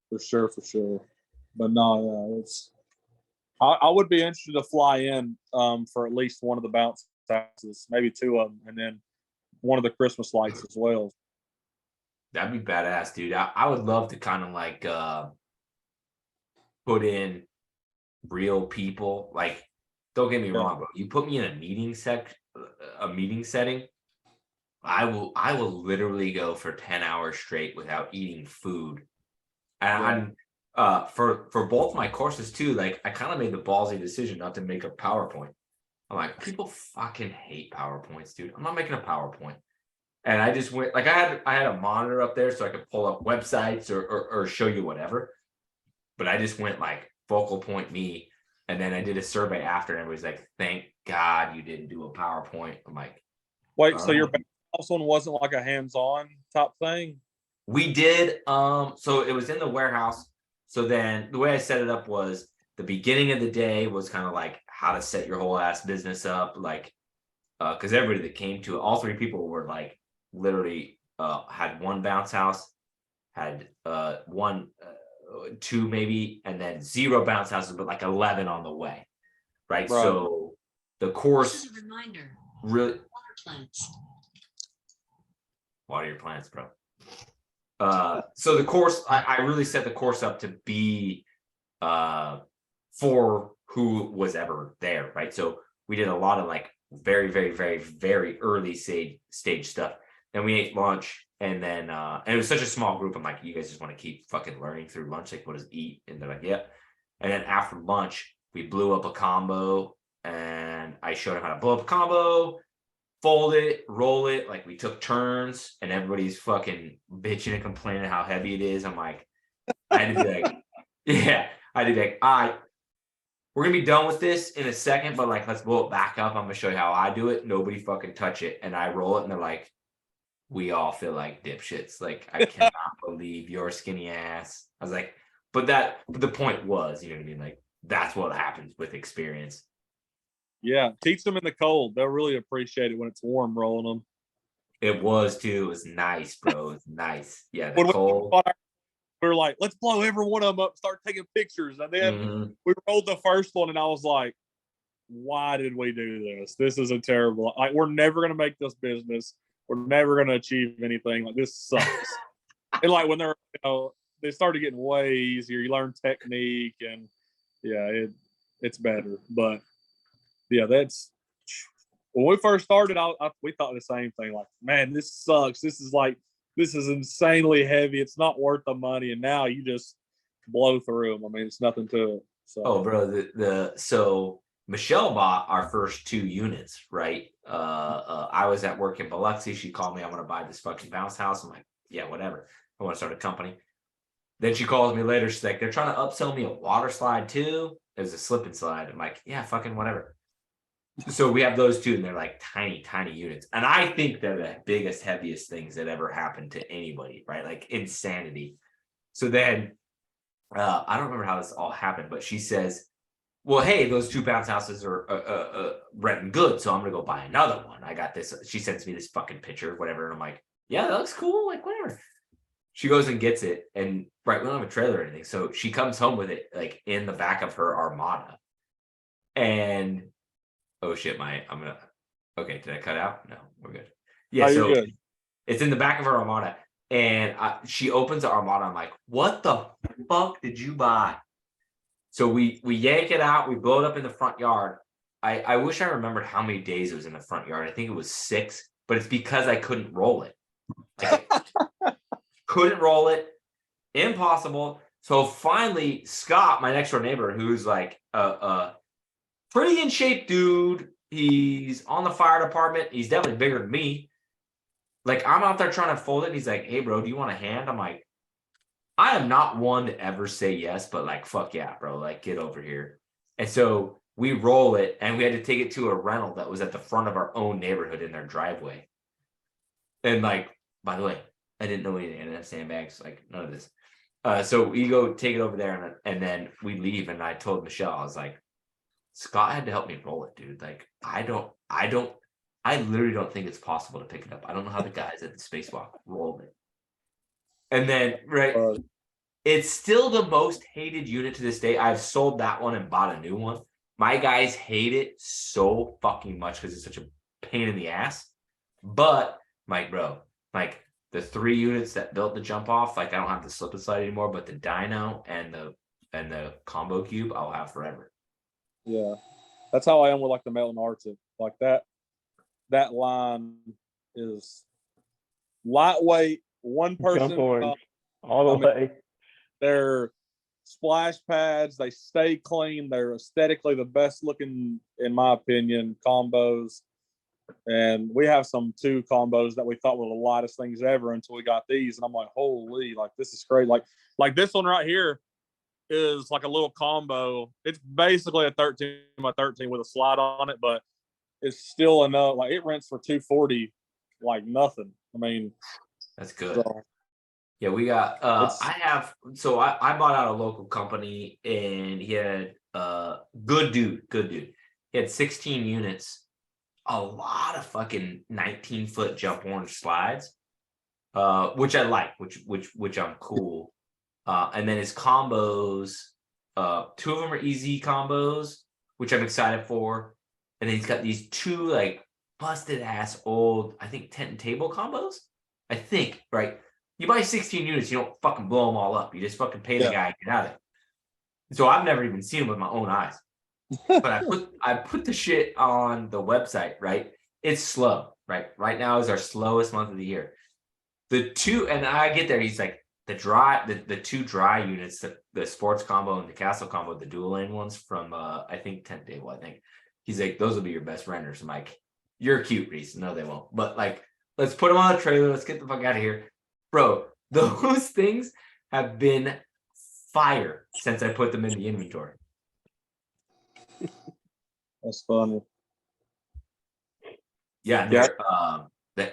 for sure. But no, it's. I would be interested to fly in for at least one of the bounce houses, maybe 2 of them, and then one of the Christmas lights as well. that'd be badass, dude. I would love to kind of like put in real people. Like, don't get me wrong, bro. You put me in a meeting setting, I will literally go for 10 hours straight without eating food. And for both my courses too, like I kind of made the ballsy decision not to make a PowerPoint. I'm like, people fucking hate PowerPoints, dude. I'm not making a PowerPoint. And I just went, like, I had a monitor up there so I could pull up websites or show you whatever. But I just went like focal point me. And then I did a survey after, and everybody's like, "Thank God you didn't do a PowerPoint." I'm like, wait, so your house one wasn't like a hands-on type thing? We did. So it was in the warehouse. So then the way I set it up was the beginning of the day was kind of like how to set your whole ass business up, like because everybody that came to it, all 3 people were like literally had one bounce house, had 1, 2 maybe, and then 0 bounce houses, but like 11 on the way, right? So the course really water your plants, bro. So the course, I really set the course up to be for who was ever there, right? So we did a lot of like very, very, very, very early stage stuff. Then we ate lunch, and then and it was such a small group. I'm like, you guys just want to keep fucking learning through lunch, like what does eat? And they're like, yeah. And then after lunch, we blew up a combo, and I showed them how to blow up a combo, fold it, roll it. Like we took turns, and everybody's fucking bitching and complaining how heavy it is. I'm like, I had to be like, yeah, I did like, all right, we're gonna be done with this in a second, but like, let's blow it back up. I'm gonna show you how I do it. Nobody fucking touch it. And I roll it, and they're like, we all feel like dipshits. Like, I cannot believe your skinny ass. I was like, but the point was, you know what I mean? Like, that's what happens with experience. Yeah, teach them in the cold. They'll really appreciate it when it's warm rolling them. It was too. It was nice, bro. It was nice. Yeah, the cold. we were like, let's blow every one of them up, start taking pictures. And then Mhm. we rolled the first one, and I was like, why did we do this? This is a terrible, like, we're never going to make this business. We're never going to achieve anything. Like, this sucks. And like when they're, they started getting way easier. You learn technique, and yeah, it's better. But yeah, that's when we first started. We thought the same thing. Like, man, this sucks. This is insanely heavy. It's not worth the money. And now you just blow through them. I mean, it's nothing to it. So. Oh, bro, so Michelle bought our first 2 units, right? I was at work in Biloxi. She called me. I want to buy this fucking bounce house. I'm like, yeah, whatever. I want to start a company. Then she calls me later. She's like, they're trying to upsell me a water slide too. It was a slip and slide. I'm like, yeah, fucking whatever. So we have those 2, and they're like tiny, tiny units. And I think they're the biggest, heaviest things that ever happened to anybody, right? Like insanity. So then I don't remember how this all happened, but she says, well, hey, those 2 bounce houses are renting good, so I'm gonna go buy another one. I got this. She sends me this fucking picture, whatever, and I'm like, yeah, that looks cool, like whatever. She goes and gets it, and right, we don't have a trailer or anything, so she comes home with it like in the back of her Armada. And oh shit, okay, did I cut out? No, we're good. Yeah, you're so good. it's in the back of her Armada, and she opens the Armada. I'm like, what the fuck did you buy? So we yank it out, we blow it up in the front yard. I wish I remembered how many days it was in the front yard. I think it was 6, but it's because I couldn't roll it. Couldn't roll it, impossible. So finally, Scott, my next door neighbor, who's like pretty in shape dude, he's on the fire department. He's definitely bigger than me. Like, I'm out there trying to fold it, and he's like, hey, bro, do you want a hand? I'm like, I am not one to ever say yes, but like, fuck yeah, bro, like, get over here. And so we roll it, and we had to take it to a rental that was at the front of our own neighborhood in their driveway. And like, by the way, I didn't know anything. I didn't have sandbags, like none of this. So we go take it over there, and then we leave. And I told Michelle, I was like, Scott had to help me roll it, dude. Like, I literally don't think it's possible to pick it up. I don't know how the guys at the spacewalk rolled it. And then, right, it's still the most hated unit to this day. I've sold that one and bought a new one. My guys hate it so fucking much because it's such a pain in the ass. But Mike, bro, like the 3 units that built the jump off, like I don't have the slip and slide anymore, but the dyno and the combo cube I'll have forever. Yeah, that's how I am with like the Melton Arctic. Like that line is lightweight, one person. Jump orange all the way. They're splash pads. They stay clean. They're aesthetically the best looking, in my opinion, combos. And we have some 2 combos that we thought were the lightest things ever until we got these. And I'm like, holy, like this is crazy. Like this one right here is like a little combo. It's basically a 13 by 13 with a slide on it, but it's still enough. Like it rents for $240, like nothing. I mean, that's good. So, yeah, we got I bought out a local company, and he had good dude. He had 16 units, a lot of fucking 19-foot jump orange slides, which I like, which I'm cool. And then his combos, 2 of them are easy combos, which I'm excited for. And then he's got these 2 like busted ass old, I think, tent and table combos. I think, right? You buy 16 units, you don't fucking blow them all up. You just fucking pay the guy and get out of it. So I've never even seen them with my own eyes. But I put the shit on the website, right? It's slow, right? Right now is our slowest month of the year. And I get there, he's like, the 2 dry units, the sports combo and the castle combo, the dual lane ones from I think tent table, I think. He's like, those will be your best renders. I'm like, you're cute, Reese. No, they won't. But like, let's put them on the trailer. Let's get the fuck out of here. Bro, those things have been fire since I put them in the inventory. That's funny. Yeah, they're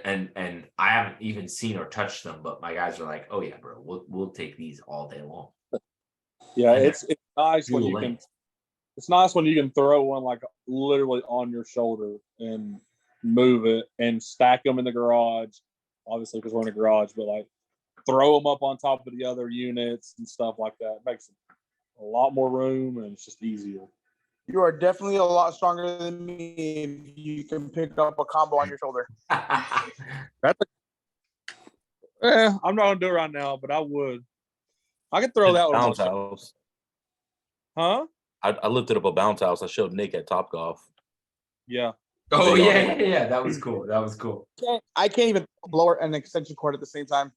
and I haven't even seen or touched them, but my guys are like, oh yeah, bro, we'll take these all day long. Yeah, it's nice when you can. It's nice when you can throw one like literally on your shoulder and move it and stack them in the garage. Obviously, because we're in a garage, but like throw them up on top of the other units and stuff like that. It makes a lot more room, and it's just easier. You are definitely a lot stronger than me if you can pick up a combo on your shoulder. I'm not gonna do it right now, but I would. I could throw that one. Bounce house. Huh? I lifted up a bounce house. I showed Nick at Top Golf. Yeah. Oh yeah. That was cool. That was cool. I can't even blow an extension cord at the same time.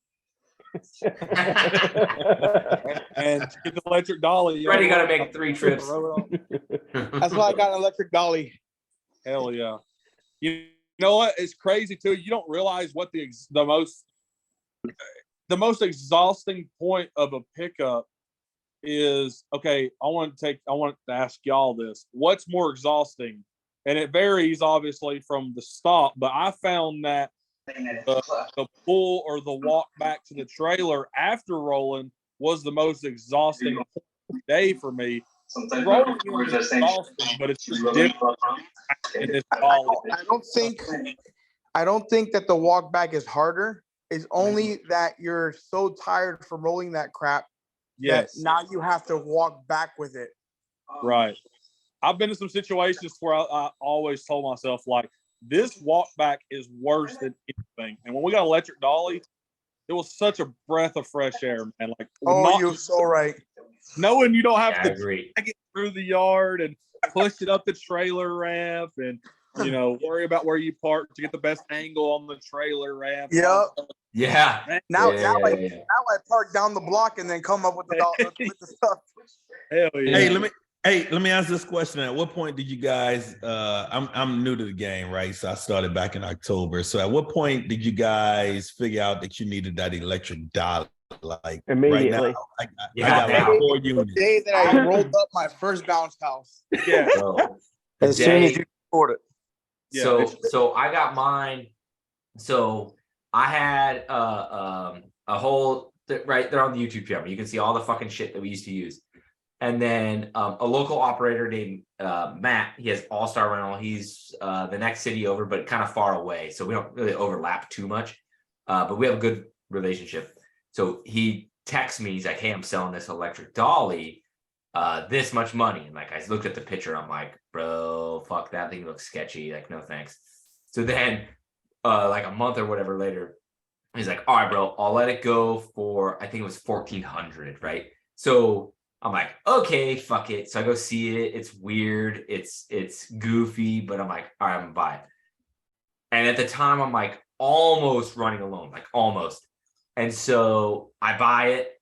And get the electric dolly. Freddie got to make 3 trips. That's why I got an electric dolly. Hell yeah. You know what? It's crazy too. You don't realize what the most exhausting point of a pickup is. Okay, I want to ask y'all this. What's more exhausting? And it varies obviously from the stop, but I found that the pull or the walk back to the trailer after rolling was the most exhausting day for me. Rolling is exhausting, but it's just different. I don't think that the walk back is harder. It's only that you're so tired from rolling that crap that now you have to walk back with it. Right. I've been in some situations where I always told myself, like, this walk back is worse than anything. And when we got electric dolly, it was such a breath of fresh air, man. Like, you're so right. Knowing you don't have to agree. drag it through the yard and push it up the trailer ramp and, worry about where you park to get the best angle on the trailer ramp. Yep. Yeah. Now I park down the block and then come up with the stuff. Hell yeah. Hey, let me ask this question. At what point did you guys? I'm new to the game, right? So I started back in October. So at what point did you guys figure out that you needed that electric dolly? Like immediately. Right now, I got like 4 units. The day that I rolled up my first bounce house. Yeah. As soon as you afford it. Yeah. So I got mine. So I had a whole right there on the YouTube channel. You can see all the fucking shit that we used to use. And then a local operator named Matt, he has All-Star Rental. He's the next city over, but kind of far away. So we don't really overlap too much, but we have a good relationship. So he texts me, he's like, hey, I'm selling this electric dolly, this much money. And like, I looked at the picture, I'm like, bro, fuck, that thing looks sketchy. Like, no thanks. So then like a month or whatever later, he's like, all right, bro, I'll let it go for, I think it was 1,400, right? So I'm like, okay, fuck it. So I go see it. It's weird. It's goofy, but I'm like, all right, I'm gonna buy it. And at the time, I'm like almost running alone, like almost. And so I buy it.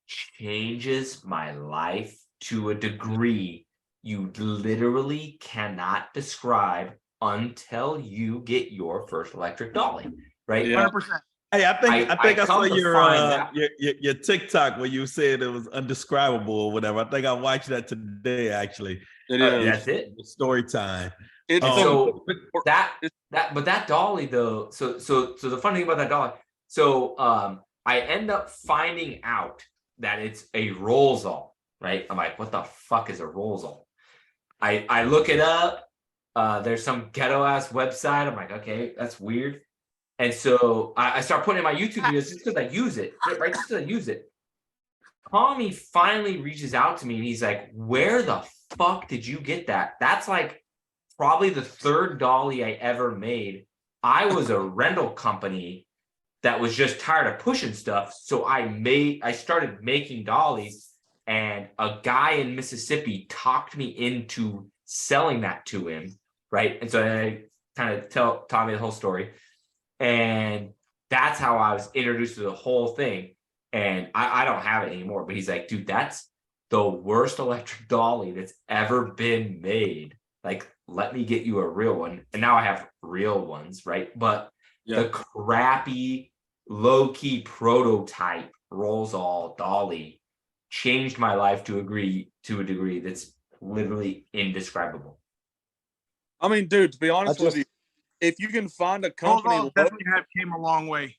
Changes my life to a degree you literally cannot describe until you get your first electric dolly, right? Yeah. 100%. Hey, I think I saw come to your TikTok where you said it was undescribable or whatever. I think I watched that today, actually. It is. That's it. Story time. It's So that dolly though. So the funny thing about that dolly. So I end up finding out that it's a Rollsall, right? I'm like, what the fuck is a Rollsall? I look it up. There's some ghetto ass website. I'm like, okay, that's weird. And so I start putting in my YouTube videos just because I use it, right? Just because I use it. Tommy finally reaches out to me and he's like, where the fuck did you get that? That's like probably the 3rd dolly I ever made. I was a rental company that was just tired of pushing stuff. So I started making dollies, and a guy in Mississippi talked me into selling that to him, right? And so I kind of tell Tommy the whole story. And that's how I was introduced to the whole thing. And I don't have it anymore, but he's like, dude, that's the worst electric dolly that's ever been made. Like, let me get you a real one. And now I have real ones, right? But the crappy, low-key prototype Rollsall dolly changed my life to a degree that's literally indescribable. I mean, dude, to be honest with you, if you can find a company, definitely came a long way.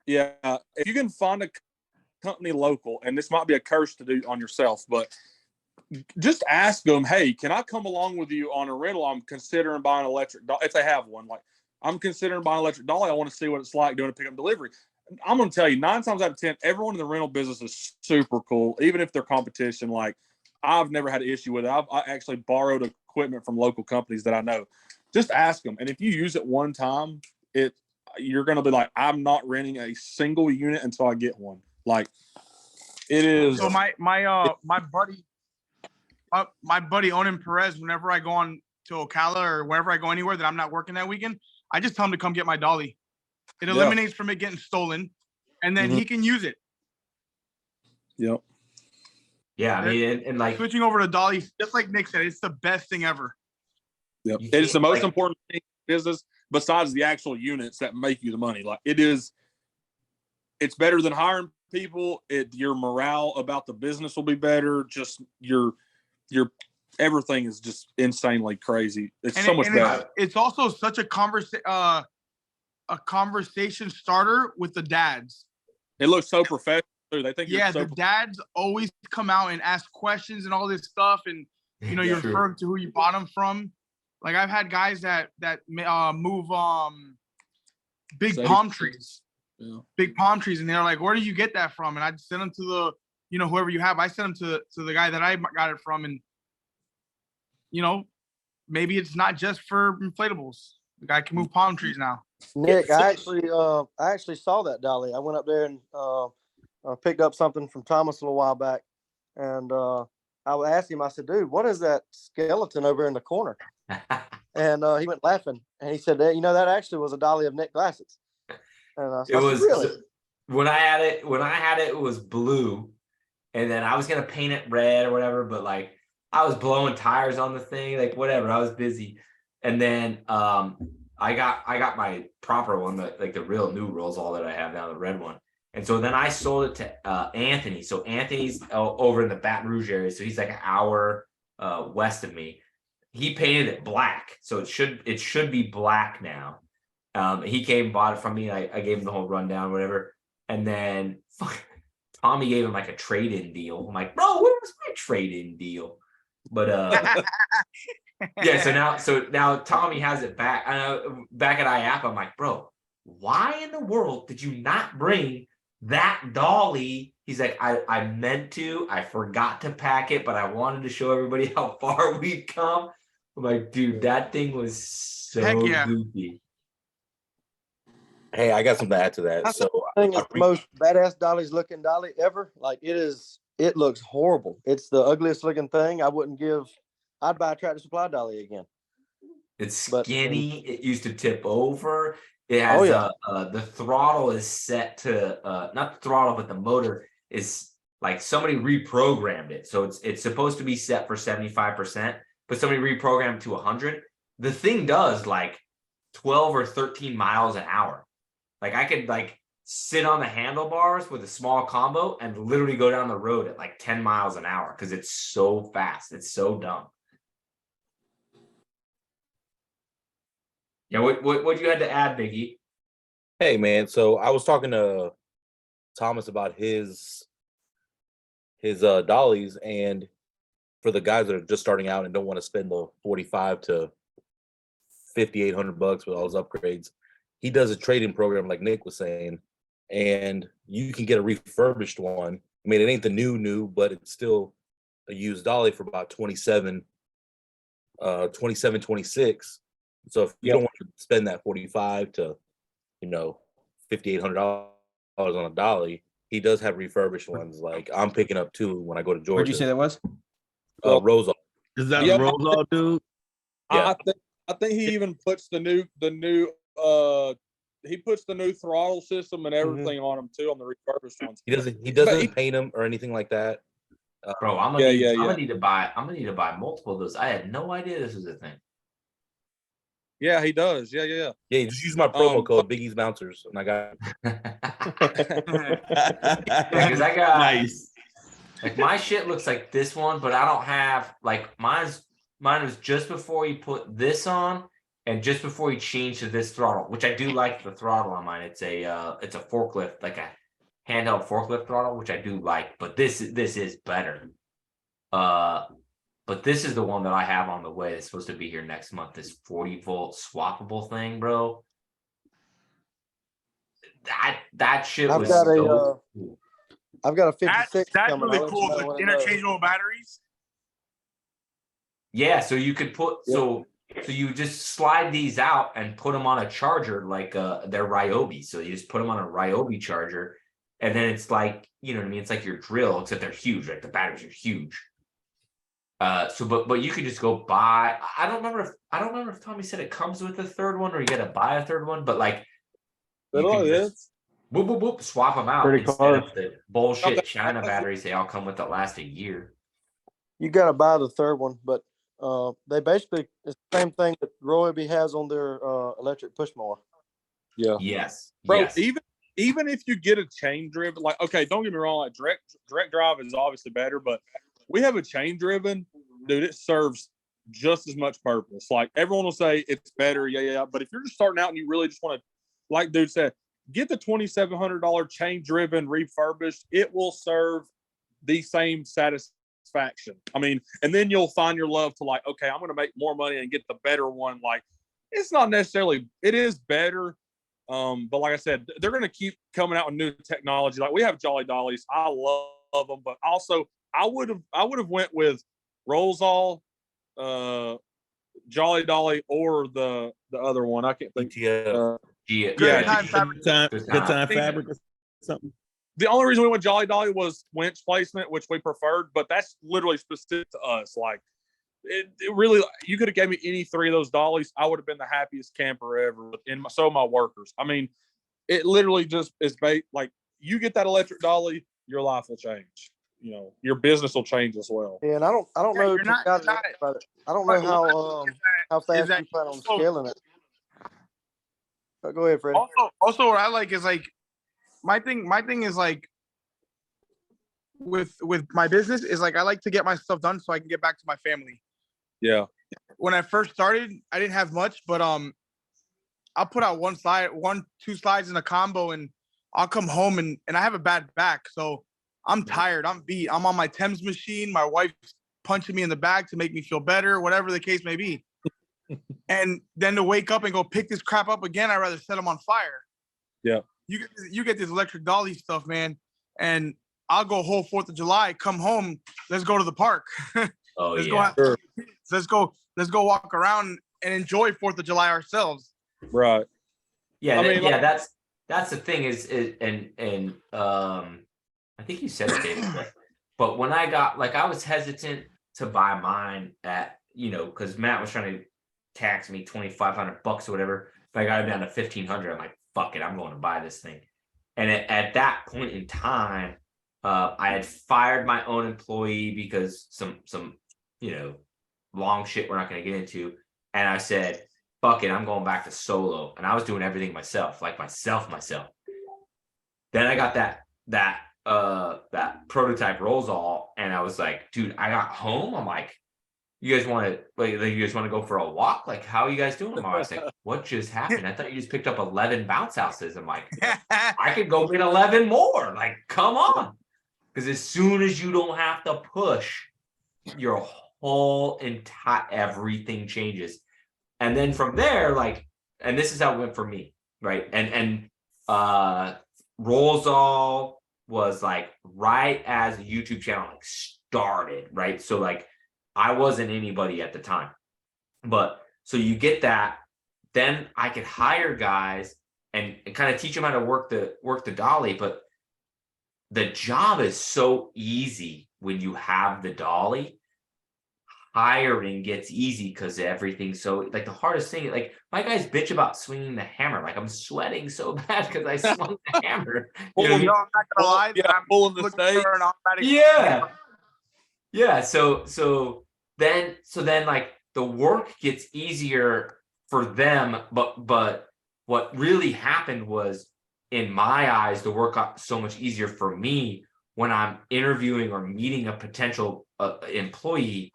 Yeah, if you can find a company local, and this might be a curse to do on yourself, but just ask them, hey, can I come along with you on a rental? I'm considering buying an electric dolly. If they have one, like, I'm considering buying an electric dolly. I want to see what it's like doing a pickup delivery. I'm gonna tell you, 9 times out of 10, everyone in the rental business is super cool, even if they're competition. Like, I've never had an issue with it. I actually borrowed equipment from local companies that I know. Just ask them, and if you use it one time, you're gonna be like, I'm not renting a single unit until I get one. Like, it is. So my buddy Onan Perez, whenever I go on to Ocala or wherever I go anywhere that I'm not working that weekend, I just tell him to come get my dolly. It eliminates from it getting stolen, and then he can use it. Yep. Yeah, I mean, and like Switching over to dolly, just like Nick said, it's the best thing ever. Yep. You It's the can't, most like- important thing in business besides the actual units that make you the money. Like, it's better than hiring people. Your morale about the business will be better. Just your everything is just insanely crazy. It's so much better. It's also such a conversation starter with the dads. It looks so professional too. They think The dads always come out and ask questions and all this stuff, and you're True. referring to who you bought them from. Like, I've had guys that move big palm trees. Yeah. Big palm trees, and they're like, where do you get that from? And I'd send them to the whoever you have. I send them to the guy that I got it from, and maybe it's not just for inflatables. The guy can move palm trees now. Nick, I actually saw that dolly. I went up there and picked up something from Thomas a little while back, and I asked him. I said, "Dude, what is that skeleton over in the corner?" And he went laughing, and he said, that actually was a dolly of Nick Glassett's." And I said, "Really?" When I had it, it was blue, and then I was gonna paint it red or whatever, but like I was blowing tires on the thing, like whatever. I was busy, and then I got my proper one, the real new Roseall that I have now, the red one. And so then I sold it to Anthony. So Anthony's over in the Baton Rouge area, so he's like an hour west of me. He painted it black, so it should be black now. He came, bought it from me. I gave him the whole rundown, whatever, and then Tommy gave him like a trade-in deal. I'm like, bro, where's my trade-in deal? But yeah, so now Tommy has it back. Back at IAP, I'm like, bro, why in the world did you not bring that dolly? He's like, I meant to, I forgot to pack it, but I wanted to show everybody how far we've come. I'm like, dude, that thing was so goofy. Hey, I got something to add to that. That's So I think it's the most badass dolly's looking dolly ever. Like, it looks horrible. It's the ugliest looking thing. I'd buy a Tractor Supply dolly again. It's skinny. It used to tip over. It has the throttle is set to not the throttle, but the motor is like somebody reprogrammed it. So it's supposed to be set for 75%, but somebody reprogrammed it to 100. The thing does like 12 or 13 miles an hour. Like, I could like sit on the handlebars with a small combo and literally go down the road at like 10 miles an hour because it's so fast. It's so dumb. Yeah, what you had to add, Biggie? hey man, so I was talking to Thomas about his dollies, and for the guys that are just starting out and don't want to spend the $4,500 to $5,800 with all his upgrades, he does a trading program like Nick was saying, and you can get a refurbished one. I mean, it ain't the new, but it's still a used dolly for about 27, 26. So if you don't want to spend that $4,500 to, $5,800 on a dolly, he does have refurbished ones. Like, I'm picking up 2 when I go to Georgia. Where'd you say that was? Roseall. Is that the Roseall dude? Yeah. I think he even puts the new he puts the new throttle system and everything on them too, on the refurbished ones. He doesn't paint them or anything like that. Bro, I'm gonna need to buy multiple of those. I had no idea this was a thing. Yeah, he does. Yeah. Yeah, just use my promo code Biggie's Bouncers, and I got. Because I got Nice. like my shit looks like this one, but I don't have like mine was just before he put this on and just before he changed to this throttle, which I do like the throttle on mine. It's a forklift, like a handheld forklift throttle, which I do like, but this is better. But this is the one that I have on the way. It's supposed to be here next month. This 40-volt swappable thing, bro. that shit I've was got so a, cool. I've got a That's 56 coming. really I'll let you cool. know The when it knows. interchangeable batteries. Yeah, so you could put Yep. so you just slide these out and put them on a charger like they're Ryobi. So you just put them on a Ryobi charger, and then it's like, you know what I mean? It's like your drill, except they're huge, right? The batteries are huge. So but you could just go buy. I don't remember if Tommy said it comes with a third one or you gotta buy a third one, but like you Little can it just is. whoop whoop whoop swap them out Pretty instead of close. the bullshit Okay. China batteries they all come with that last a year. You got to buy the third one, but they basically it's the same thing that Ryobi has on their electric push mower. Yeah. Yes, Bro, yes. even if you get a chain driven, like, okay, don't get me wrong, like direct drive is obviously better, but we have a chain driven, dude, it serves just as much purpose. Like, everyone will say it's better, yeah. But if you're just starting out and you really just want to, like dude said, get the $2,700 chain driven refurbished, it will serve the same satisfaction. I mean, and then you'll find your love to, like, okay, I'm going to make more money and get the better one. Like, it's not necessarily, it is better. But like I said, they're going to keep coming out with new technology. Like, we have Jolly Dollies. I love them, but also I would have went with Rolls-All, Jolly Dolly, or the other one. I can't think. ETF. Yeah, Good time fabric. Good time fabric or something. The only reason we went Jolly Dolly was winch placement, which we preferred, but that's literally specific to us. Like, it really, you could have gave me any three of those dollies, I would have been the happiest camper ever. And so my workers. I mean, it literally just is like, you get that electric dolly, your life will change. You know, your business will change as well. Yeah, and I don't Yeah, know you're not- about you're not- it, but I don't know how fast that- you plan on so- scaling it. Go ahead, Freddie. Also, what I like is like my thing is like with my business is like I like to get my stuff done so I can get back to my family. Yeah. When I first started, I didn't have much, but I'll put out two slides in a combo, and I'll come home and I have a bad back, so I'm tired. I'm beat. I'm on my Thames machine. My wife's punching me in the back to make me feel better, whatever the case may be. And then to wake up and go pick this crap up again, I'd rather set them on fire. Yeah. You get this electric dolly stuff, man, and I'll go whole 4th of July, come home, let's go to the park. Oh let's yeah. go let's go walk around and enjoy 4th of July ourselves. Right. Yeah, I mean, yeah, that's the thing is and I think you said it, David, but when I got, like, I was hesitant to buy mine at, you know, because Matt was trying to tax me $2,500 or whatever. If I got it down to $1,500, I'm like, fuck it, I'm going to buy this thing. And at that point in time, I had fired my own employee because some you know, long shit we're not going to get into, and I said, fuck it, I'm going back to solo. And I was doing everything myself, like myself. Then I got that prototype Rolls-All, and I was like, dude, I got home. I'm like, you guys want to go for a walk? Like, how are you guys doing? I was like, what just happened? I thought you just picked up 11 bounce houses. I'm like, I could go get 11 more. Like, come on. Because as soon as you don't have to push, your whole entire everything changes. And then from there, like, and this is how it went for me, right? And Rolls-All was like right as the YouTube channel like started, right? So like I wasn't anybody at the time. But so you get that, then I could hire guys and kind of teach them how to work the dolly. But the job is so easy when you have the dolly. Hiring gets easy because everything's so, like, the hardest thing, like, my guys bitch about swinging the hammer. Like, I'm sweating so bad because I swung the hammer. You know what I mean? I'm not gonna lie, Yeah, I'm pulling the looking stake. for an automatic. Yeah. So then like the work gets easier for them, but what really happened was, in my eyes, the work got so much easier for me when I'm interviewing or meeting a potential employee.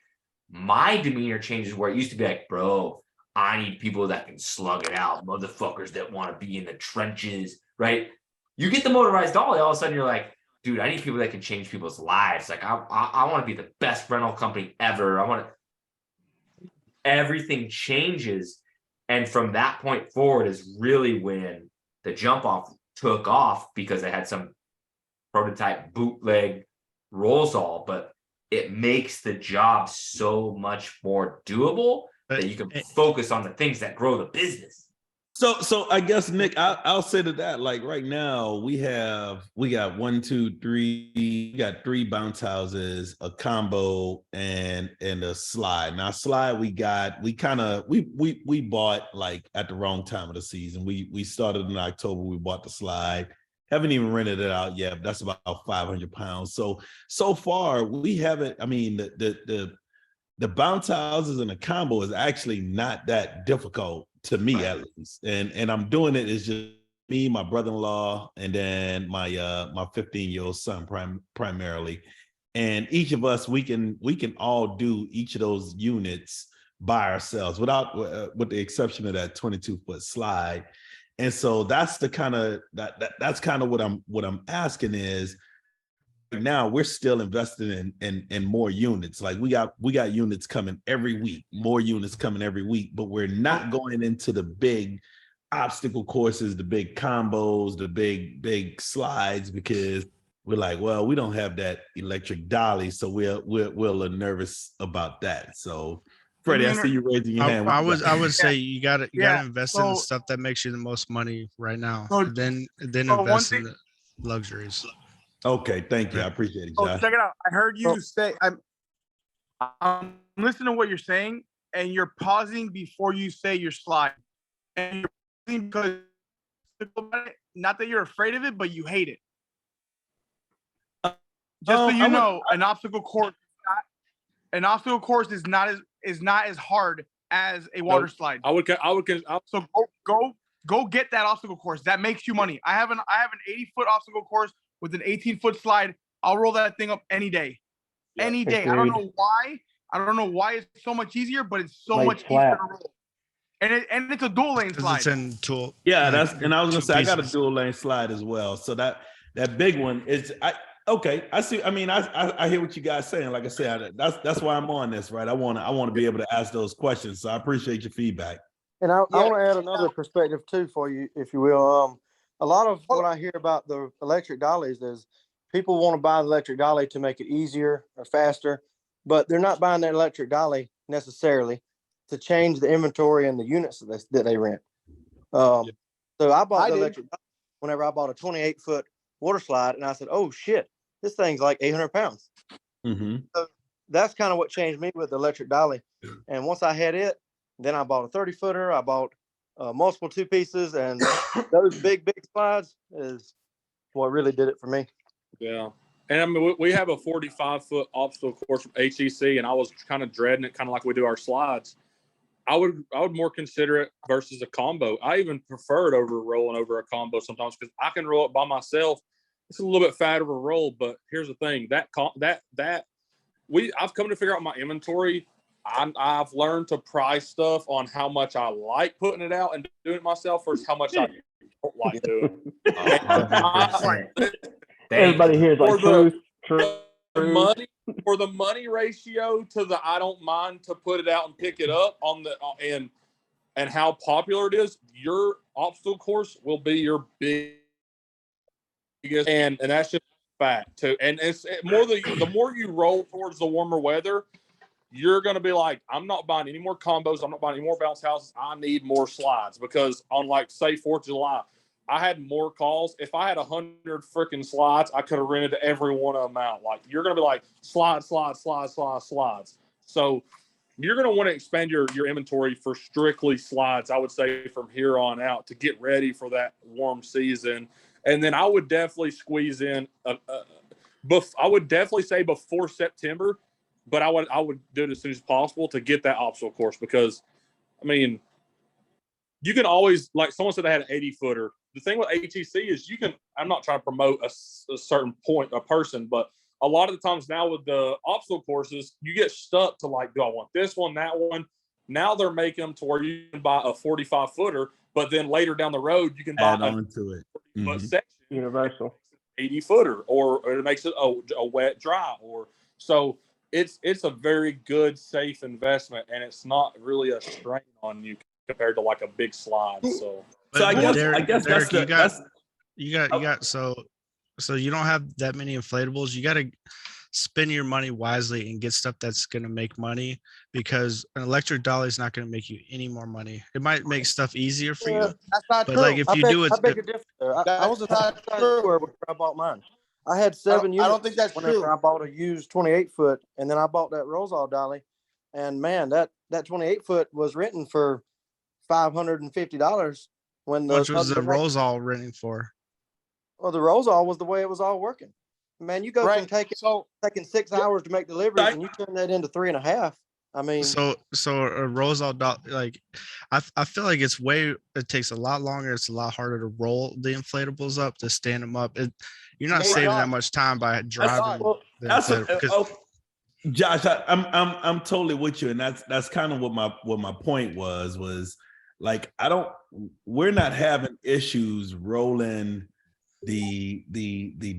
My demeanor changes, where it used to be like, bro, I need people that can slug it out, motherfuckers that want to be in the trenches, right? You get the motorized dolly, all of a sudden you're like, dude, I need people that can change people's lives. Like, I want to be the best rental company ever. Everything changes. And from that point forward is really when the jump off took off because they had some prototype bootleg rolls all, but it makes the job so much more doable that you can focus on the things that grow the business. So I guess Nick, I'll say to that, like right now we got 1, 2, 3, we got 3 bounce houses, a combo, and a slide. Now slide we bought like at the wrong time of the season. We started in October, we bought the slide. Haven't even rented it out yet, but that's about 500 pounds. So far we haven't, I mean, the bounce houses and the combo is actually not that difficult to me, at least. And I'm doing it is just me, my brother-in-law, and then my 15-year-old son primarily. And each of us, we can all do each of those units by ourselves without with the exception of that 22-foot slide. And so that's the kind of that's kind of what I'm asking is, now we're still investing in more units. Like we got units coming every week, more units coming every week, but we're not going into the big obstacle courses, the big combos, the big slides, because we're like, well, we don't have that electric dolly, so we're a little nervous about that. So Freddie, I see you raising your hand. I would say you gotta invest in the stuff that makes you the most money right now. Then invest in the luxuries. Okay, thank you. I appreciate it, Josh. Check it out. I heard you say, I'm listening to what you're saying, and you're pausing before you say your slide. And you're pausing because, not that you're afraid of it, but you hate it. Just so you know, an obstacle course is not as hard as a water slide. So go get that obstacle course. That makes you money. I have an 80-foot obstacle course with an 18-foot slide. I'll roll that thing up any day. Any day. Agreed. I don't know why. It's so much easier, but it's so Like much flat. easier to roll. And it's a dual lane slide. It's in tool. Yeah, like, and I was gonna two say I got a pieces. dual lane slide as well. So that big one is okay. I see. I mean, I hear what you guys saying. Like I said, that's why I'm on this, right? I want to be able to ask those questions. So I appreciate your feedback. And I want to add another perspective too for you, if you will. A lot of what I hear about the electric dollies is people want to buy the electric dolly to make it easier or faster, but they're not buying the electric dolly necessarily to change the inventory and the units that they rent. So I bought the electric dolly whenever I bought a 28-foot water slide, and I said, "Oh shit, this thing's like 800 pounds." Mm-hmm. So that's kind of what changed me with the electric dolly. And once I had it, then I bought a 30-footer. I bought multiple 2-pieces, and those big slides is what really did it for me. Yeah. And I mean, we have a 45-foot obstacle course from HEC, and I was kind of dreading it, kind of like we do our slides. I would more consider it versus a combo. I even prefer it over rolling over a combo sometimes, because I can roll it by myself. It's a little bit fatter of a roll, but here's the thing: I've come to figure out my inventory. I've learned to price stuff on how much I like putting it out and doing it myself versus how much I don't like doing it. Everybody here is like the money ratio to the I don't mind to put it out and pick it up on the and how popular it is. Your obstacle course will be your biggest, and that's just fact too. And it's the more you roll towards the warmer weather, you're going to be like, I'm not buying any more combos. I'm not buying any more bounce houses. I need more slides, because on like say 4th of July, I had more calls. If I had 100 freaking slides, I could have rented every one of them out. Like, you're going to be like slides. So you're going to want to expand your inventory for strictly slides, I would say, from here on out to get ready for that warm season. And then I would definitely squeeze in, I would definitely say before September, but I would do it as soon as possible to get that obstacle course, because, I mean, you can always, like someone said they had an 80-footer. The thing with HEC is I'm not trying to promote a certain a person, but a lot of the times now with the obstacle courses, you get stuck to like, do I want this one, that one? Now they're making them to where you can buy a 45-footer, but then later down the road, you can buy Add on to it. Section, universal 80-footer, or it makes it a wet dry, or so it's a very good, safe investment, and it's not really a strain on you compared to like a big slide. So I guess Derek, that's you got so you don't have that many inflatables. You got to spend your money wisely and get stuff that's going to make money, because an electric dolly is not going to make you any more money. It might make stuff easier for you, That's not but true. like if you do it, I beg a difference there. I was a That's not size true. square when I bought mine. I had I 7 units. don't think that's whenever true. I bought a used 28-foot, and then I bought that Rosal dolly, and man, that 28-foot was renting for $550 when how much was the other- rolls all renting for? Well, the Rosal was the way it was all working. Man, you go from Right. taking So 6 hours to make deliveries, and you turn that into 3.5. I mean, So a rolls all like I feel like it takes a lot longer. It's a lot harder to roll the inflatables up, to stand them up. You're not Hey, saving that Josh. much time by driving well, the That's inflatable, because Josh, I'm totally with you, and that's kind of what my point was like, we're not having issues rolling the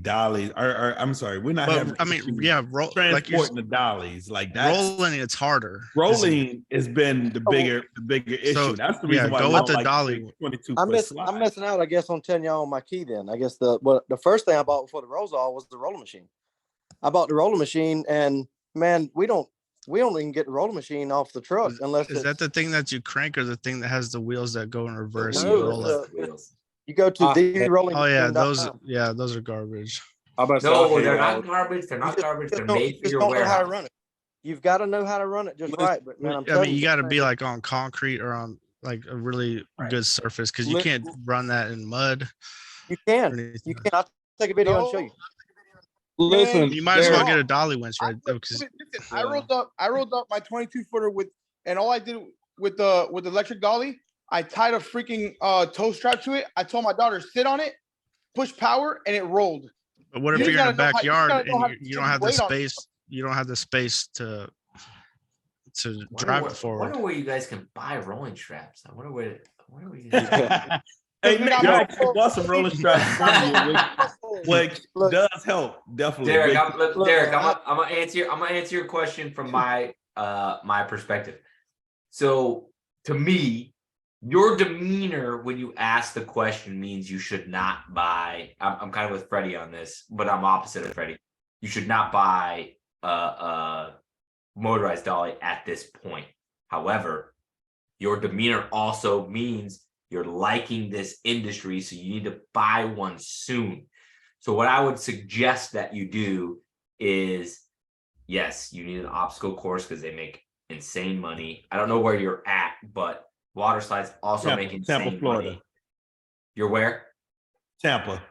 dollies, or I'm sorry, we're not having but I mean, issues yeah, like you're transporting the dollies. Like that's rolling, it's harder. rolling has been the bigger issue. So, That's the yeah, reason why go I with don't the like dolly. 22 I'm foot slide. missing out, I guess, on telling y'all on my key then. I guess the first thing I bought before the Rosal was the rolling machine. I bought the rolling machine, and man, we don't even get the rolling machine off the truck unless Is that the thing that you crank, or the thing that has the wheels that go in reverse and you No, roll it? you go to the rolling Oh yeah, machine.com. those are garbage. How about No, they're not garbage. They're You not just- garbage. you They're just don't- made you for just your don't know how to warehouse. run it. You've got to know how to run it just Listen, right. But man, I'm I telling mean, you got to man, be like on concrete or on like a really good surface, because you Li- can't run that in mud. you or can. anything. You can. I'll take a video and show you. Listen, You might as well Derek, get a dolly winch, right? Listen, I rolled up my 22 footer and all I did with the electric dolly, I tied a freaking toe strap to it. I told my daughter, sit on it, push power, and it rolled. But what if You you're in a gotta know how- you backyard gotta know and how you to don't put have the weight on it. space? You don't have the space to drive it I forward. wonder where you guys can buy rolling straps. I wonder where you hey, we Nick, got I more- actually bought some rolling straps from you, which Look. does help definitely. Derek, Big- Derek, man, I'm gonna answer your question from my my perspective. So to me, your demeanor when you ask the question means you should not buy. I'm kind of with Freddie on this, but I'm opposite of Freddie. You should not buy a motorized dolly at this point. However, your demeanor also means you're liking this industry, so you need to buy one soon. So what I would suggest that you do is, yes, you need an obstacle course because they make insane money. I don't know where you're at, but water slides also make insane Florida. money. You're where? Tampa.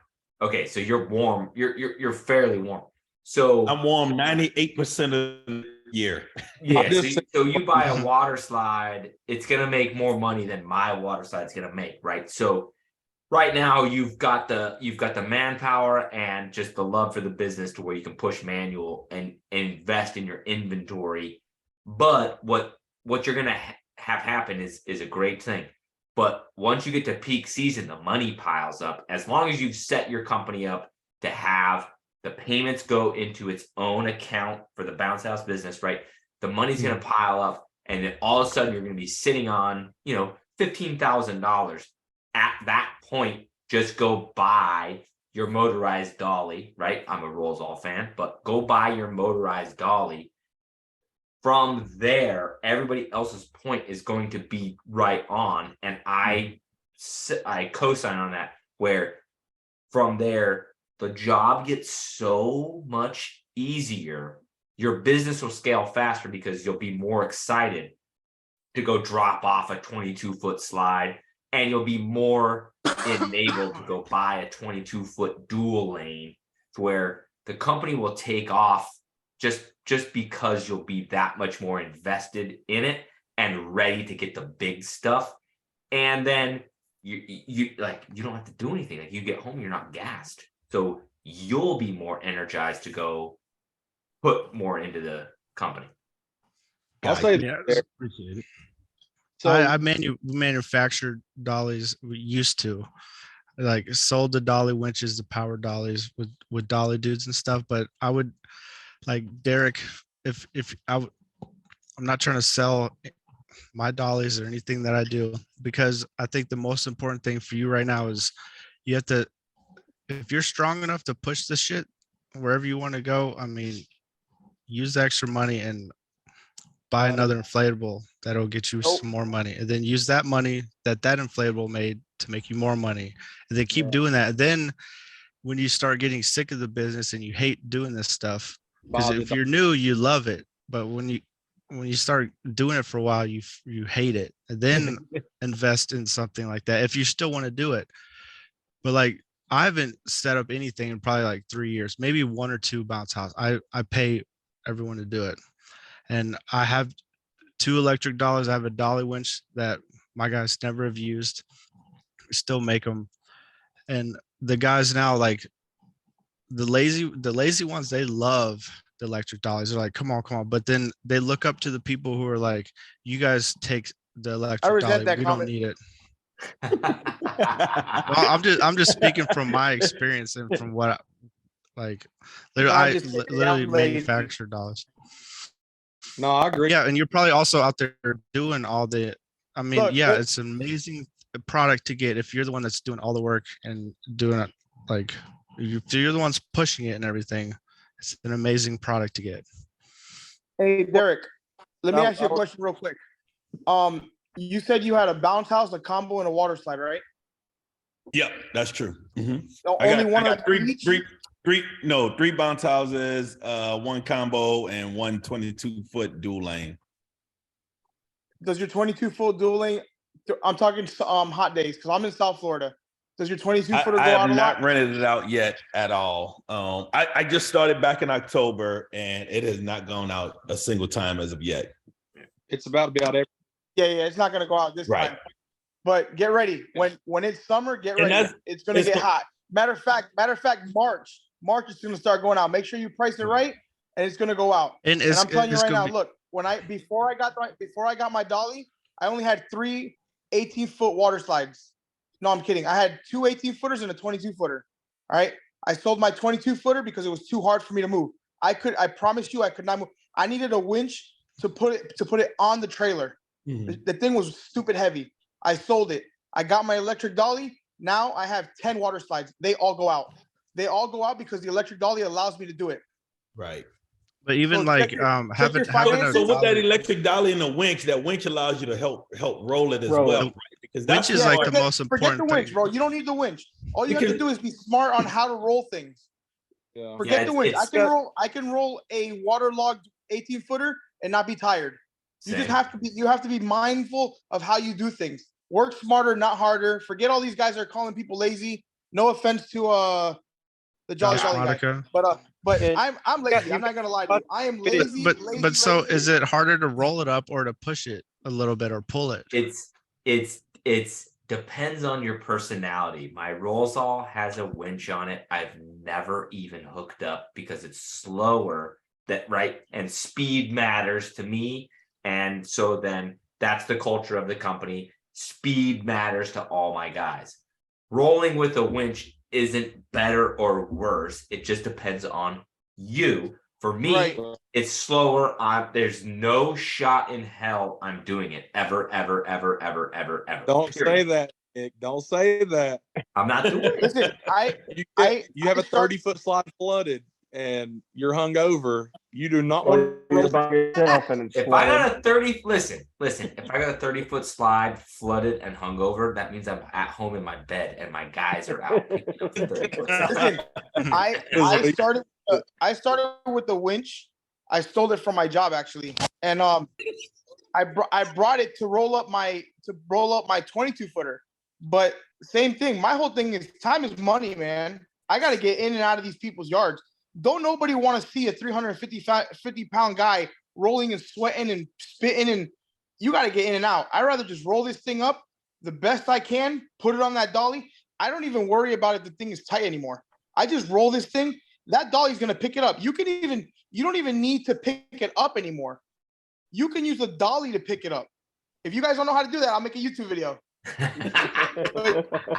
Okay, so you're warm. You're fairly warm. So I'm warm 98% of the year. yeah, so you buy a water slide, it's gonna make more money than my water slide's gonna make, right? So right now you've got the manpower and just the love for the business to where you can push manual and invest in your inventory. But what you're gonna have happen is a great thing. But once you get to peak season, the money piles up. As long as you've set your company up to have the payments go into its own account for the bounce house business, right? The money's going to pile up, and then all of a sudden you're going to be sitting on, $15,000. At that point, just go buy your motorized dolly, right? I'm a Rolls-All fan, but go buy your motorized dolly. From there, everybody else's point is going to be right on, and I co-sign on that. Where from there, the job gets so much easier. Your business will scale faster because you'll be more excited to go drop off a 22-foot slide, and you'll be more enabled to go buy a 22-foot dual lane, to where the company will take off just because you'll be that much more invested in it and ready to get the big stuff. And then you don't have to do anything. Like, you get home, you're not gassed. So you'll be more energized to go put more into the company. I'll say Yeah, this, Appreciate it. so I manufactured dollies. We used to like sold the dolly winches, the power dollies with dolly dudes and stuff. But I would like Derek, if I'm not trying to sell my dollies or anything that I do, because I think the most important thing for you right now is you have to if you're strong enough to push this shit wherever you want to go, I mean, use the extra money and buy another inflatable that'll get you Nope. some more money, and then use that money that inflatable made to make you more money, and then keep doing that. And then when you start getting sick of the business and you hate doing this stuff, because if you're new, you love it, but when you start doing it for a while, you hate it, and then invest in something like that if you still want to do it. But like, I haven't set up anything in probably like 3 years, maybe 1 or 2 bounce house. I pay everyone to do it. And I have 2 electric dollies. I have a dolly winch that my guys never have used. Still make them. And the guys now, like the lazy ones, they love the electric dollies. They're like, come on. But then they look up to the people who are like, you guys take the electric resent dolly. that We comment. don't need it. Well, I'm just speaking from my experience and from what I literally manufacture dollies. No, I agree. Yeah, and you're probably also out there doing all the. I mean, Look, yeah, look- it's an amazing product to get if you're the one that's doing all the work and doing it. Like, if you're the ones pushing it and everything, it's an amazing product to get. Hey, Derek, let me I'll- ask you a I'll- question real quick. You said you had a bounce house, a combo, and a water slide, right? Yep, that's true. Mhm. No, I only got, one I of got three, each? three bounce houses, 1 combo, and 1 22-foot dual lane. Does your 22-foot dual lane? I'm talking hot days because I'm in South Florida. Does your 22-footer I go out have a not lot? rented it out yet at all. I just started back in October, and it has not gone out a single time as of yet. It's about to be out every. Yeah, it's not gonna go out this Right. time. But get ready. When it's summer, get And ready. It's gonna it's get the- hot. Matter of fact, March is gonna start going out. Make sure you price it right, and it's gonna go out. And And it's, I'm telling you it's right gonna now, look, before I got my dolly, I only had 3 18-foot water slides. No, I'm kidding. I had 2 18-footers and a 22-footer. All right. I sold my 22-footer because it was too hard for me to move. I promise you I could not move. I needed a winch to put it on the trailer. Mhm. The thing was stupid heavy. I sold it. I got my electric dolly. Now I have 10 water slides. They all go out. They all go out because the electric dolly allows me to do it. Right. but even So like check your having a finances. So with that dolly electric dolly and the winch, that winch allows you to help roll it as Roll well, it. right? Because Winch that's is like what- the most Forget the important winch, thing. bro. You don't need the winch. All you have to Because- do is be smart on how to roll things. Yeah. Forget the it's- winch. it's- I can roll a waterlogged 18-footer and not be tired. You just Same. have to be mindful of how you do things. Work smarter, not harder. Forget all these guys that are calling people lazy. No offense to the Jolly Josh Jolly guy. Monica. But And- I'm lazy. you I'm not gonna lie to you. I am lazy. But so lazy. is it harder to roll it up or to push it a little bit or pull it? It's depends on your personality. My Rollsaw has a winch on it. I've never even hooked up because it's slower. And speed matters to me. And so then that's the culture of the company. Speed matters to all my guys. Rolling with a winch isn't better or worse. It just depends on you. For me, Right. it's slower. There's no shot in hell I'm doing it ever. Don't say Period. that, Nick. Don't say that. I'm not doing it. Listen, You have a 30-foot slide flooded and you're hungover. You do not Or want you're to. by yourself and it's If I flooded. got a 30, listen, if I got a 30-foot slide flooded and hungover, that means I'm at home in my bed and my guys are out picking up the 30-foot slide. Listen, I started with the winch. I stole it from my job actually, and I brought it to roll up my 22-footer. But same thing. My whole thing is time is money, man. I got to get in and out of these people's yards. Don't nobody want to see a 350-pound guy rolling and sweating and spitting, and you got to get in and out. I'd rather just roll this thing up the best I can, put it on that dolly. I don't even worry about if the thing is tight anymore. I just roll this thing. That dolly's going to pick it up. You don't even need to pick it up anymore. You can use the dolly to pick it up. If you guys don't know how to do that, I'll make a YouTube video.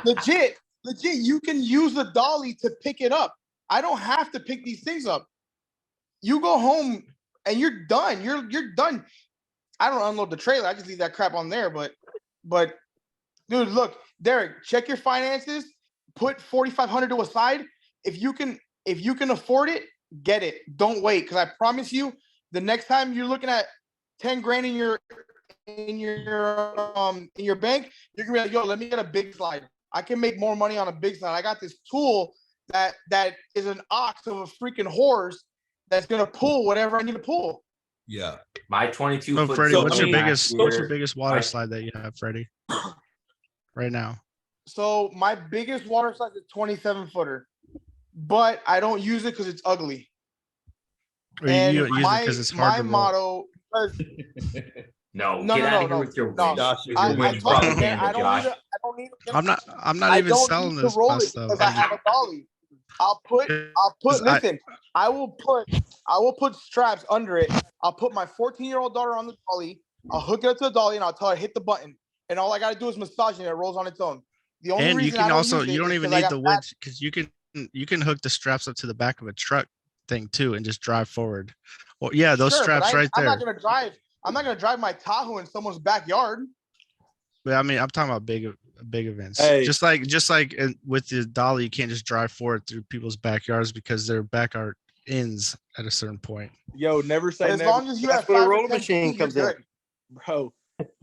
Legit, you can use the dolly to pick it up. I don't have to pick these things up. You go home and you're done. You're done. I don't unload the trailer. I just leave that crap on there. But dude, look, Derek, check your finances. put 4,500 to a side. If you can afford it, get it. Don't wait, because I promise you, the next time you're looking at 10 grand in your bank, you're gonna be like, yo, let me get a big slide. I can make more money on a big slide. I got this tool that is an ox of a freaking horse that's gonna pull whatever I need to pull. Yeah. My 22 So foot. Freddie, So, what's I your mean, biggest water my- slide that you have, Freddie? Right now. So my biggest water slide is 27 footer, but I don't use it because it's ugly. Or you don't use it because it's hard my to roll. motto, No, No, get no, out no, of here no, with your no. win. Josh, With I, your I win told you, man, propaganda, I don't Josh. need to. I don't need. I'm not I even don't selling need to this roll my it stuff. because I have a dolly. I'll put. Listen, I will put straps under it. I'll put my 14-year-old daughter on the dolly. I'll hook it up to the dolly and I'll tell her hit the button. And all I gotta do is massage it. And it rolls on its own. The only And you reason I can don't also use it you don't is even 'cause I need got the bad- winch because you can hook the straps up to the back of a truck thing too and just drive forward. Well, yeah, those Sure, but straps right I'm there. not gonna drive. I'm not gonna drive my Tahoe in someone's backyard. But I mean, I'm talking about big events. Hey. Just like with the dolly, you can't just drive forward through people's backyards because their backyard ends at a certain point. Yo, never say But as never. long as you That's have where the 5 or rolling 10 machine feet, you're comes in. good. Bro,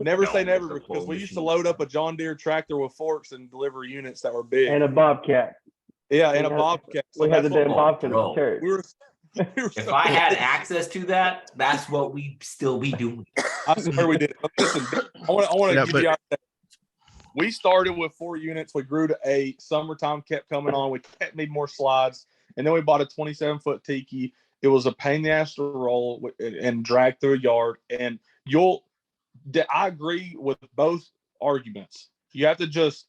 never say No, never the because pull we used to machine. load up a John Deere tractor with forks and deliver units that were big. And a bobcat. Yeah, and a we had- bobcat. So We had the that's what damn Oh, bobcat at bro. the church. we were. We were If so I had close. access to that, that's what we still be doing. I swear we did. But listen, I want to Yeah, give but- you. We started with 4 units. We grew to 8. Summertime kept coming on. We kept needing more slides, and then we bought a 27-foot tiki. It was a pain in the ass to roll and drag through a yard. And I agree with both arguments. You have to just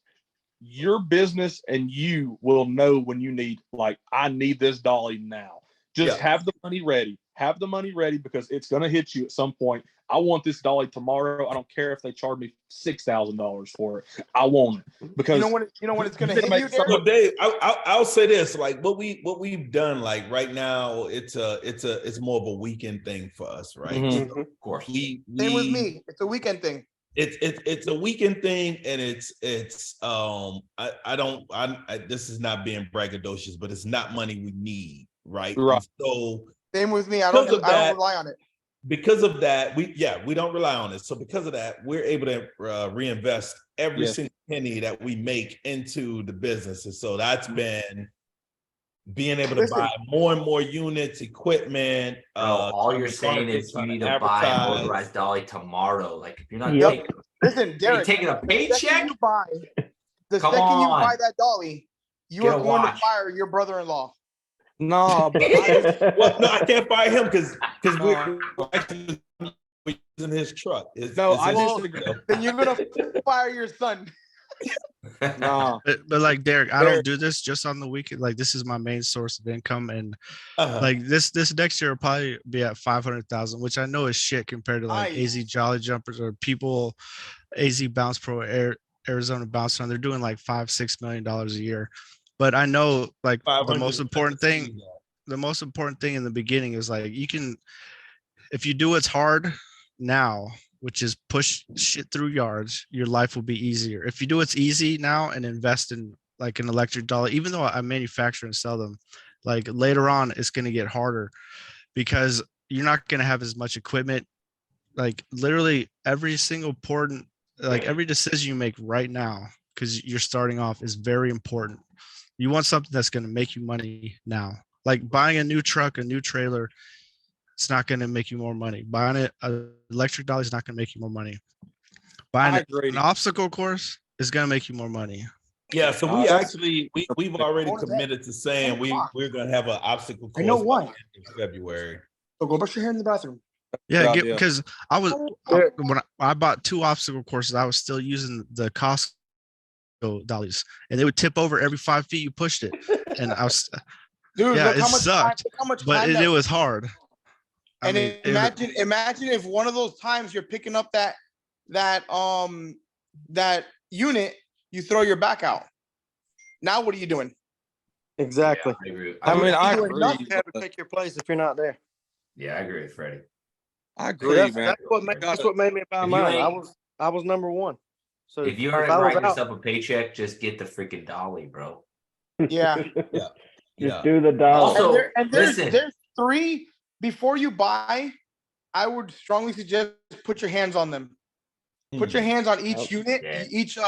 your business and you will know when you need, like, I need this dolly now. Just have the money ready. Have the money ready because it's going to hit you at some point. I want this dolly tomorrow. I don't care if they charge me $6,000 for it. I want it because You know when it's gonna hit you, make Derek? So Dave, I'll say this: like what we've done, like right now, it's more of a weekend thing for us, right? Mhm. Of course. We Same with me. It's a weekend thing. it's a weekend thing, and it's this is not being braggadocious, but it's not money we need, right? Right. And so Same with me. I Because don't of that- rely on it. because of that, we don't rely on it. So because of that, we're able to reinvest every Yes. single penny that we make into the business, and so that's been being able to Listen. buy more and more units, equipment. Bro, all you're saying is you need to buy a motorized dolly tomorrow. Like if you're not Yep. taking, Listen, you Derek. taking a The paycheck, second you Come buy on. that dolly, you Get are a going to watch. fire your brother-in-law. no, but Well, no, I can't fire him because No. we're actually using his truck. No, It's I his- disagree. Then you're gonna fire your son. no. But like Derek, I Derek- don't do this just on the weekend. Like this is my main source of income, and Uh-huh. like this next year will probably be at 500,000, which I know is shit compared to like Nice. AZ Jolly Jumpers or people, AZ Bounce Pro, Arizona Bounce Run. They're doing like $5-6 million a year. But I know like the 500 most important thing in the beginning is like if you do what's hard now, which is push shit through yards, your life will be easier. If you do what's easy now and invest in like an electric dolly, even though I manufacture and sell them, like later on it's going to get harder because you're not going to have as much equipment. Like literally every single important, like every decision you make right now, because you're starting off, is very important. You want something that's going to make you money now. Like buying a new truck, a new trailer, it's not going to make you more money. Buying an electric dolly is not going to make you more money. Buying I agree. an obstacle course is going to make you more money. Yeah, so we actually we've already What is that? committed to saying we're gonna have an obstacle course I know by why. the end of February. So go brush your hair in the bathroom. Yeah, Good idea. because when I bought 2 obstacle courses, I was still using the Costco dollies, and they would tip over every 5 feet you pushed it, and I was, Dude, yeah, look it how much sucked, time, look how much but time it that, was hard. I and mean, it was- imagine if one of those times you're picking up that unit, you throw your back out. Now what are you doing? Exactly. I agree. I mean, I You're doing agree. nothing. You have to take your place if you're not there. Yeah, I agree with Freddie. I So agree, that's, man. that's what made me buy If you mine. ain't- I was number one. So If you I aren't was writing out, yourself a paycheck, just get the freaking dolly, bro. Yeah. Yeah. Just do the dolly. Also- There's listen. 3 before you buy. I would strongly suggest put your hands on them. Put your hands on each Yep. unit, Yeah. each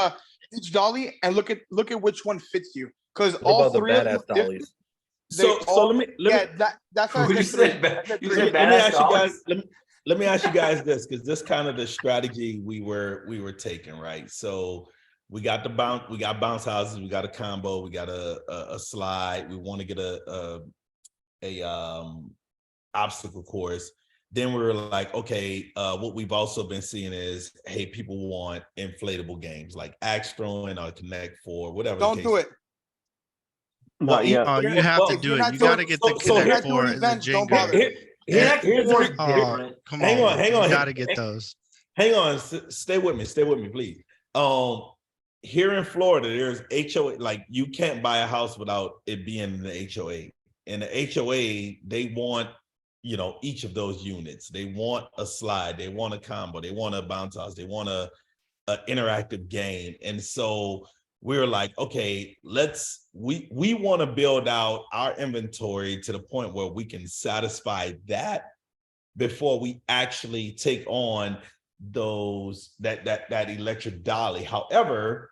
dolly, and look at which one fits you. Because What all about the 3 of them badass are different. dollies? So let me That's how I You said 3. said ba- I said you 3. said let me badass ask you guys. dollies? Let me ask you guys this, because this kind of the strategy we were taking, right? So we got bounce houses, we got a combo, we got a slide. We want to get a obstacle course. Then we were like, okay, what we've also been seeing is, hey, people want inflatable games like axe throwing or Connect Four, whatever. Don't do it. Not yet. Oh, you have to If do you're it. not You doing- got to get the so you're Connect not doing 4 and the events, don't Jenga. bother. Connect here's the Four is re- different. Come Hang on, You hang- got to get those. Hang on, stay with me, please. Here in Florida, there's HOA, like you can't buy a house without it being in the HOA. And the HOA, they want, each of those units. They want a slide, they want a combo, they want a bounce house, they want a interactive game. And so we're like, okay, we want to build out our inventory to the point where we can satisfy that before we actually take on that electric dolly. However,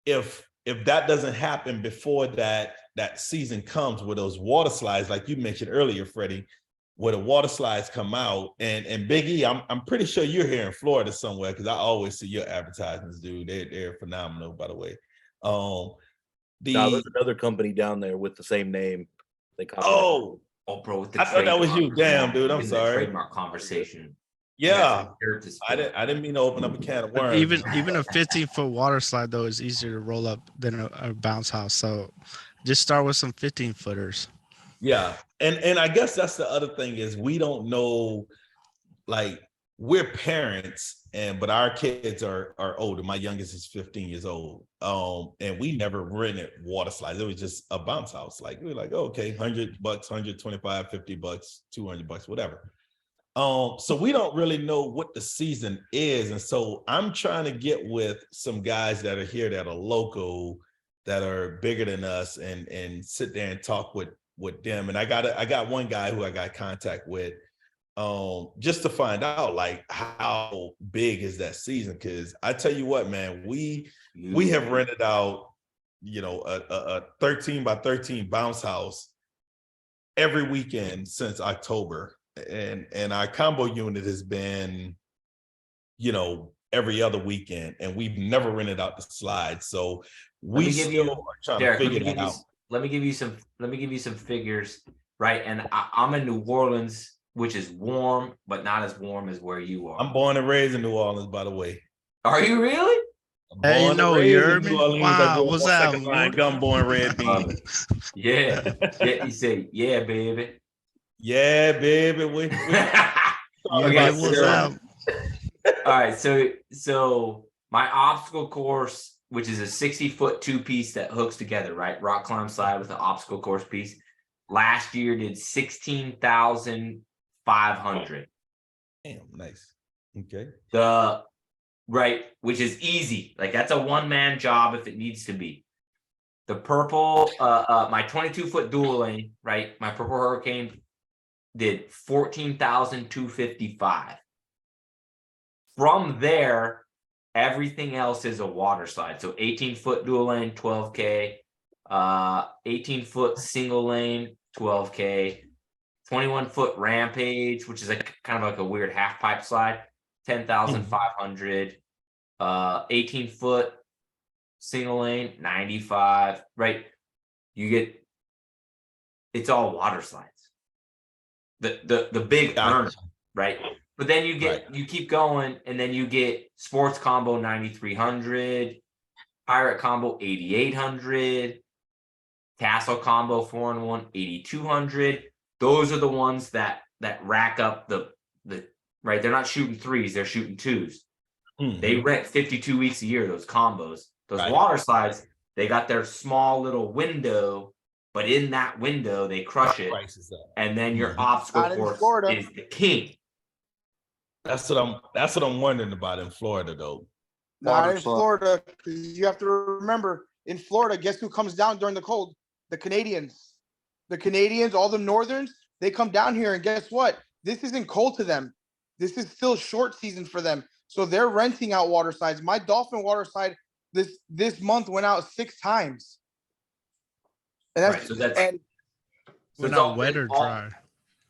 if that doesn't happen before that season comes, where those water slides, like you mentioned earlier, Freddie, where the water slides come out, and Big E, I'm pretty sure you're here in Florida somewhere, because I always see your advertisements, dude. They're phenomenal, by the way. No, there's another company down there with the same name. They copied it. Oh, bro, with the I thought that was you. trademark, Damn, dude, I'm in the sorry. trademark conversation. Yeah, Here to I didn't mean to open up a can of But worms. even a 15-foot water slide though is easier to roll up than a bounce house. So just start with some 15-footers. Yeah, and I guess that's the other thing is we don't know, like we're parents, but our kids are older. My youngest is 15 years old. And we never rented water slides. It was just a bounce house. Like we were like, oh, okay, $100, $125, $50, $200, whatever. So we don't really know what the season is. And so I'm trying to get with some guys that are here that are local, that are bigger than us, and sit there and talk with them. And I got one guy who I got contact with, just to find out like how big is that season. Cause I tell you what, man, we have rented out, a 13 by 13 bounce house every weekend since October. And our combo unit has been, every other weekend, and we've never rented out the slide. So we still are trying Derek, to figure that out. let me give you some figures, right? And I'm in New Orleans, which is warm, but not as warm as where you are. I'm born and raised in New Orleans, by the way. Are you really? Hey, Born and no, raised you in heard New me? Orleans. I Wow, grew up what's on that? Second Line, Gumbo and Red Love Bean. it. Yeah. You say, yeah, baby. Yeah, baby. Okay, what's so- up? All right, so my obstacle course, which is a 60-foot 2-piece that hooks together, right? Rock climb slide with an obstacle course piece. Last year did 16,500. Damn, nice. Okay. Which is easy. Like that's a one-man job if it needs to be. The purple, my 22-foot dual lane, right? My purple Hurricane did 14,255. From there, everything else is a water slide. So 18-foot dual lane, 12K, 18-foot single lane, 12K, 21-foot Rampage, which is like kind of like a weird half pipe slide, 10,500, 18-foot single lane, 95, right? It's all water slides. The big earner, right? But then you keep going, and then you get sports combo 9,300, pirate combo 8,800, tassel combo 4-in-1 8,200. Those are the ones that rack up the right. They're not shooting threes; they're shooting twos. They rent 52 weeks a year. Those combos, those water slides, they got their small little window, but in that window they crush it, and then your obstacle course is the king. That's what I'm wondering about in Florida, though. Not in Florida, because you have to remember in Florida, guess who comes down during the cold? The Canadians. The Canadians, all the Northerns, they come down here, and guess what? This isn't cold to them. This is still short season for them. So they're renting out water sides. My dolphin water side this month went out 6 times. And Right, so that's and so Went it's out wet or dry?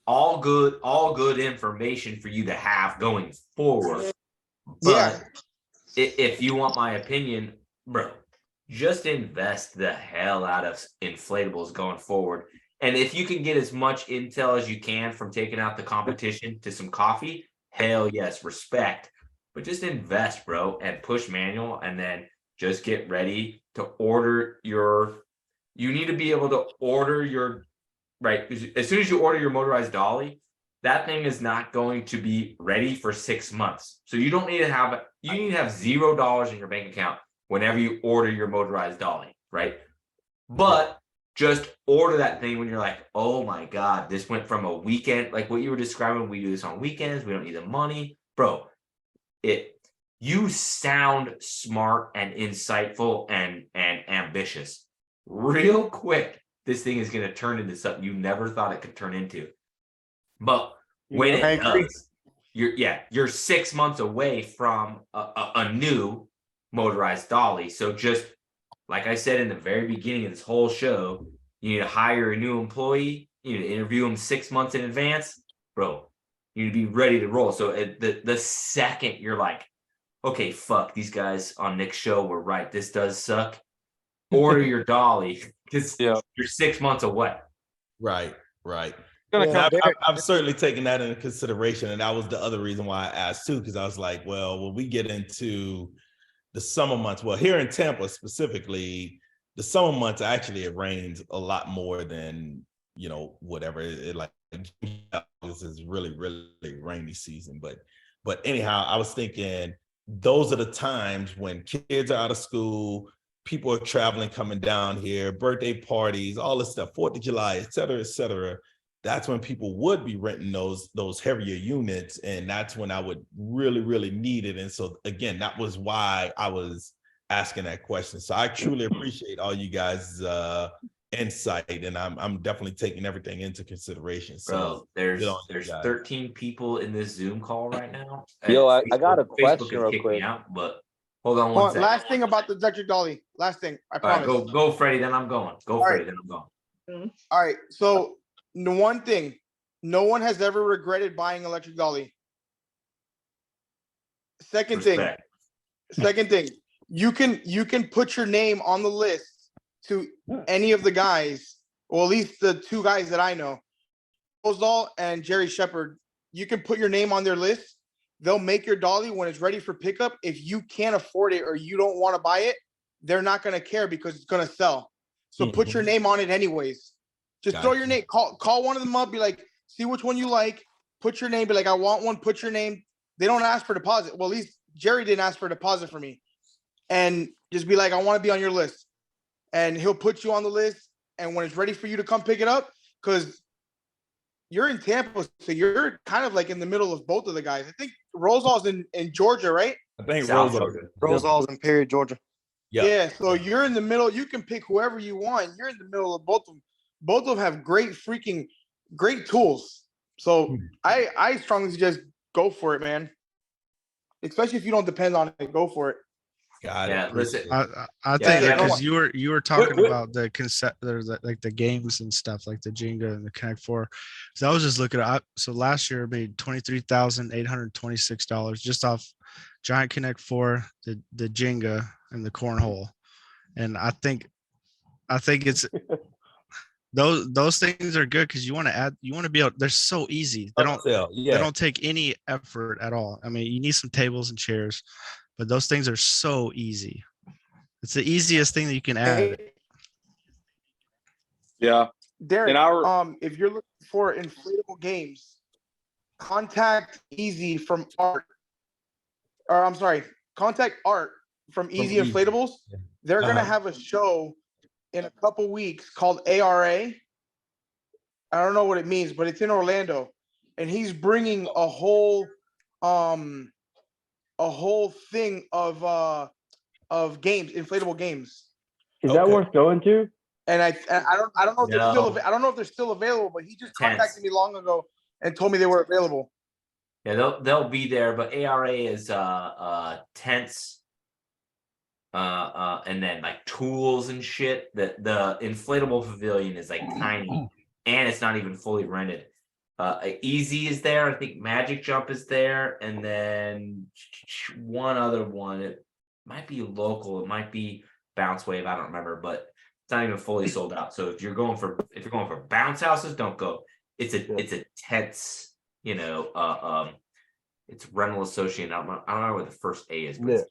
all good information for you to have going forward. yeah, But if you want my opinion, bro, just invest the hell out of inflatables going forward. And if you can get as much intel as you can from taking out the competition to some coffee, hell yes, respect. But just invest, bro, and push manual, and then just get ready to order your. You need to be able to order your right as soon as you order your motorized dolly. That thing is not going to be ready for 6 months. So you don't need to have $0 in your bank account whenever you order your motorized dolly, right? But just order that thing when you're like, oh my God, this went from a weekend, like what you were describing. We do this on weekends, we don't need the money. Bro, you sound smart and insightful and ambitious. Real quick, this thing is gonna turn into something you never thought it could turn into. But when it does, you're 6 months away from a new motorized dolly. So just like I said in the very beginning of this whole show, you need to hire a new employee. You need to interview them 6 months in advance, bro. You need to be ready to roll. So the second you're like, okay, fuck, these guys on Nick's show were right. This does suck. Order your dolly because you're 6 months away. Right. Yeah, I've certainly taken that into consideration, and that was the other reason why I asked too, because I was like, well, when we get into the summer months, well, here in Tampa specifically, the summer months actually it rains a lot more than whatever it like. This is really rainy season, but anyhow, I was thinking those are the times when kids are out of school, people are traveling, coming down here, birthday parties, all this stuff, 4th of July, et cetera, et cetera. That's when people would be renting those heavier units, and that's when I would really need it. And so again, that was why I was asking that question. So I truly appreciate all you guys insight, and I'm definitely taking everything into consideration. So there's 13 people in this Zoom call right now. Yo, I got a Facebook question has real kicked quick. me out, but hold on one second. last thing about the electric dolly. Last thing, I All right, promise. go Freddie, then I'm going. Go Freddie, then I'm going. All right. So the one thing, no one has ever regretted buying electric dolly. Second thing, you can put your name on the list to any of the guys, or at least the 2 guys that I know, Ozal and Jerry Shepard. You can put your name on their list. They'll make your dolly when it's ready for pickup. If you can't afford it or you don't want to buy it, they're not going to care because it's going to sell. So put your name on it anyways. Just throw your name, call one of them up, be like, see which one you like, put your name, be like, I want one, put your name. They don't ask for deposit. Well, at least Jerry didn't ask for a deposit for me. And just be like, I want to be on your list. And he'll put you on the list. And when it's ready for you to come pick it up, because you're in Tampa, so you're kind of like in the middle of both of the guys. I think Rosal's in Georgia, right? I think South Rosal's in Perry, Georgia. Yeah. So you're in the middle. You can pick whoever you want. You're in the middle of both of them. Both of them have great tools. So I strongly suggest go for it, man. Especially if you don't depend on it, go for it. Listen. I think because you were talking about the concept, there's like the games and stuff like the Jenga and the Connect 4. So I was just looking at, so last year I made $23,826 just off Giant Connect 4, the Jenga and the cornhole. And I think it's those things are good because you want to be able, they're so easy. They don't take any effort at all. I mean, you need some tables and chairs, but those things are so easy. It's the easiest thing that you can add. Yeah. Derek, if you're looking for inflatable games, contact Easy from Art. Or I'm sorry, contact Art from Easy Inflatables. They're gonna have a show in a couple weeks called ARA. I don't know what it means, but it's in Orlando, and he's bringing a whole thing of games, inflatable games. Is that Okay. worth going to? And I don't know if they're still No. I don't know if they're still available, but he just Tents. contacted me long ago and told me they were available. Yeah, they'll be there, but ARA is tents, and then like tools and shit. The inflatable pavilion is like tiny, and it's not even fully rented. Easy is there. I think Magic Jump is there, and then one other one. It might be local. It might be Bounce Wave. I don't remember, but it's not even fully sold out. So if you're going for bounce houses, don't go. It's a tents. It's rental associate. I don't know what the first A is, but Nick,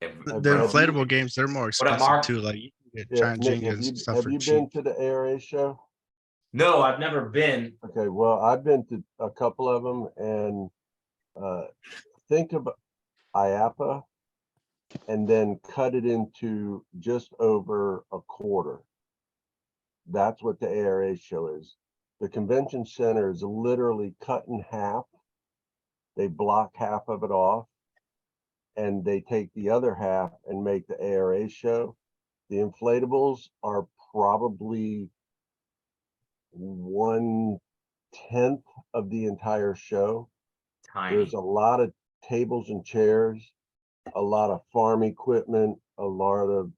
The inflatable games, they're more What up, expensive Mark? too. Like you can get yeah, giant Nick, Jengas and stuff have for you cheap. been to the ARA show? No, I've never been. Okay, well, I've been to a couple of them, and think of IAPA and then cut it into just over a quarter. That's what the ARA show is. The convention center is literally cut in half. They block half of it off, and they take the other half and make the ARA show. The inflatables are probably 1/10 of the entire show. Tiny. There's a lot of tables and chairs, a lot of farm equipment, a lot of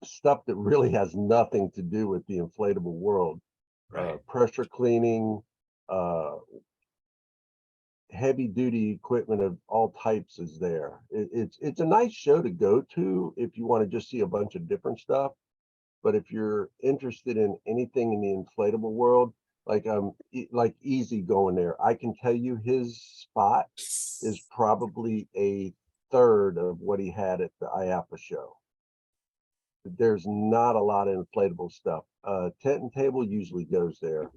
stuff that really has nothing to do with the inflatable world. Right. Pressure cleaning, heavy duty equipment of all types is there. It's a nice show to go to if you want to just see a bunch of different stuff. But if you're interested in anything in the inflatable world, like Easy going there, I can tell you his spot is probably a third of what he had at the IAPA show. There's not a lot of inflatable stuff. Tent and Table usually goes there,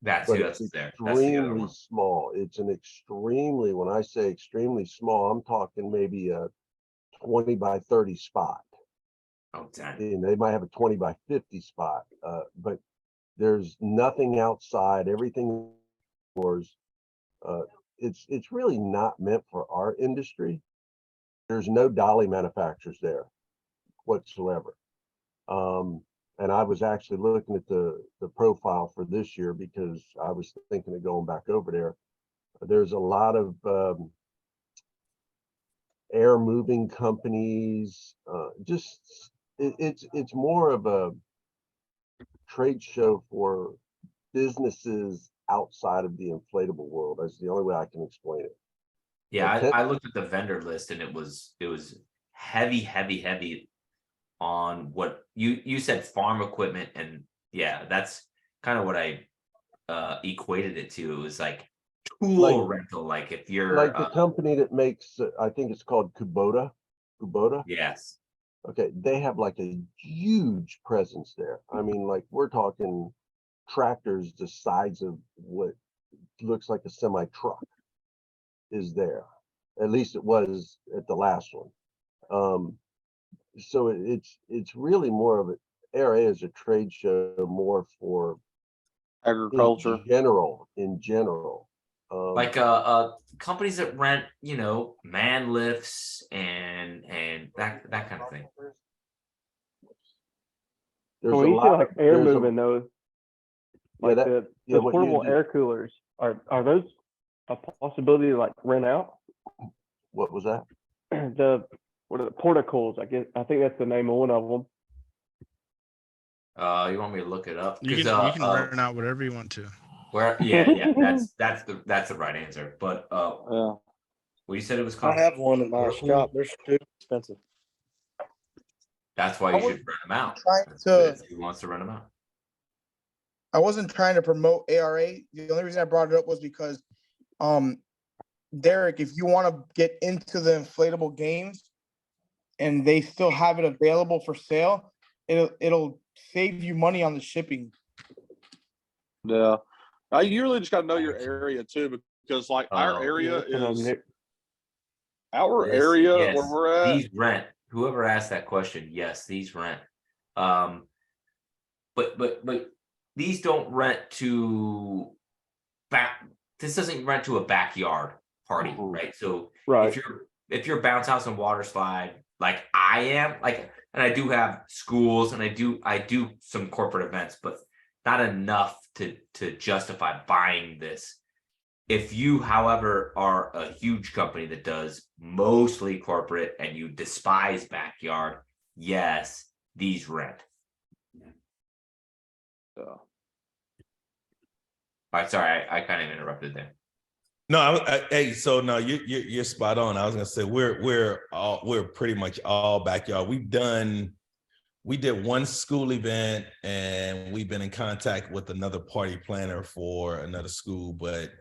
That's but who it's that's there. That's the other extremely one. small. It's an extremely, when I say extremely small, I'm talking maybe a 20 by 30 spot. Oh, damn. And they might have a 20 by 50 spot, but there's nothing outside. Everything was. It's really not meant for our industry. There's no dolly manufacturers there whatsoever. And I was actually looking at the profile for this year because I was thinking of going back over there. There's a lot of air moving companies. It's more of a trade show for businesses outside of the inflatable world. That's the only way I can explain it. Yeah, I looked at the vendor list and it was heavy on what you said, farm equipment, and yeah, that's kind of what I equated it to. It was like tool rental, like if you're like the company that makes, I think it's called Kubota. Yes. Okay, they have like a huge presence there. I mean, like we're talking tractors the size of what looks like a semi truck is there. At least it was at the last one. So it's really more of ARA is a trade show more for Agriculture. in general. Like companies that rent, man lifts and that kind of thing. There's So a when you say lot like of air there's a- moving those, yeah, like that- the yeah, those what you portable do- air coolers, are those a possibility to like rent out? What was that? What are the portacools? I think that's the name of one of them. You want me to look it up? You can rent out whatever you want to. Yeah, that's the right answer. But Yeah, what you said it was I called? have one in my Portacool? shop. They're too expensive. That's why I you was should rent them out. trying That's to- good if he wants to rent them out. I wasn't trying to promote ARA. The only reason I brought it up was because, Derek, if you want to get into the inflatable games and they still have it available for sale, it'll save you money on the shipping. Yeah. You really just got to know your area too, because like our area is Yes, where yes, we're at. these rent. Whoever asked that question, yes, these rent. But these don't rent to back. This doesn't rent to a backyard party, right? So Right. if you're bounce house and water slide, like I am, like, and I do have schools and I do some corporate events, but not enough to justify buying this. If you, however, are a huge company that does mostly corporate and you despise backyard, yes, these rent. So, All right, sorry, I kind of interrupted there. No, hey, so no, you're spot on. I was gonna say we're pretty much all backyard. We did one school event, and we've been in contact with another party planner for another school, but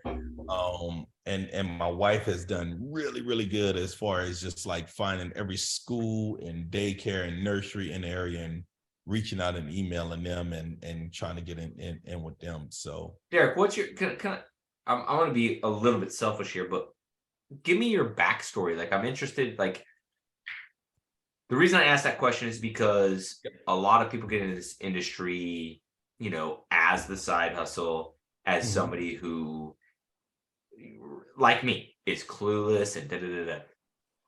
and my wife has done really good as far as just like finding every school and daycare and nursery in the area and reaching out and emailing them and trying to get in with them. So Derek, what's your I want to be a little bit selfish here, but give me your backstory. Like, I'm interested, like, the reason I asked that question is because a lot of people get into this industry, you know, as the side hustle, as somebody who, like me, is clueless and da.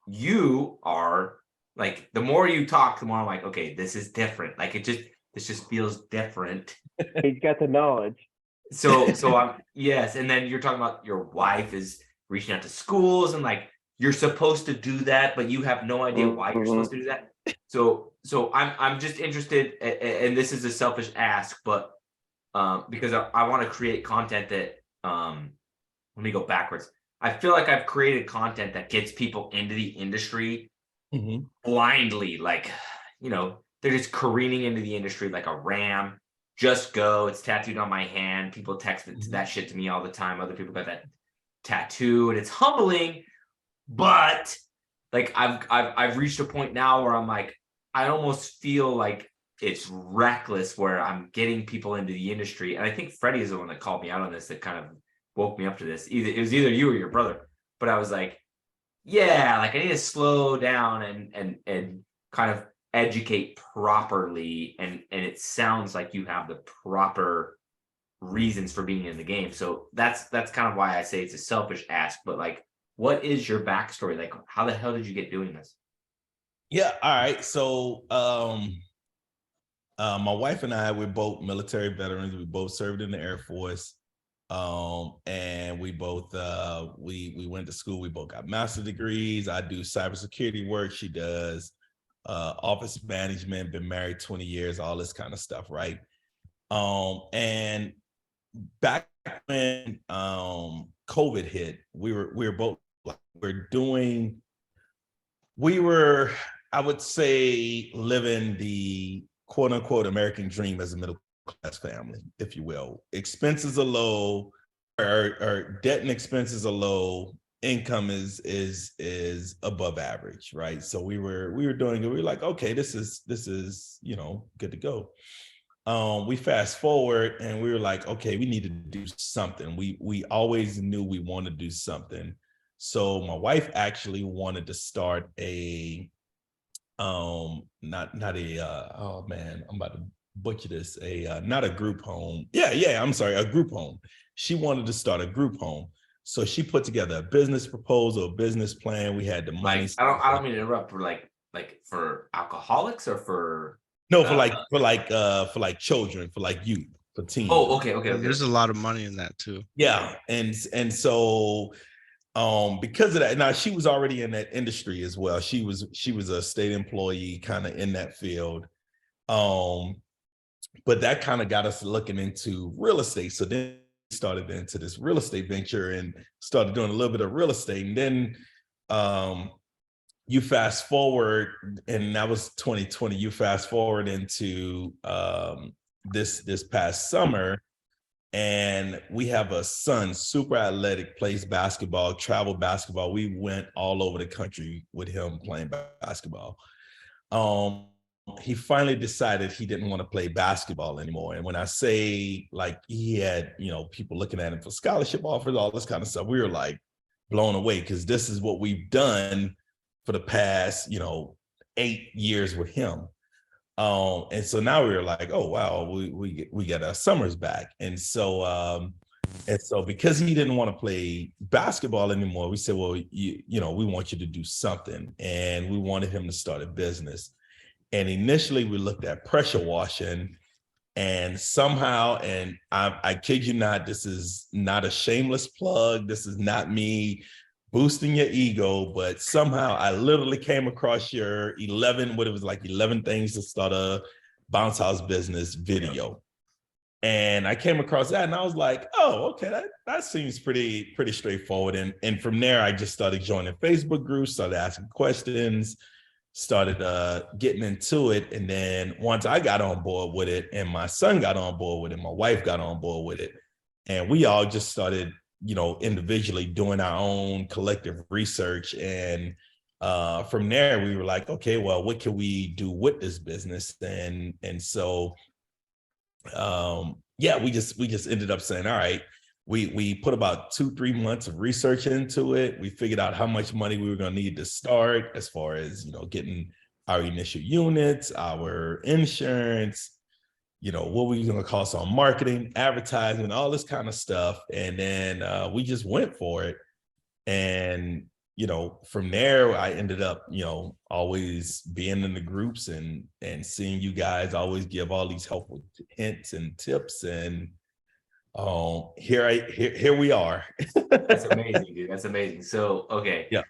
You are like, the more you talk, the more I'm like, okay, this is different. Like, this just feels different. He's got the knowledge. So I'm, yes, and then you're talking about your wife is reaching out to schools and like, you're supposed to do that, but you have no idea why you're supposed to do that. So I'm just interested, and this is a selfish ask, but because I want to create content that let me go backwards. I feel like I've created content that gets people into the industry blindly, like, you know, they're just careening into the industry like a ram. Just go. It's tattooed on my hand. People text that shit to me all the time. Other people got that tattoo, and it's humbling. But like, I've reached a point now where I'm like, I almost feel like it's reckless where I'm getting people into the industry. And I think Freddie is the one that called me out on this, that kind of woke me up to this. It was either you or your brother. But I was like, yeah, like I need to slow down and kind of educate properly. And it sounds like you have the proper reasons for being in the game. So that's kind of why I say it's a selfish ask. But like, what is your backstory? Like, how the hell did you get doing this? yeah, all right. So my wife and I, we're both military veterans. We both served in the Air Force. And we both we went to school. We both got master's degrees. I do cybersecurity work. She does office management, been married 20 years, all this kind of stuff, right? And back when COVID hit, we were both I would say, living the quote unquote American dream as a middle class family, if you will. Expenses are low, our debt and expenses are low, income is above average, right? So we were doing it. We were like, okay, this is you know, good to go. We fast forward and we were like, okay, we need to do something. We always knew we wanted to do something. So my wife actually wanted to start a not a oh man, I'm about to butcher this, not a group home. Yeah, I'm sorry, a group home. She wanted to start a group home. So she put together a business proposal, a business plan. We had the money. Like, I don't mean to interrupt, for like for alcoholics or for no, for like children, for like youth, for teens. Oh, okay. There's a lot of money in that too. Yeah, and so because of that, now she was already in that industry as well. She was a state employee, kind of in that field. But that kind of got us looking into real estate. So then we started into this real estate venture and started doing a little bit of real estate. And then you fast forward, and that was 2020. You fast forward into this past summer, and we have a son, super athletic, plays basketball, travel basketball. We went all over the country with him playing basketball. He finally decided he didn't want to play basketball anymore. And when I say, like, he had, you know, people looking at him for scholarship offers, all this kind of stuff, we were like blown away, because this is what we've done for the past, you know, 8 years with him. And so now we were like, oh wow, we got our summers back. And so And so because he didn't want to play basketball anymore, we said, well, you know, we want you to do something. And we wanted him to start a business. And initially we looked at pressure washing, and somehow, and I kid you not, this is not a shameless plug. This is not me boosting your ego, but somehow I literally came across your 11 things to start a bounce house business video. And I came across that and I was like, oh, okay, that seems pretty straightforward. And from there, I just started joining Facebook groups, started asking questions, started getting into it. And then once I got on board with it, and my son got on board with it, my wife got on board with it, and we all just started, you know, individually doing our own collective research. And from there, we were like, okay, well, what can we do with this business? And so yeah, we just ended up saying, all right, we put about 2-3 months of research into it. We figured out how much money we were going to need to start, as far as, you know, getting our initial units, our insurance, you know, what we going to cost on marketing, advertising, all this kind of stuff. And then we just went for it. And, you know, from there, I ended up, you know, always being in the groups and seeing you guys always give all these helpful hints and tips. And here we are. That's amazing, dude. That's amazing. So, okay. Yeah.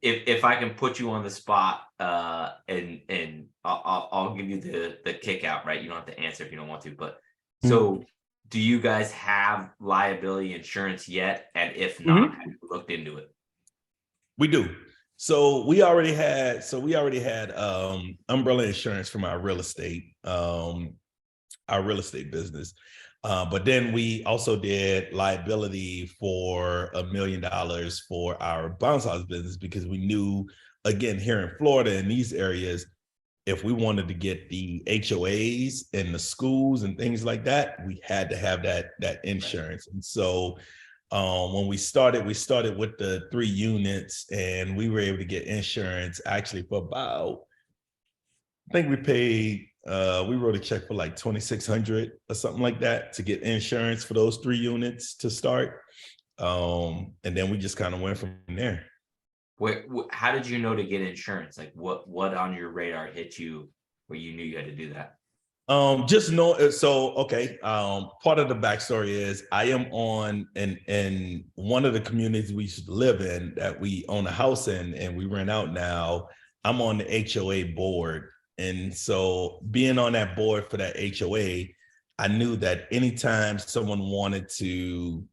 If I can put you on the spot, and I'll give you the kick out, right? You don't have to answer if you don't want to, but so do you guys have liability insurance yet? And if not, have you looked into it? We do. So we already had umbrella insurance from our real estate business. But then we also did liability for $1 million for our bounce house business, because we knew, again, here in Florida, in these areas, if we wanted to get the HOAs in the schools and things like that, we had to have that insurance. And so when we started with the 3 units, and we were able to get insurance actually for about, I think we paid, we wrote a check for like $2,600 or something like that to get insurance for those 3 units to start. And then we just kind of went from there. How did you know to get insurance? Like what on your radar hit you where you knew you had to do that? Just know, so okay. Part of the backstory is I am on in one of the communities we used to live in that we own a house in, and we rent out now. I'm on the HOA board. And so being on that board for that HOA, I knew that anytime someone wanted to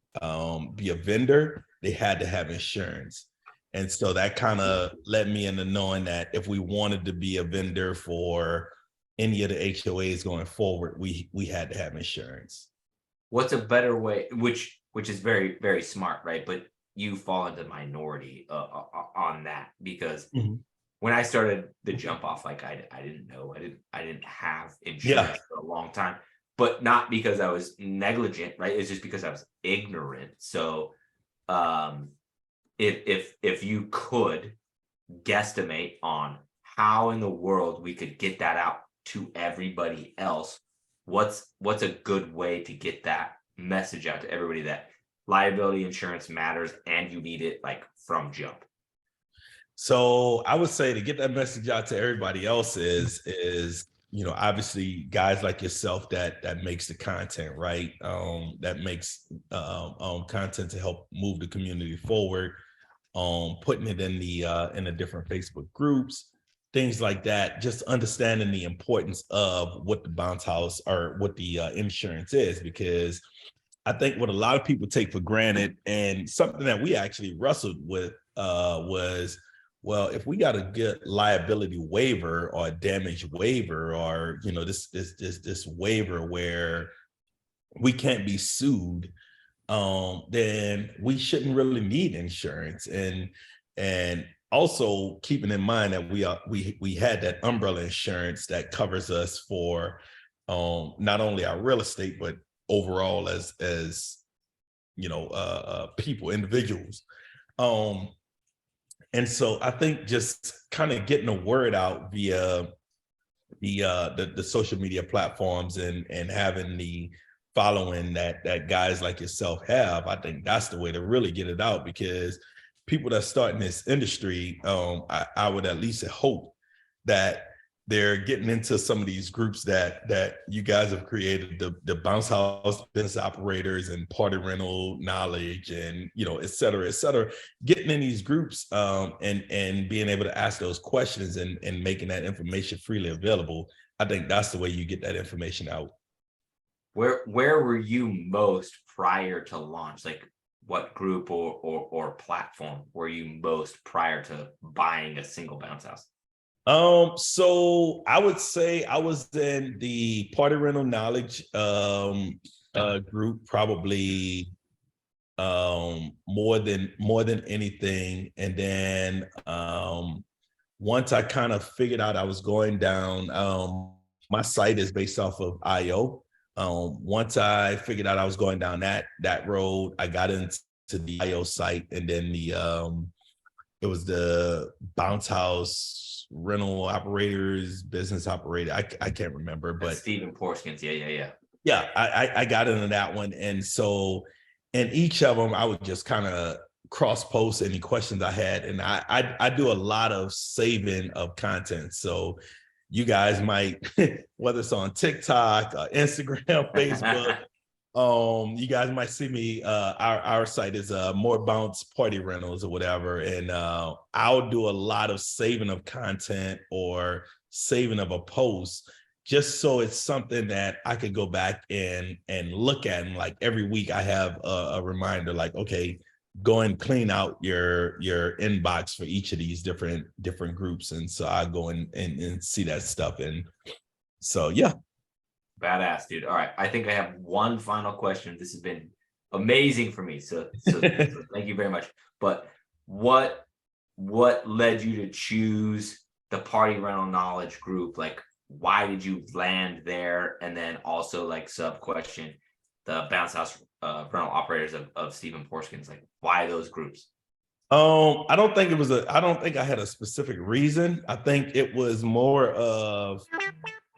be a vendor, they had to have insurance. And so that kind of led me into knowing that if we wanted to be a vendor for any of the HOAs going forward, we had to have insurance. What's a better way, which is very, very smart, right? But you fall into minority on that, because when I started the jump off, like I didn't know, I didn't have insurance for a long time, but not because I was negligent, right? It's just because I was ignorant. So if you could guesstimate on how in the world we could get that out to everybody else, what's a good way to get that message out to everybody that liability insurance matters and you need it like from jump? So I would say to get that message out to everybody else is you know, obviously guys like yourself that makes the content, right? That makes content to help move the community forward, putting it in the different Facebook groups, things like that, just understanding the importance of what the bounce house or what the insurance is, because I think what a lot of people take for granted, and something that we actually wrestled with was, well, if we got a good liability waiver or a damage waiver, or, you know, this waiver where we can't be sued, then we shouldn't really need insurance. And also keeping in mind that we had that umbrella insurance that covers us for not only our real estate, but overall as you know, people, individuals. And so I think just kind of getting the word out via the social media platforms and having the following that guys like yourself have, I think that's the way to really get it out, because people that start in this industry, I would at least hope that they're getting into some of these groups that you guys have created, the bounce house business operators and party rental knowledge, and et cetera, getting in these groups, and being able to ask those questions and making that information freely available. I think that's the way you get that information out. Where were you most prior to launch? Like, what group or platform were you most prior to buying a single bounce house? So I would say I was in the party rental knowledge group probably more than anything. And then once I kind of figured out I was going down, my site is based off of IO. Once I figured out I was going down that road, I got into the IO site, and then it was the bounce house rental operators, business operator. I can't remember, but Stephen Porskins. Yeah. Yeah, I got into that one. And so in each of them, I would just kind of cross post any questions I had. And I do a lot of saving of content. So you guys might, whether it's on TikTok, Instagram, Facebook, you guys might see me. Our site is More Bounce Party Rentals or whatever, and I'll do a lot of saving of content or saving of a post, just so it's something that I could go back and look at. And like every week, I have a reminder, like, okay, go and clean out your inbox for each of these different groups, and so I go and see that stuff. And so yeah. Badass, dude. All right. I think I have one final question. This has been amazing for me. So thank you very much. But what led you to choose the party rental knowledge group? Like, why did you land there? And then also, like, sub question, the bounce house rental operators of Stephen Porskins, like, why those groups? I don't think I had a specific reason. I think it was more of,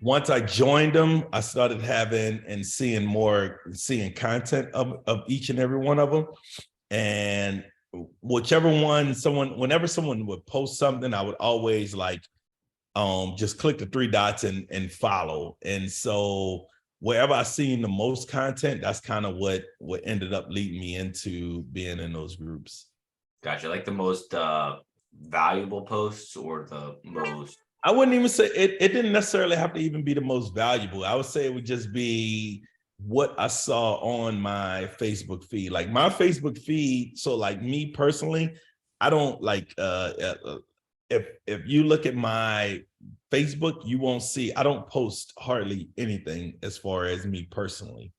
once I joined them, I started having and seeing content of each and every one of them. And whichever one, whenever someone would post something, I would always just click the three dots and follow. And so wherever I seen the most content, that's kind of what ended up leading me into being in those groups. Gotcha. Like the most valuable posts, or the most? I wouldn't even say it didn't necessarily have to even be the most valuable. I would say it would just be what I saw on my Facebook feed. Like my Facebook feed, so like me personally, I don't like if you look at my Facebook, you won't see, I don't post hardly anything as far as me personally.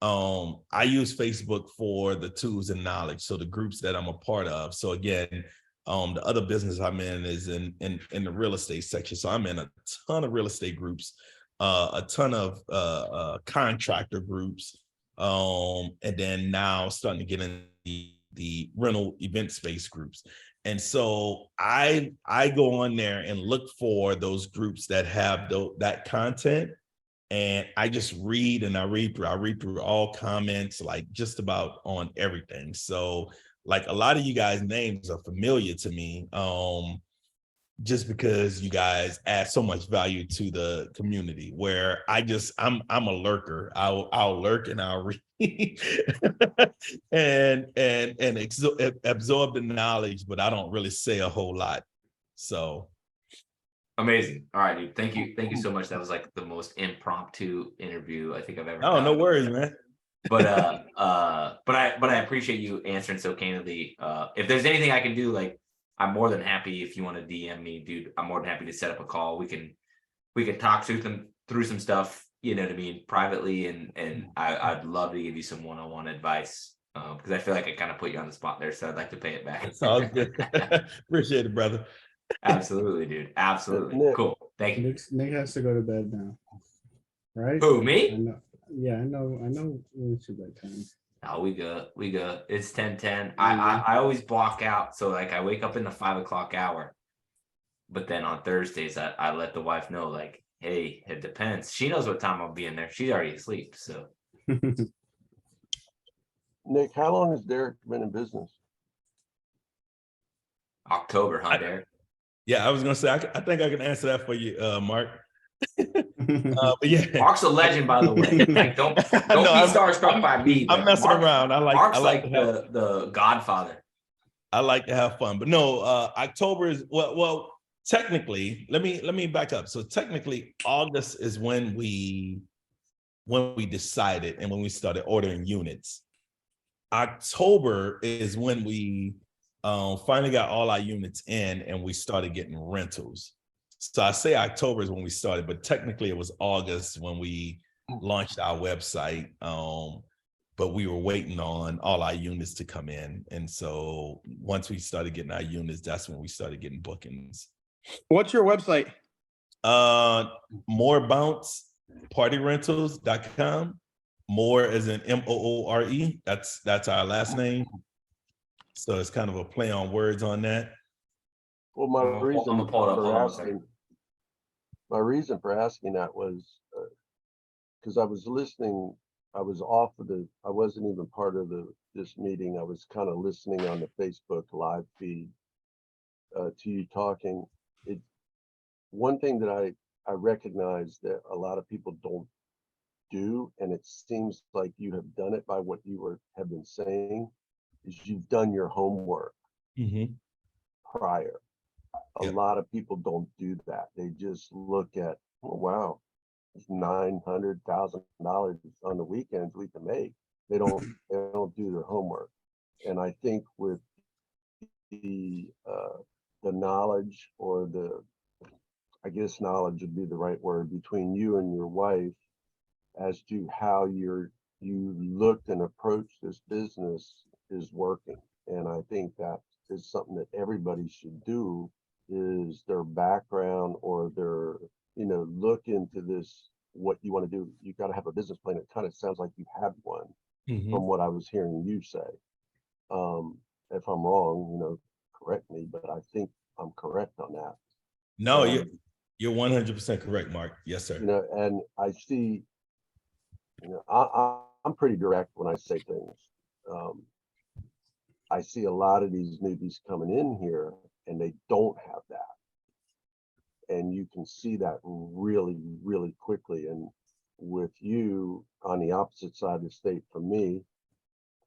I use Facebook for the tools and knowledge, so the groups that I'm a part of. So again, the other business I'm in is in the real estate section. So I'm in a ton of real estate groups, a ton of contractor groups, and then now starting to get in the rental event space groups. And so I go on there and look for those groups that have that content, and I just read and I read through all comments, like just about on everything. So like a lot of you guys' names are familiar to me, just because you guys add so much value to the community, where I'm a lurker. I'll lurk and I'll read and absorb the knowledge, but I don't really say a whole lot. So Amazing. All right, dude. Thank you so much. That was like the most impromptu interview I think I've ever done. No worries, man. But I appreciate you answering so candidly. If there's anything I can do, like, I'm more than happy. If you want to DM me, dude, I'm more than happy to set up a call. We can talk through some stuff, you know what I mean, privately, and I'd love to give you some one-on-one advice, because I feel like I kind of put you on the spot there, so I'd like to pay it back. It's all good. Appreciate it, brother. Absolutely, dude. Absolutely. Nick. Cool. Thank you. Nick has to go to bed now, right? Who, I me? know. Yeah, I know. It's your bedtime. Oh, we good. It's 10:10. I always block out, so like I wake up in the 5 o'clock hour, but then on Thursdays I let the wife know, like, hey, it depends. She knows what time I'll be in there. She's already asleep, so Nick, how long has Derek been in business? October, huh, Derek? Yeah, I was gonna say I think I can answer that for you, Mark. But yeah, Mark's a legend, by the way. Like, don't No, be starstruck by me. I'm but messing Mark- around. Mark's like like to have, the Godfather. I like to have fun, but no, October is well, technically, let me back up. So technically, August is when we decided and when we started ordering units. October is when we finally got all our units in and we started getting rentals. So I say October is when we started, but technically it was August when we launched our website. But we were waiting on all our units to come in. And so once we started getting our units, that's when we started getting bookings. What's your website? More Bounce PartyRentals.com. More as in MOORE. That's our last name. So it's kind of a play on words on that. Well, my I'm reason gonna pull it up. Hold for on a second. asking that was because I was listening. I was off of I wasn't even part of this meeting. I was kind of listening on the Facebook live feed to you talking. One thing that I recognize that a lot of people don't do, and it seems like you have done it by what you have been saying, is you've done your homework prior. A lot of people don't do that. They just look at, oh, wow, it's $900,000 on the weekends we can make. They don't do their homework. And I think with the knowledge, or I guess knowledge would be the right word, between you and your wife as to how you looked and approached this business is working. And I think that is something that everybody should do, is their background or their, look into this, what you want to do. You got to have a business plan. It kind of sounds like you have one from what I was hearing you say. If I'm wrong, correct me, but I think I'm correct on that. No, you're 100% correct, Mark. Yes, sir. And I see, I'm pretty direct when I say things. I see a lot of these newbies coming in here and they don't have that. And you can see that really, really quickly. And with you on the opposite side of the state from me,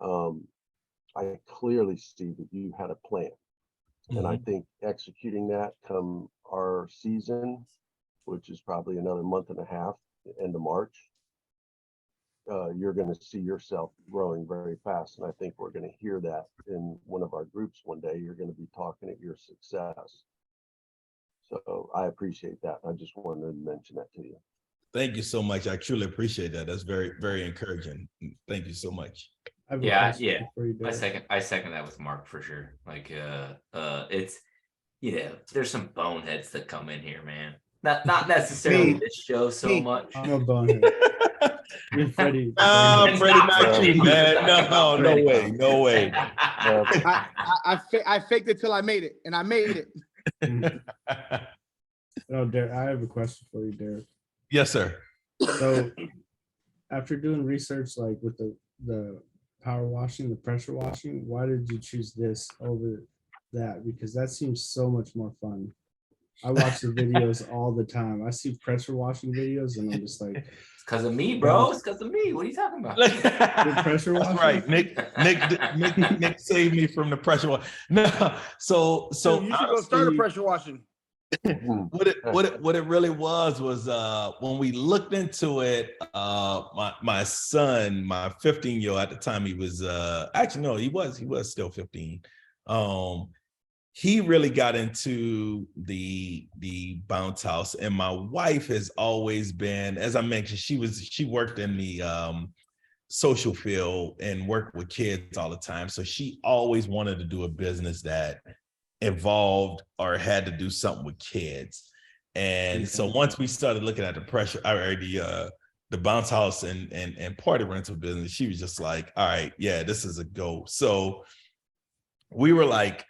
I clearly see that you had a plan. And I think executing that come our season, which is probably another month and a half, end of March, you're going to see yourself growing very fast. And I think we're going to hear that in one of our groups one day. You're going to be talking at your success. So I appreciate that. I just wanted to mention that to you. Thank you so much. I truly appreciate that. That's very, very encouraging. Thank you so much. Yeah. I second that with Mark for sure. Like it's, there's some boneheads that come in here, man. Not necessarily this show so much. I'm a bonehead. You're Freddie. Freddie Mac, man. No way. No way. I faked it till I made it, and I made it. Oh, Derek, I have a question for you, Derek. Yes, sir. So after doing research, like with the power washing, the pressure washing, why did you choose this over that? Because that seems so much more fun. I watch the videos all the time. I see pressure washing videos and I'm just like, it's because of me, bro. It's because of me. What are you talking about? The pressure washing? Right. Nick saved me from the pressure wash. No, so you should go start a pressure washing. What it really was when we looked into it, my son, my 15-year-old at the time, he was actually no, he was still 15. He really got into the bounce house, and my wife has always been, as I mentioned, she worked in the social field and worked with kids all the time. So she always wanted to do a business that involved or had to do something with kids. And so once we started looking at the pressure or the bounce house and party rental business, she was just like, all right, yeah, this is a go. So we were like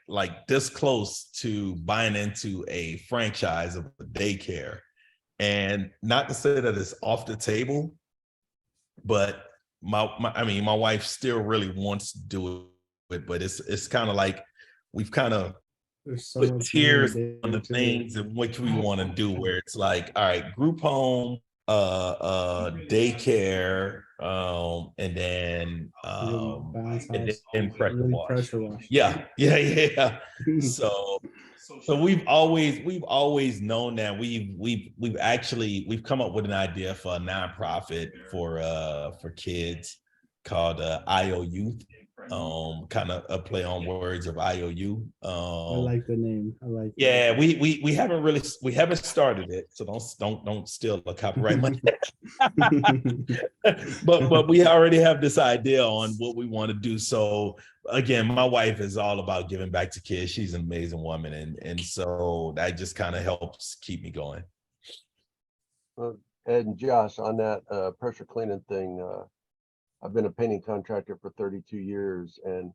this close to buying into a franchise of a daycare. And not to say that it's off the table, but I mean, my wife still really wants to do it, but it's kind of like we've kind of There's so put much money tiers in on the too. things in which we want to do, where it's like, all right, group home, daycare, and then Bounce and house, then pressure really wash. pressure wash. Yeah. So we've always known that we've come up with an idea for a nonprofit for kids called IO Youth, kind of a play on words of IOU. I like the name. I like it. Yeah, we haven't started it, so don't steal the copyright money. but we already have this idea on what we want to do. So again, my wife is all about giving back to kids. She's an amazing woman, and so that just kind of helps keep me going. Ed and Josh, on that pressure cleaning thing, I've been a painting contractor for 32 years, and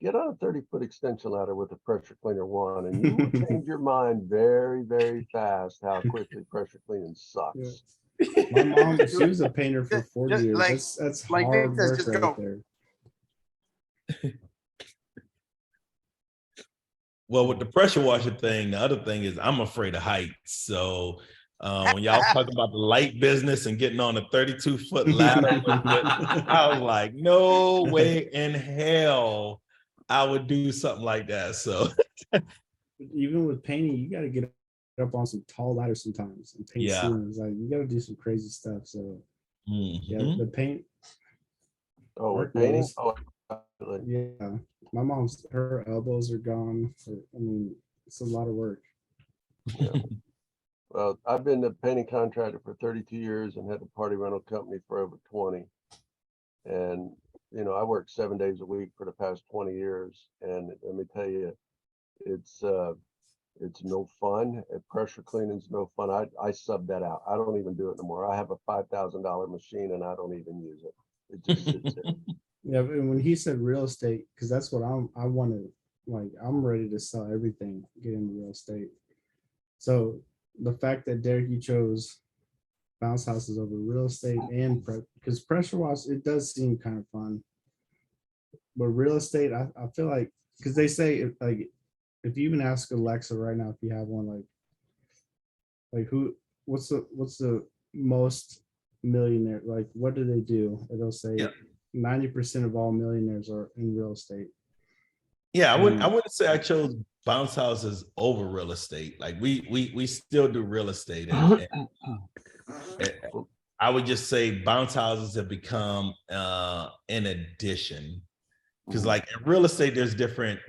get on a 30-foot extension ladder with a pressure cleaner one, and you will change your mind very, very fast how quickly pressure cleaning sucks. Yeah. My mom, she was a painter for 40 Just years. like- That's like hard Vic says, work just right go. there. Well, with the pressure washer thing, the other thing is I'm afraid of heights. So when y'all talking about the light business and getting on a 32-foot ladder, I was like, no way in hell I would do something like that. So Even with painting, you got to get up on some tall ladders sometimes and paint Yeah. ceilings. Like you got to do some crazy stuff. So yeah, the paint. Oh, with work painting? was- Oh, absolutely. Yeah, my mom's, her elbows are gone. I mean, it's a lot of work. Yeah. Well, I've been a painting contractor for 32 years and had a party rental company for over 20. And, you know, I worked 7 days a week for the past 20 years. And let me tell you, it's no fun. Pressure cleaning's no fun. I sub that out. I don't even do it no more. I have a $5,000 machine and I don't even use it. It just sits there. Yeah, and when he said real estate, because that's what I wanted. Like I'm ready to sell everything, get into real estate. So the fact that Derek, you chose bounce houses over real estate and because pressure wash, it does seem kind of fun. But real estate, I feel like, because they say if you even ask Alexa right now if you have one, like what's the most millionaire, like what do they do? It'll say 90% of all millionaires are in real estate. Yeah, I wouldn't say I chose bounce houses over real estate. Like we still do real estate, and I would just say bounce houses have become an addition, because like in real estate, there's different.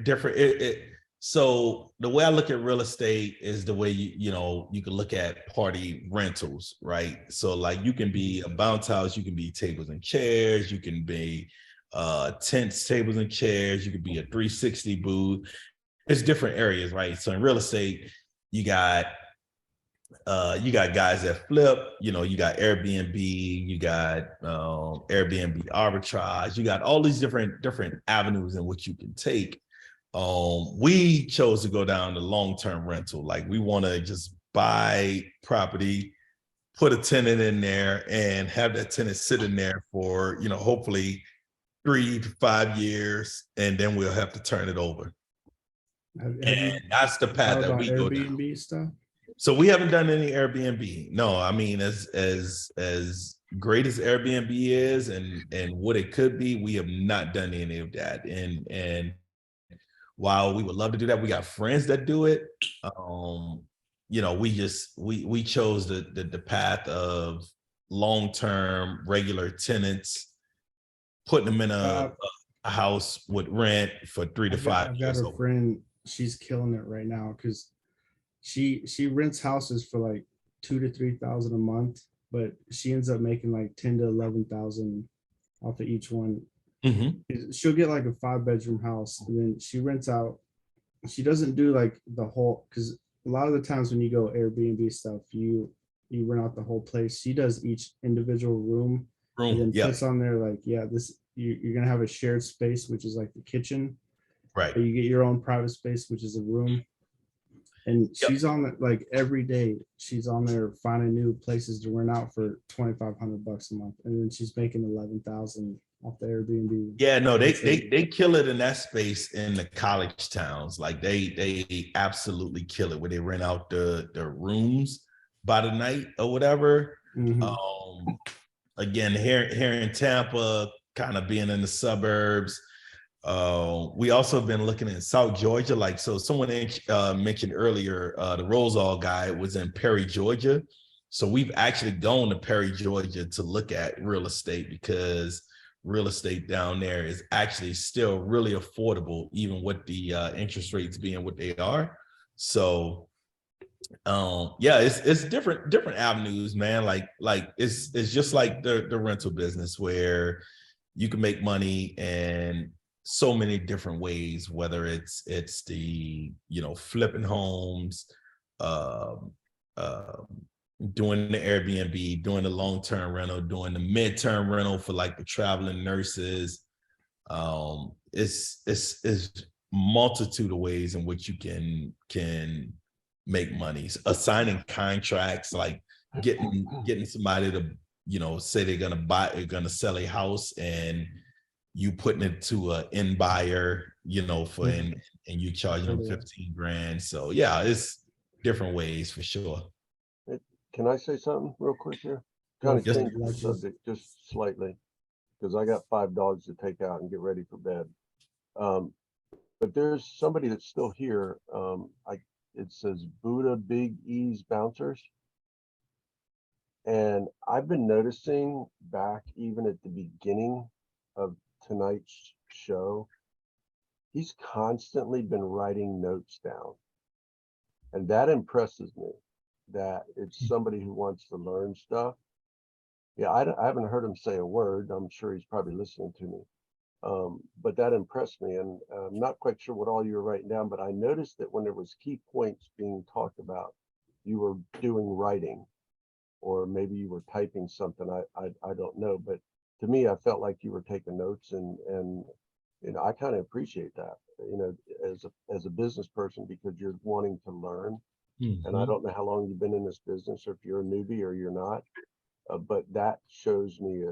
So the way I look at real estate is the way you can look at party rentals, right? So like you can be a bounce house, you can be tables and chairs, you can be tents, tables and chairs, you could be a 360 booth. It's different areas, right? So in real estate, you got guys that flip, you got Airbnb, you got Airbnb arbitrage, you got all these different avenues in which you can take. We chose to go down the long-term rental. Like we want to just buy property, put a tenant in there, and have that tenant sit in there for hopefully 3 to 5 years, and then we'll have to turn it over. And that's the path that we go down. Airbnb stuff. So we haven't done any Airbnb. No, I mean, as great as Airbnb is and what it could be, we have not done any of that. And while we would love to do that, we got friends that do it. We chose the path of long-term regular tenants, putting them in a house with rent for 3 to 5 I've years. got a friend, she's killing it right now because she rents houses for like 2,000 to 3,000 a month, but she ends up making like 10 to 11,000 off of each one. Mm-hmm. She'll get like a 5-bedroom house, and then she rents out. She doesn't do like the whole, because a lot of the times when you go Airbnb stuff, you rent out the whole place. She does each individual room and then puts on there like, you're gonna have a shared space, which is like the kitchen. Right. But you get your own private space, which is a room. And Yep. she's on it like every day. She's on there finding new places to rent out for $2,500 a month, and then she's making 11,000 off the Airbnb. Yeah, no, they That's it. they kill it in that space in the college towns. Like they absolutely kill it where they rent out the rooms by the night or whatever. Mhm. Again, here in Tampa, kind of being in the suburbs. We also have been looking in South Georgia. Like, so someone mentioned earlier, the Rosal guy was in Perry, Georgia. So we've actually gone to Perry, Georgia to look at real estate because real estate down there is actually still really affordable, even with the interest rates being what they are. So yeah, it's different avenues, man. Like it's just like the rental business where you can make money in so many different ways, whether it's the flipping homes, um, doing the Airbnb, doing the long-term rental, doing the mid-term rental for like the traveling nurses. It's multitude of ways in which you can make money. Assigning contracts, like getting somebody to say they're gonna sell a house and you putting it to an end buyer, for and you charging them 15 grand. So yeah, it's different ways for sure. Can I say something real quick here? Kind of Yes. change the subject just slightly, because I got 5 dogs to take out and get ready for bed. But there's somebody that's still here. It says Buddha Big E's Bouncers. And I've been noticing back even at the beginning of tonight's show, he's constantly been writing notes down. And that impresses me, that it's somebody who wants to learn stuff. Yeah, I haven't heard him say a word. I'm sure he's probably listening to me. But that impressed me, and I'm not quite sure what all you were writing down, but I noticed that when there was key points being talked about, you were doing writing, or maybe you were typing something. I don't know, but to me, I felt like you were taking notes, and I kind of appreciate that, as a business person, because you're wanting to learn. And I don't know how long you've been in this business, or if you're a newbie or you're not, but that shows me,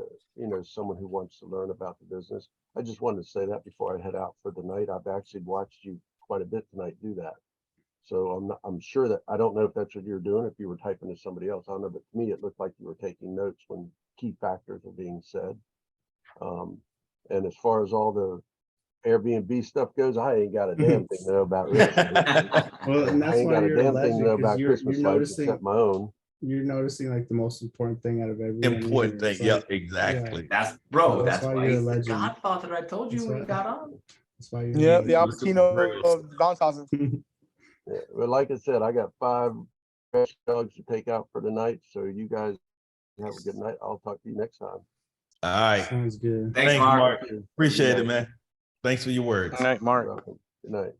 someone who wants to learn about the business. I just wanted to say that before I head out for the night. I've actually watched you quite a bit tonight do that. So I'm sure that, I don't know if that's what you're doing, if you were typing to somebody else, I don't know, but to me, it looked like you were taking notes when key factors are being said. And as far as all the Airbnb stuff goes, I ain't got a damn thing to know about real estate. Well, and I that's ain't why got a you're a damn thing to legend, know 'cause about you're Christmas lights except my own. You're noticing like the most important thing out of everyone. Important here. thing. It's Yeah, like, exactly. That's bro. That's That's why why you're a he's the legend. godfather. I told you That's when we why- got on. That's why you're. Yeah, a the Al legend. Pacino of bounce houses. Yeah, well, like I said, I got 5 fresh dogs to take out for the night. So you guys have a good night. I'll talk to you next time. All right. Sounds good. Thanks, Mark. Appreciate Good it, man. Thanks for your words. Good night, Mark. You're welcome. Good night.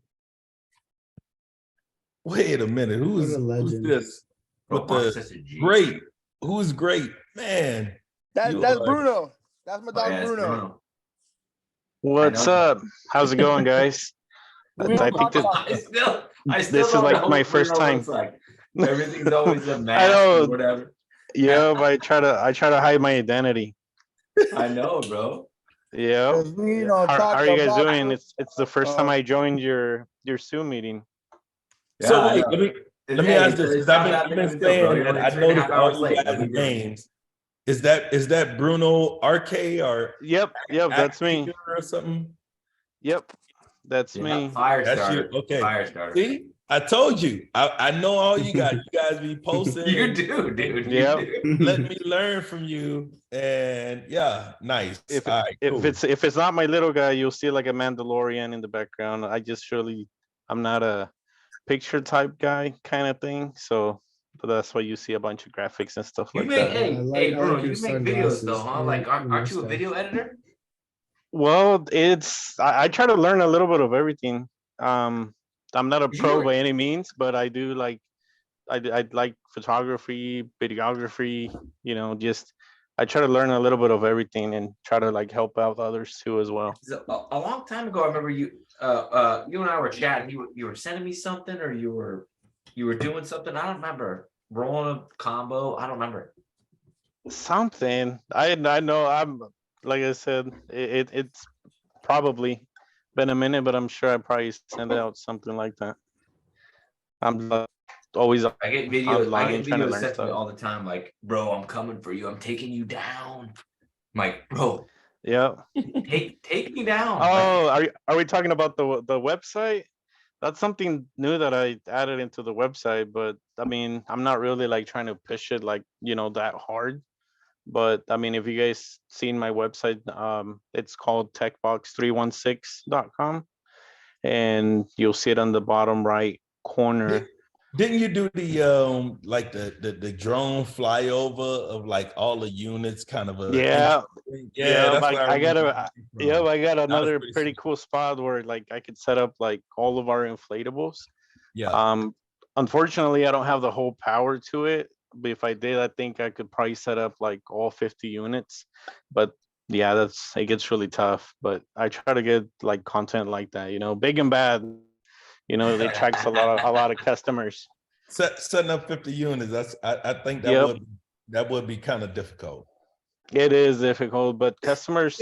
Wait a minute. Who's legend. this? Bro, With Mark's the such a G. great? Who's great? Man. That's you that's are- Bruno. That's my Oh, dog yeah, it's Bruno. Bruno. What's know. up? How's it going, guys? We don't I talk think about I still this don't is like know my what first Bruno time. looks like. Everything's always a I mask know. or whatever. Yeah, but I try to hide my identity. I know, bro. Yeah. 'cause we Yeah. don't How talk are you guys about doing? it. It's the first time I joined your Zoom meeting. So Yeah, I wait, know. let me Hey, ask this, it's because not I've that been big of a deal, bro. saying You're that only I 3.5 noticed all hours you late. guys' No big deal. names. Is that Bruno RK or Yep, that's me. Actor or something? Yep, that's Yeah, me. fire That's you. starter. Okay. Fire starter. See, I told you. I know all you guys. You guys be posting. You and- do, dude. Yep. You do. Let me learn from you. And yeah, nice. If All right, cool. if it's not my little guy, you'll see like a Mandalorian in the background. I'm not a picture type guy kind of thing. So that's why you see a bunch of graphics and stuff You like make, that. hey, Bruno, your you make videos though, sunglasses huh? and Like, your aren't you a mustache. video editor? Well, I try to learn a little bit of everything. I'm not a You pro were- by any means, but I do like I like photography, videography. Just I try to learn a little bit of everything and try to like help out others too as well. So, a long time ago, I remember you and I were chatting. You were sending me something, or you were You were doing something. I don't remember. Rolling a combo. I don't remember. Something. I know. I'm like I said. It's probably been a minute, but I'm sure I probably send out something like that. I'm always I get videos. I online get trying to videos learn sent to me stuff. all the time. Like, bro, I'm coming for you. I'm taking you down. I'm like, bro, Yeah. take me down. Like, Oh, are we talking about the website? That's something new that I added into the website, but I mean, I'm not really like trying to push it like, that hard. But I mean, if you guys seen my website, it's called techbox316.com, and you'll see it on the bottom right corner. Didn't you do the like the drone flyover of like all the units, kind of a Yeah, yeah, that's what I I got remember a from. yeah, I got That was another pretty pretty sweet. cool spot where like I could set up like all of our inflatables. Yeah. Unfortunately, I don't have the whole power to it. But if I did, I think I could probably set up like all 50 units. But yeah, it gets really tough. But I try to get like content like that, big and bad. It attracts a lot of customers. Setting up 50 units, I think Yep, that would be kind of difficult. it is difficult, but customers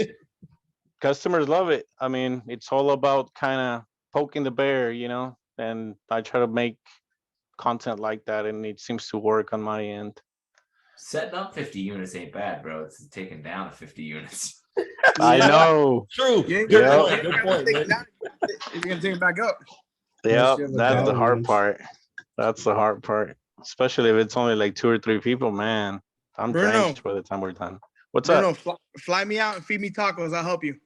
love it. I mean, it's all about kind of poking the bear, and I try to make content like that, and it seems to work on my end. setting up 50 units ain't bad, bro. It's taking down 50 units. I know. True. You ain't Good Yeah. point. Good point, take Nick. it down. You're gonna take it back up. Yeah, you have a that's the dolly hard ranch. part. That's the hard part, especially if it's only like 2 or 3 people. Man, I'm Bruno. drenched by the time we're done. What's Bruno, up? fly me out and feed me tacos. I'll help you.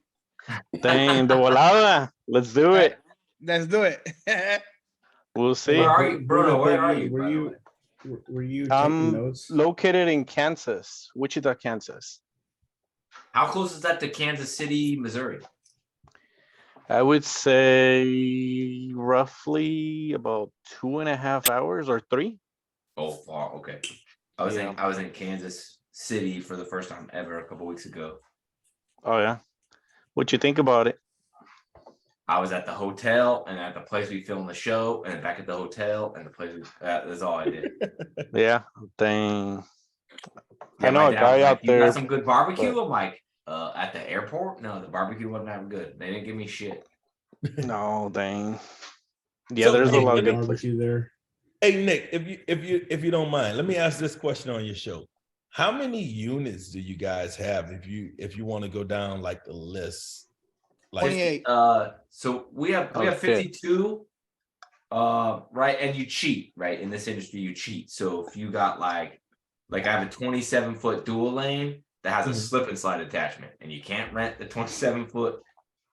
Dang, the volada. Let's do it. Let's do it. We'll see. Where are you, Bruno? Where are Biggie, you? were by the you way? were you taking I'm notes? located in Kansas, Wichita, Kansas. How close is that to Kansas City, Missouri? I would say roughly about 2.5 hours or 3. Oh, far. Okay. I was in Kansas City for the first time ever a couple weeks ago. Oh yeah. What you think about it? I was at the hotel and at the place we filmed the show, and back at the hotel and the place. That's all I did. Yeah. Dang. Yeah, I know my a dad guy was out like, "You there. got some good barbecue?" but- I'm like, "At the airport? No, the barbecue wasn't that good. They didn't give me shit." No, dang. Yeah, So, there's a Nick, lot let of me- good places. Barbecue there. Hey Nick, if you don't mind, let me ask this question on your show. How many units do you guys have if you want to go down like the list? Like 28. So we have Oh, shit. 52. Right, and you cheat, right? In this industry, you cheat. So if you got like I have a 27-foot dual lane that has a Mhm. slip and slide attachment, and you can't rent the 27-foot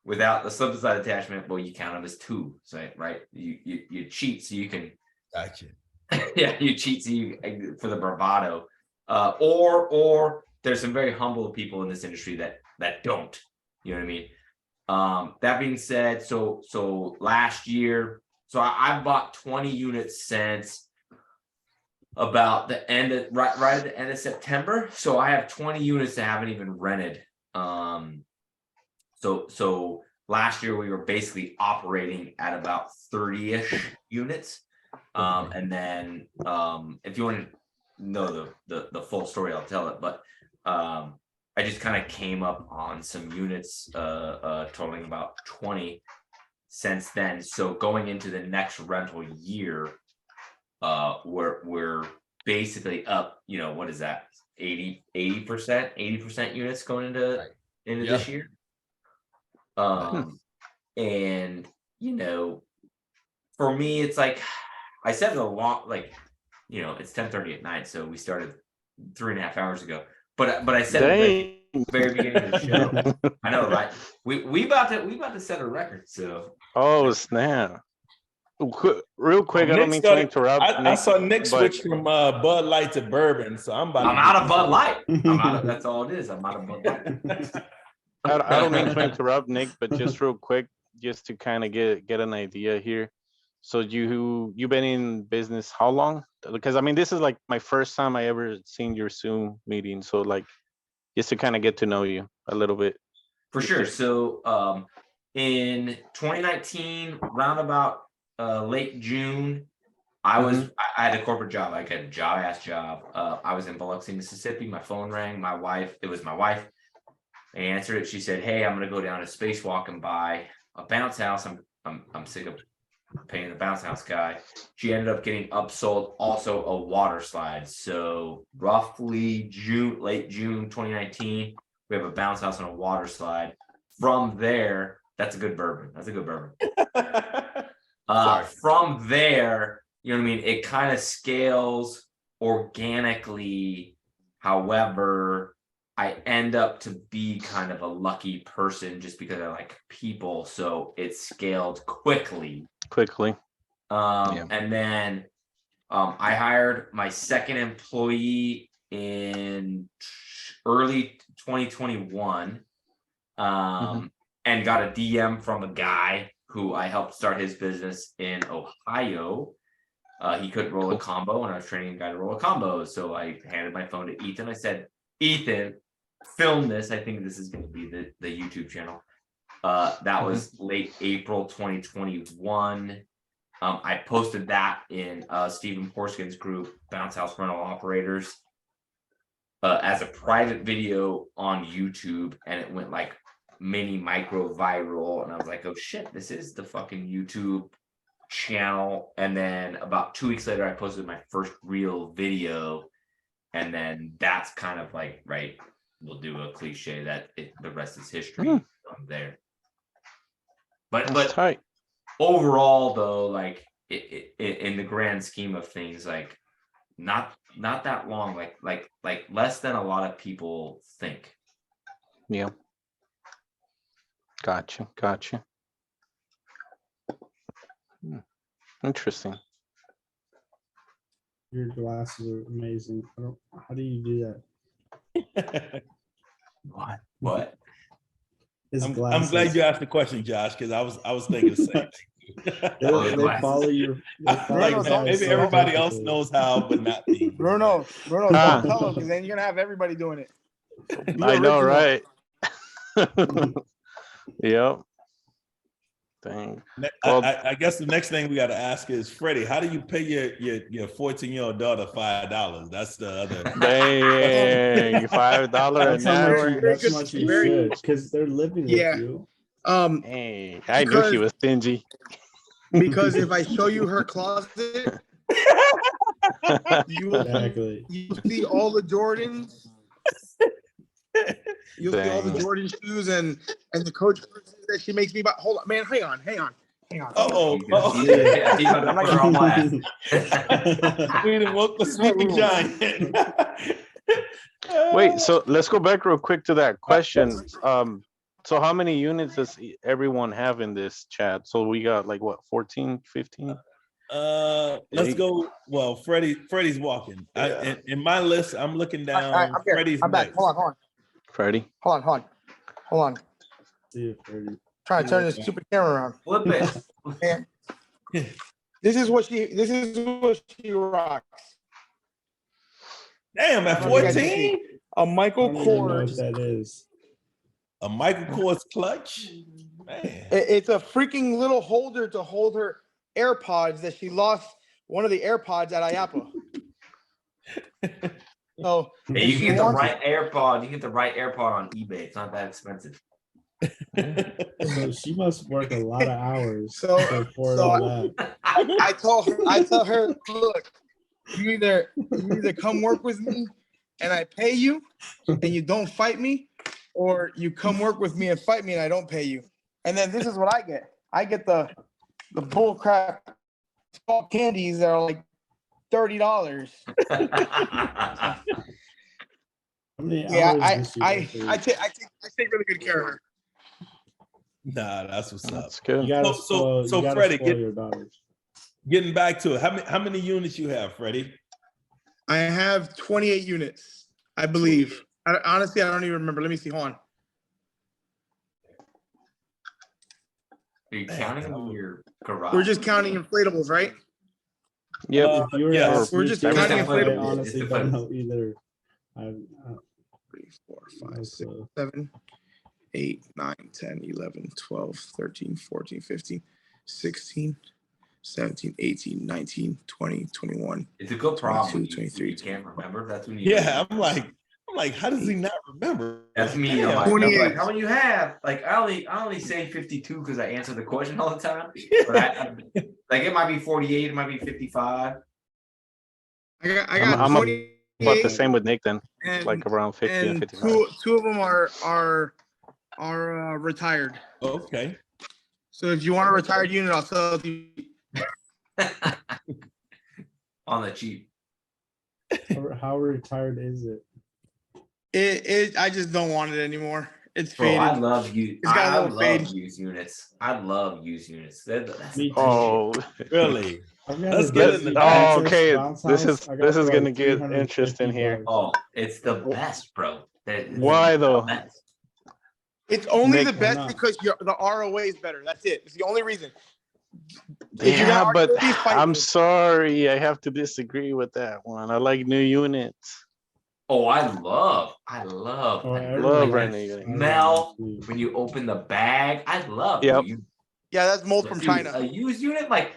without the slip and slide attachment. Well, you count them as 2, so right? You cheat so you can. Gotcha. Yeah, you cheat so you for the bravado. Or there's some very humble people in this industry that don't. You know what I mean? That being said, so last year, so I bought 20 units since about the end of right at the end of September. So I have 20 units that haven't even rented. So last year we were basically operating at about 30-ish units. And then if you want to know the full story, I'll tell it. But I just kind of came up on some units totaling about 20 since then. So going into the next rental year, we're basically up, what is that? 80% units going into this year. And for me, it's like I said it a lot, it's 10:30 at night, so we started 3.5 hours ago. But I said it at the very beginning of the show. I know, right? We about to set a record. So Oh snap! Real quick, I don't mean to interrupt. I saw Nick switch from Bud Light to bourbon, so I'm out of Bud Light. That's all it is. I'm out of Bud Light. I don't mean to interrupt, Nick, but just real quick, just to kind of get an idea here. So you've been in business how long? Because I mean, this is like my first time I ever seen your Zoom meeting. So like, just to kind of get to know you a little bit. For sure. So in 2019, round about late June, I had a corporate job, like a job-ass job. I was in Biloxi, Mississippi. My phone rang. It was my wife. I answered it. She said, "Hey, I'm gonna go down to Spacewalk and buy a bounce house. I'm sick of paying the bounce house guy." She ended up getting upsold also a water slide. So roughly late June 2019, we have a bounce house and a water slide. From there, that's a good bourbon. That's a good bourbon. Sorry. From there, you know what I mean? It kind of scales organically. However, I end up to be kind of a lucky person just because I like people. So it scaled quickly. And then I hired my second employee in early 2021 and got a DM from a guy who I helped start his business in Ohio. He couldn't roll a combo, and I was training a guy to roll a combo. So I handed my phone to Ethan. I said, "Ethan, film this." I think this is going to be the YouTube channel. That was late April 2021. I posted that in Stephen Porskin's group, Bounce House Rental Operators, as a private video on YouTube, and it went like mini micro viral. And I was like, "Oh shit, this is the fucking YouTube channel." And then about 2 weeks later, I posted my first real video, and then that's kind of like, right, we'll do a cliche that the rest is history from there. But overall, though, like in the grand scheme of things, like not that long, like less than a lot of people think. Yeah. Gotcha. Interesting. Your glasses are amazing. How do you do that? What? I'm glad you asked the question, Josh, because I was thinking the same thing. They follow your. Maybe everybody else knows how, but not me. Bruno, don't tell him, because then you're gonna have everybody doing it. I know, right? Yep. Dang. Well, I guess the next thing we got to ask is, Freddie, how do you pay your 14-year-old daughter $5? That's the other. Dang, $5 an hour. That's much you should, because they're living with you. Hey, I knew he was stingy. Because if I show you her closet, you will see all the Jordans. You'll see all the Jordan shoes and the Coach that she makes me buy. Hold on, man. Hang on. Uh-oh. I'm not gonna blast. We didn't woke the sleeping giant. Wait, so let's go back real quick to that question. So how many units does everyone have in this chat? So we got like what, 14, 15? Let's go. Well, Freddie's walking. In my list, I'm looking down. Freddie's I'm back. Hold on. Freddie. Hold on. See you, Freddie. Trying to turn this stupid camera around. Flip it. Man. This is what she rocks. Damn, at 14? A Michael Kors. That is a Michael Kors clutch. Man. It's a freaking little holder to hold her AirPods that she lost. One of the AirPods at IAPA. So hey, you can get the right AirPod. You can get the right AirPod on eBay. It's not that expensive. So she must work a lot of hours. So that. I tell her, look, you either come work with me and I pay you and you don't fight me, or you come work with me and fight me and I don't pay you. And then this is what I get. I get the bull crap candies that are like $30. Yeah, I take really good care of her. Nah, that's what's up. That's good. So Freddie, getting back to it, how many units you have, Freddie? I have 28 units, I believe. Honestly, I don't even remember. Let me see. Hold on. Are you counting them in your garage? We're just counting inflatables, right? Yep. We're just counting inflatables. I honestly don't know either. 3, 4, 5, 6, 7, 8, 9, 10, 11, 12, 13, 14, 15, 16, 17, 18, 19, 20, 21. It's a good problem. 22, When you 23, can't remember. That's when you. Yeah, I'm like, how does he not remember? That's me. I'm Damn. like, I'm 28. like, how many you have? Like, I only say 52 because I answer the question all the time. But like, it might be 48, it might be 55. I got I'm about 28, the same with Nick then, and like around 50 and and 55. two of them are retired. Okay. So if you want a retired unit, I'll sell it to you. On the cheap. How retired is it? I just don't want it anymore. It's Bro, I faded. love you. It's got a I little love fade. used units. I love used units. That's Me the too. best shit. Oh, Really? I've got Let's a get Disney in the oh, Princess okay. bounce This house. is I got this for is like gonna get 350 interesting here. bucks. Oh, it's the best, bro. Why though? Best. It's only Nick, the why best not? because the ROA is better. That's it. It's the only reason. If you're Yeah, gonna but argue these, fight I'm me. sorry, I have to disagree with that one. I like new units. Oh, I love Oh, Love everyone brand likes- new units. everyone smell likes me. when you open the bag. I love Yep. you. Yeah, that's mold from Dude, China. a used unit, like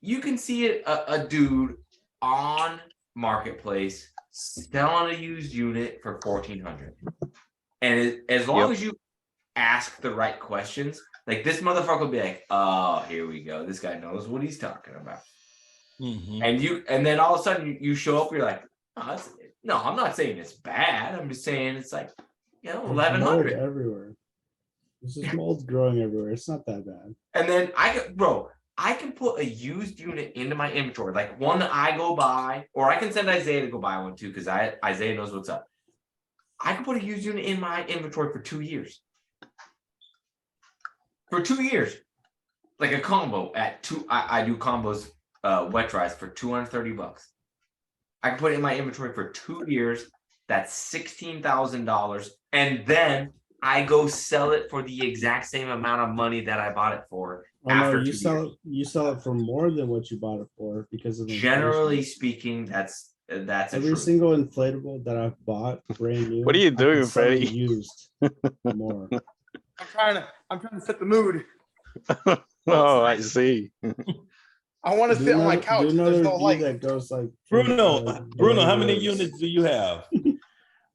you can see it a dude on marketplace selling a used unit for 1,400. And as long Yep. as you ask the right questions, like this motherfucker will be like, oh, here we go. This guy knows what he's talking about. Mhm. And then all of a sudden you show up, you're like, oh, no, I'm not saying it's bad. I'm just saying it's like, There's mold 1,100. everywhere. There's just mold growing everywhere. It's not that bad. And then I can put a used unit into my inventory, like one that I go buy, or I can send Isaiah to go buy one too, because Isaiah knows what's up. I can put a used unit in my inventory for 2 years. For 2 years, like a combo at two. I do combos, wet dries for $230. I can put it in my inventory for 2 years. That's $16,000, and then I go sell it for the exact same amount of money that I bought it for. Oh no, After you 2 sell years. it. You sell it for more than what you bought it for because of Generally inflation. speaking, that's a Every truth. single inflatable that I've bought brand new. What are you I can doing, sell it Freddie? Used more. I'm trying to set the mood. Oh, I see. I want to sit on my couch. Do There's another no review light. that goes like from, Bruno, how many words. units do you have?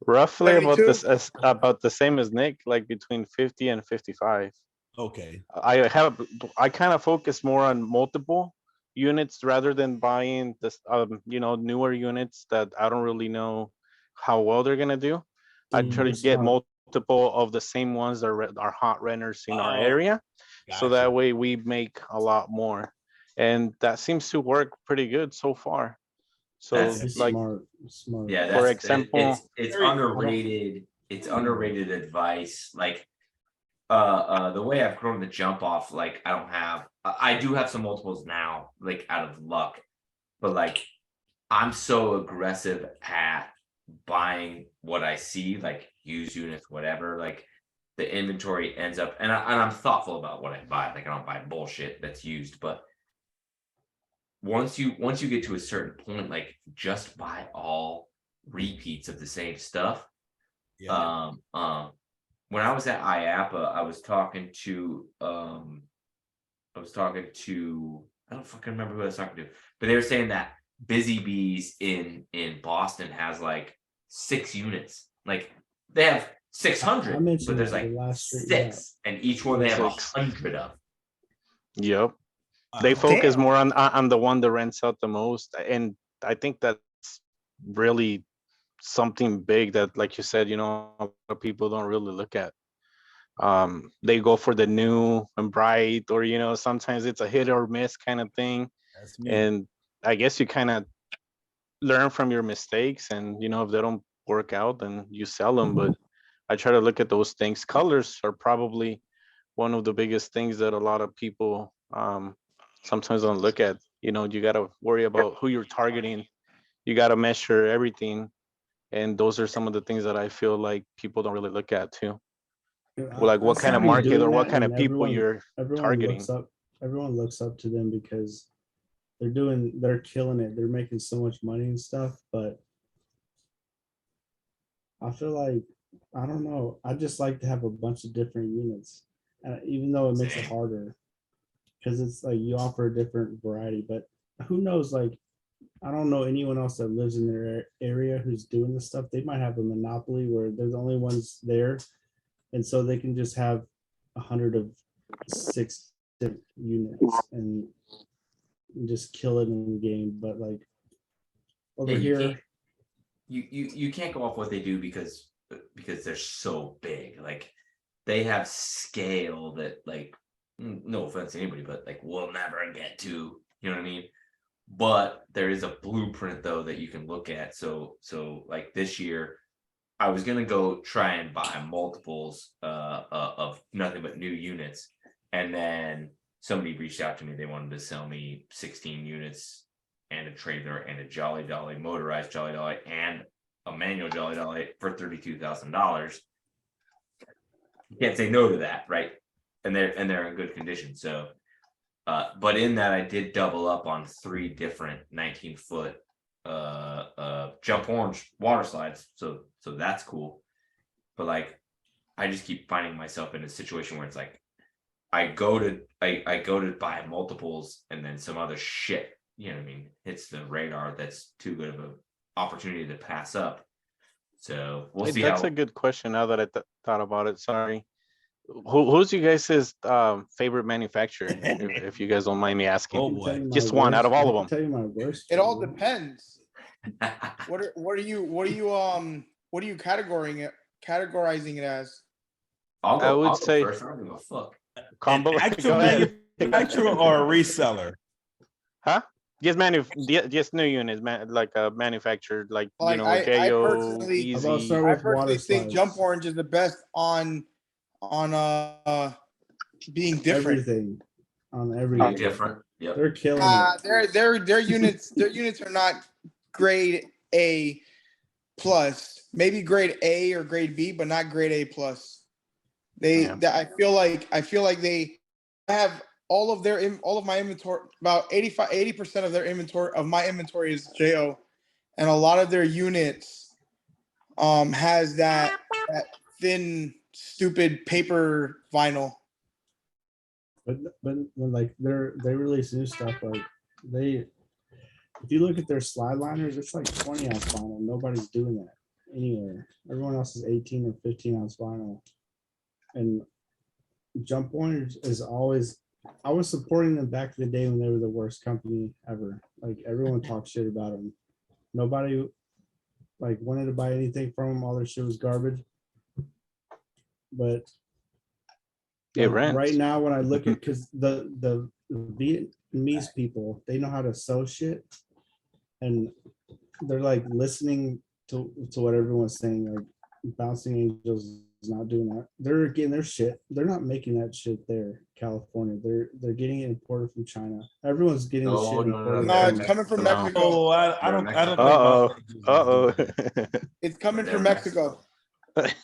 Roughly about 72? this as about the same as Nick, like between 50 and 55. Okay. I kind of focus more on multiple units rather than buying this newer units that I don't really know how well they're gonna do. I try to You're get smart. multiple of the same ones that are hot renters in our Oh, area, so gotcha. that way we make a lot more, and that seems to work pretty good so far. So That's You're like smart. Yeah, for that's example, it's Very- underrated. It's underrated advice. Like the way I've grown the jump off, like I do have some multiples now, like out of luck, but like I'm so aggressive at buying what I see, like used units, whatever. Like the inventory ends up, and I'm thoughtful about what I buy. Like I don't buy bullshit that's used, but once you get to a certain point, like just buy all repeats of the same stuff. Yeah. When I was at IAPA, I was talking to I don't fucking remember who I was talking to, but they were saying that Busy Bees in Boston has like 6 units. Like they have I 600, mentioned but there's that like the last street, 6, and each one they have 6. 100 of. yep. They Wow. focus Damn. more on the one that rents out the most, and I think that's really something big that, like you said, a lot of people don't really look at. They go for the new and bright, or sometimes it's a hit or miss kind of thing, That's me. and I guess you kind of learn from your mistakes, and if they don't work out, then you sell them. But I try to look at those things. Colors are probably one of the biggest things that a lot of people sometimes don't look at. You got to worry about who you're targeting. You got to measure everything, and those are some of the things that I feel like people don't really look at too. Like what kind of started market or doing what that, kind of and people you're targeting. Everyone looks up to them because they're killing it. They're making so much money and stuff. But I feel like, I don't know. I just like to have a bunch of different units, even though it makes it Same. harder. because it's like you offer a different variety, but who knows, like, I don't know anyone else that lives in their area who's doing this stuff. They might have a monopoly where they're the only ones there, and so they can just have 100 of 6 different units and just kill it in the game. But like over Yeah, here, you can't go off what they do because they're so big. Like they have scale that, like, no offense to anybody, but like we'll never get to. You know what I mean? But there is a blueprint though that you can look at. So like this year, I was gonna go try and buy multiples of nothing but new units, and then somebody reached out to me. They wanted to sell me 16 units and a trailer and a Jolly Dolly, motorized Jolly Dolly, and a manual Jolly Dolly for $32,000. You can't say no to that, right? And they're in good condition. So, but in that I did double up on 3 different 19-foot jump orange water slides. So that's cool. But like, I just keep finding myself in a situation where it's like, I go to buy multiples and then some other shit, you know what I mean, hits the radar that's too good of an opportunity to pass up. So we'll Hey, see. that's a good question now that I thought about it. Sorry. Who's you guys' favorite manufacturer, if you guys don't mind me asking? Oh I can tell boy. you my Just one out of worst- all I of can them. Tell you my worst. It all favorite. depends. What are you categorizing it as? I would I'll go say- first. I don't give a fuck. Combo. An actual Go ahead. manufacturer or a reseller? Huh? Just new units, man, like a manufactured, like you Like, know, I Gayo, personally- How about Easy. start I with water personally think slides? Jump Orange is the best on being different. Everything on Be everything. different. Yep. They're killing it. Their units are not grade A plus, maybe grade A or grade B, but not grade A plus. I feel like they have all of my inventory. About 80% of their inventory, of my inventory, is JO, and a lot of their units has that thin, stupid paper vinyl. But when like they release new stuff, like if you look at their slide liners, it's like 20-ounce vinyl. Nobody's doing that anywhere. Everyone else is 18 or 15-ounce vinyl. And Jump Orange is always, I was supporting them back in the day when they were the worst company ever. Like everyone talked shit about them. Nobody like wanted to buy anything from them. All their shit was garbage. But It like, rents. right now when I look at, because the Vietnamese people, they know how to sew shit, and they're like listening to what everyone's saying. Like Bouncing Angels is not doing that. They're getting their shit. They're not making that shit there, California. They're getting it imported from China. Everyone's getting the shit imported. No, it's coming from No. Mexico. Oh, I don't think. Uh-oh. Bouncing Angels is doing it. It's coming They're from Mexico.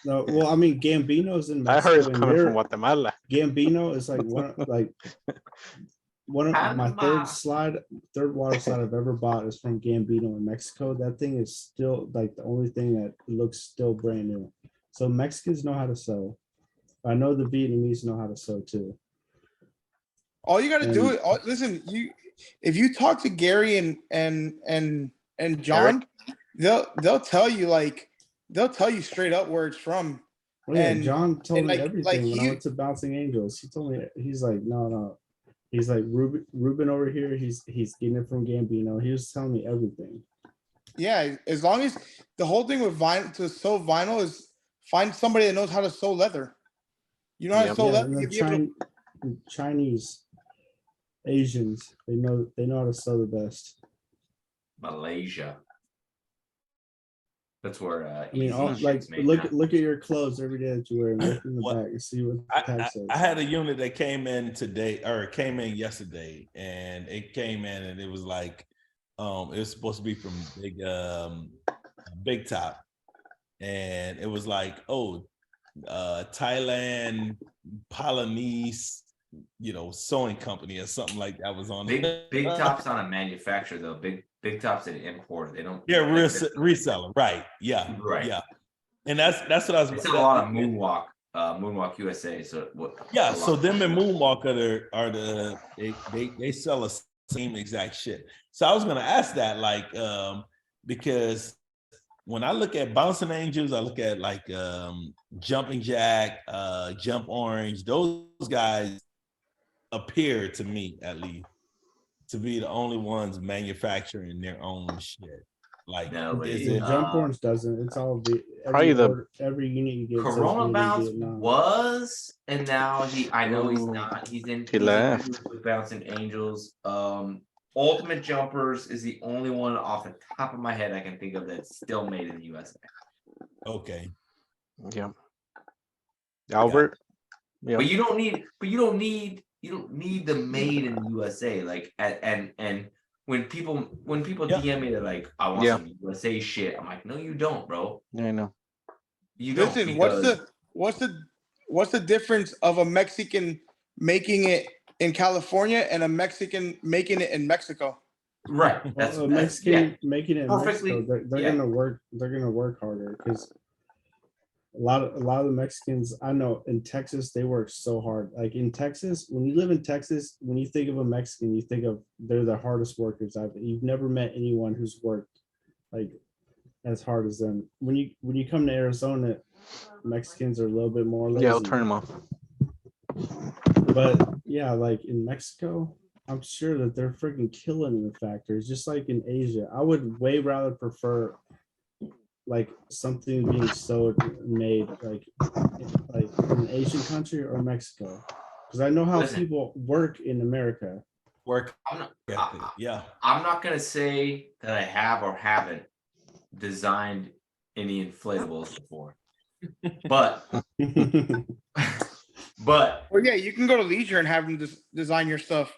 No, well, I mean, Gambino's in I Mexico. heard it's and coming they're- from Guatemala. Gambino is like one of my Panama. third water slide I've ever bought is from Gambino in Mexico. That thing is still like the only thing that looks still brand new. So Mexicans know how to sew. I know the Vietnamese know how to sew too. All you got to do And- is listen. If you talk to Gary and John, they'll tell you straight up where it's from. Well, yeah, And- John told and me like everything when I you- went to Bouncing Angels. He told me, he's like, no. He's like, Ruben over here, he's getting it from Gambino. He was telling me everything. Yeah, as long as the whole thing with vinyl, to sew vinyl, is find somebody that knows how to sew leather. You know how to Yep. sew Yeah, leather. and you'll the be able to- Chinese, Asians, they know how to sew the best. Malaysia. That's where I mean, all, Easy like shit's made look now. at your clothes every day that you wear, and look in the What- back and see what the tag says. I had a unit that came in today, or it came in yesterday, and it came in and it was like, it was supposed to be from Big Top, and it was like, Thailand, Polynese, sewing company or something like that was on it. Big Top's not a manufacturer though. Big Top's an importer. They don't. Yeah, reseller, right? Yeah, Right. yeah. And that's what I was. It's a lot of moonwalk. Moonwalk USA. So what? Yeah, a so lot- them and Moonwalk are the they sell the same exact shit. So I was gonna ask that, like, because when I look at Bouncing Angels, I look at like Jumping Jack, Jump Orange, those guys appear to me at least to be the only ones manufacturing their own shit. Like, No, is wait, it Jump Orange doesn't. It's all Probably every unit you get says Corona made in Bounce Vietnam. was, and now I know he's Ooh, not. He's in. he he's in left. cahoots with Bouncing Angels. Ultimate Jumpers is the only one off the top of my head I can think of that's still made in the USA. okay? Yeah. Albert. Yeah. But you don't need. You don't need the made in the USA. Like and when people Yeah. DM me, they're like, I want Yeah. some USA shit. I'm like, no, you don't, bro. Yeah, I know. You don't. Listen, Because what's the difference of a Mexican making it in California and a Mexican making it in Mexico? right. Well, a That's Mexican making it in Perfectly- Mexico, they're yeah. gonna work. They're gonna work harder because a lot of the Mexicans I know in Texas, they work so hard. Like in Texas, when you live in Texas, when you think of a Mexican, you think of they're the hardest workers. You've never met anyone who's worked like as hard as them. When you come to Arizona, Mexicans are a little bit more lazy. Yeah, I'll turn him off. But yeah, like in Mexico, I'm sure that they're freaking killing the factories, just like in Asia. I would way rather prefer like something being sewed made like in an Asian country or Mexico, because I know how Listen. people work in America. Work. I'm not, Yeah. I'm not gonna say that I have or haven't designed any inflatables before, but Well, yeah, you can go to Leisure and have them design your stuff.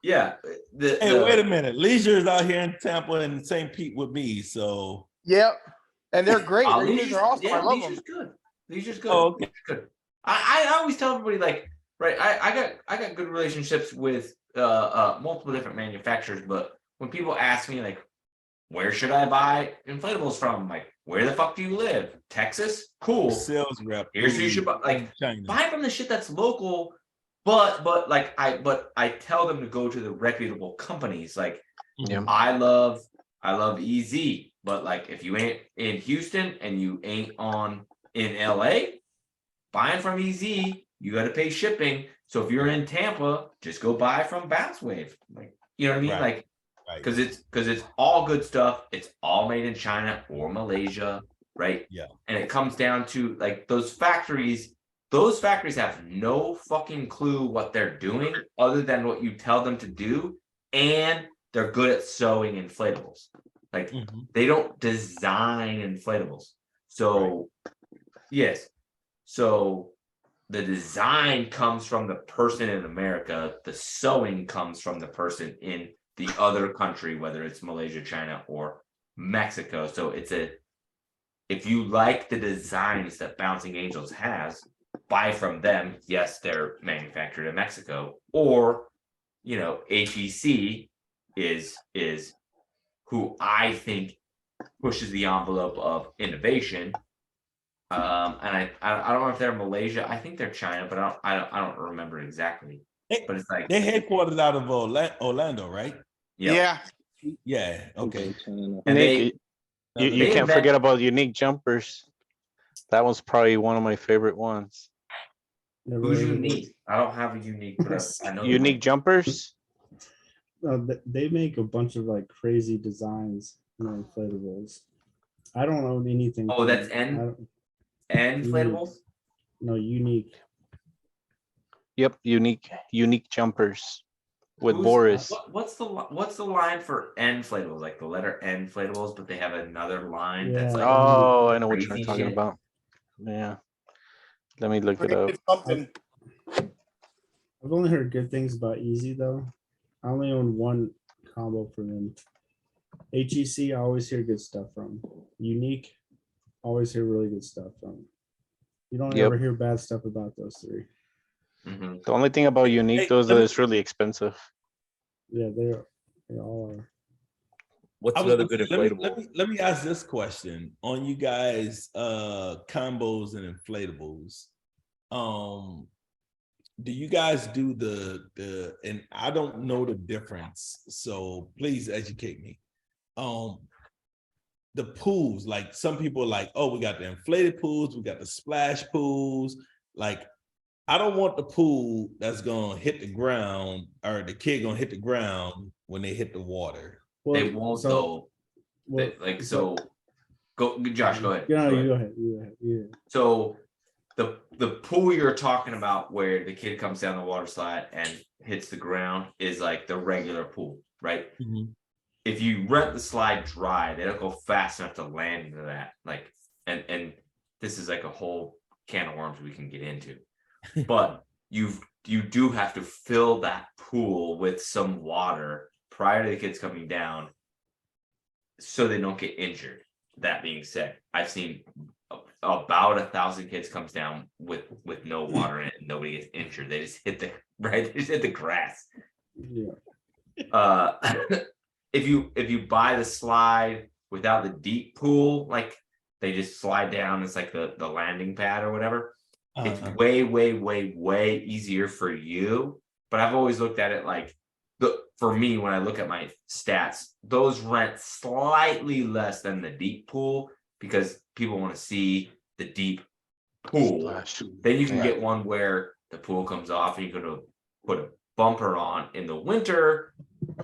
yeah, Hey, wait a minute. Leisure is out here in Tampa and St. Pete with me, so Yep, and they're great. Their units Leisure's, are awesome. I love Leisure's them. good. Leisure's good. Oh, okay. Leisure's good. I always tell everybody like, right, I got good relationships with multiple different manufacturers, but when people ask me like, where should I buy inflatables from? I'm like, where the fuck do you live? Texas? Cool. sales rep. Here's who you should buy. Like, China. buy from the shit that's local, but I tell them to go to the reputable companies. Like, Yeah. I love EZ, but like if you ain't in Houston and you ain't in LA, buying from EZ, you got to pay shipping. So if you're in Tampa, just go buy from Bounce Wave. Like, you know what I mean? Right. Like, Right. because it's all good stuff. It's all made in China or Malaysia, right? Yeah. And it comes down to like those factories have no fucking clue what they're doing other than what you tell them to do, and they're good at sewing inflatables. Like they don't design inflatables. So yes. So the design comes from the person in America, the sewing comes from the person in the other country, whether it's Malaysia, China, or Mexico. So if you like the designs that Bouncing Angels has, buy from them. Yes, they're manufactured in Mexico, or HEC is who I think pushes the envelope of innovation. And I don't know if they're Malaysia. I think they're China, but I don't remember exactly. But it's like They're headquartered out of Orlando, right? Yeah. Yeah. Okay. And Nick, you they can't invent- forget about Unique Jumpers. That was probably one of my favorite ones. Who's unique? I don't have a unique, but I know Unique Jumpers. They make a bunch of like crazy designs in their inflatables. I don't own anything. Oh, from that's them. and inflatables. No, Unique. Yep, Unique Jumpers with Who's- Boris. What's the line for inflatables? Like the letter inflatables, but they have another line that's Yeah. like Oh, I know what you're crazy talking shit. about. Yeah. Let me look it up. It's something. I've only heard good things about Easy though. I only own one combo from them. HEC, I always hear good stuff from. Unique, always hear really good stuff from. You don't Yep. ever hear bad stuff about those three. Mhm. The only thing about Unique Hey, though is let that me- it's really expensive. Yeah, they all are. What's I was another gonna good say, inflatable? let me ask this question on you guys combos and inflatables. Do you guys do the and I don't know the difference, so please educate me. The pools, like some people are like, oh, we got the inflated pools, we got the splash pools. Like, I don't want the pool that's gonna hit the ground or the kid gonna hit the ground when they hit the water. They won't though. Well, Like so. Go, Josh. Go ahead. Yeah, Go ahead. you go ahead. You go ahead. Yeah. So the pool you're talking about where the kid comes down the water slide and hits the ground is like the regular pool, right? If you rent the slide dry, they don't go fast enough to land into that. Like, and this is like a whole can of worms we can get into. But you do have to fill that pool with some water prior to the kids coming down so they don't get injured. That being said, I've seen about 1,000 kids comes down with no water in it and nobody gets injured. They just hit they just hit the grass. Yeah. If you buy the slide without the deep pool, like they just slide down, it's like the landing pad or whatever. It's way easier for you. But I've always looked at it like for me, when I look at my stats, those rent slightly less than the deep pool because people want to see the deep pool. Splash. Then you can get one where the pool comes off and you're going to put a bumper on in the winter,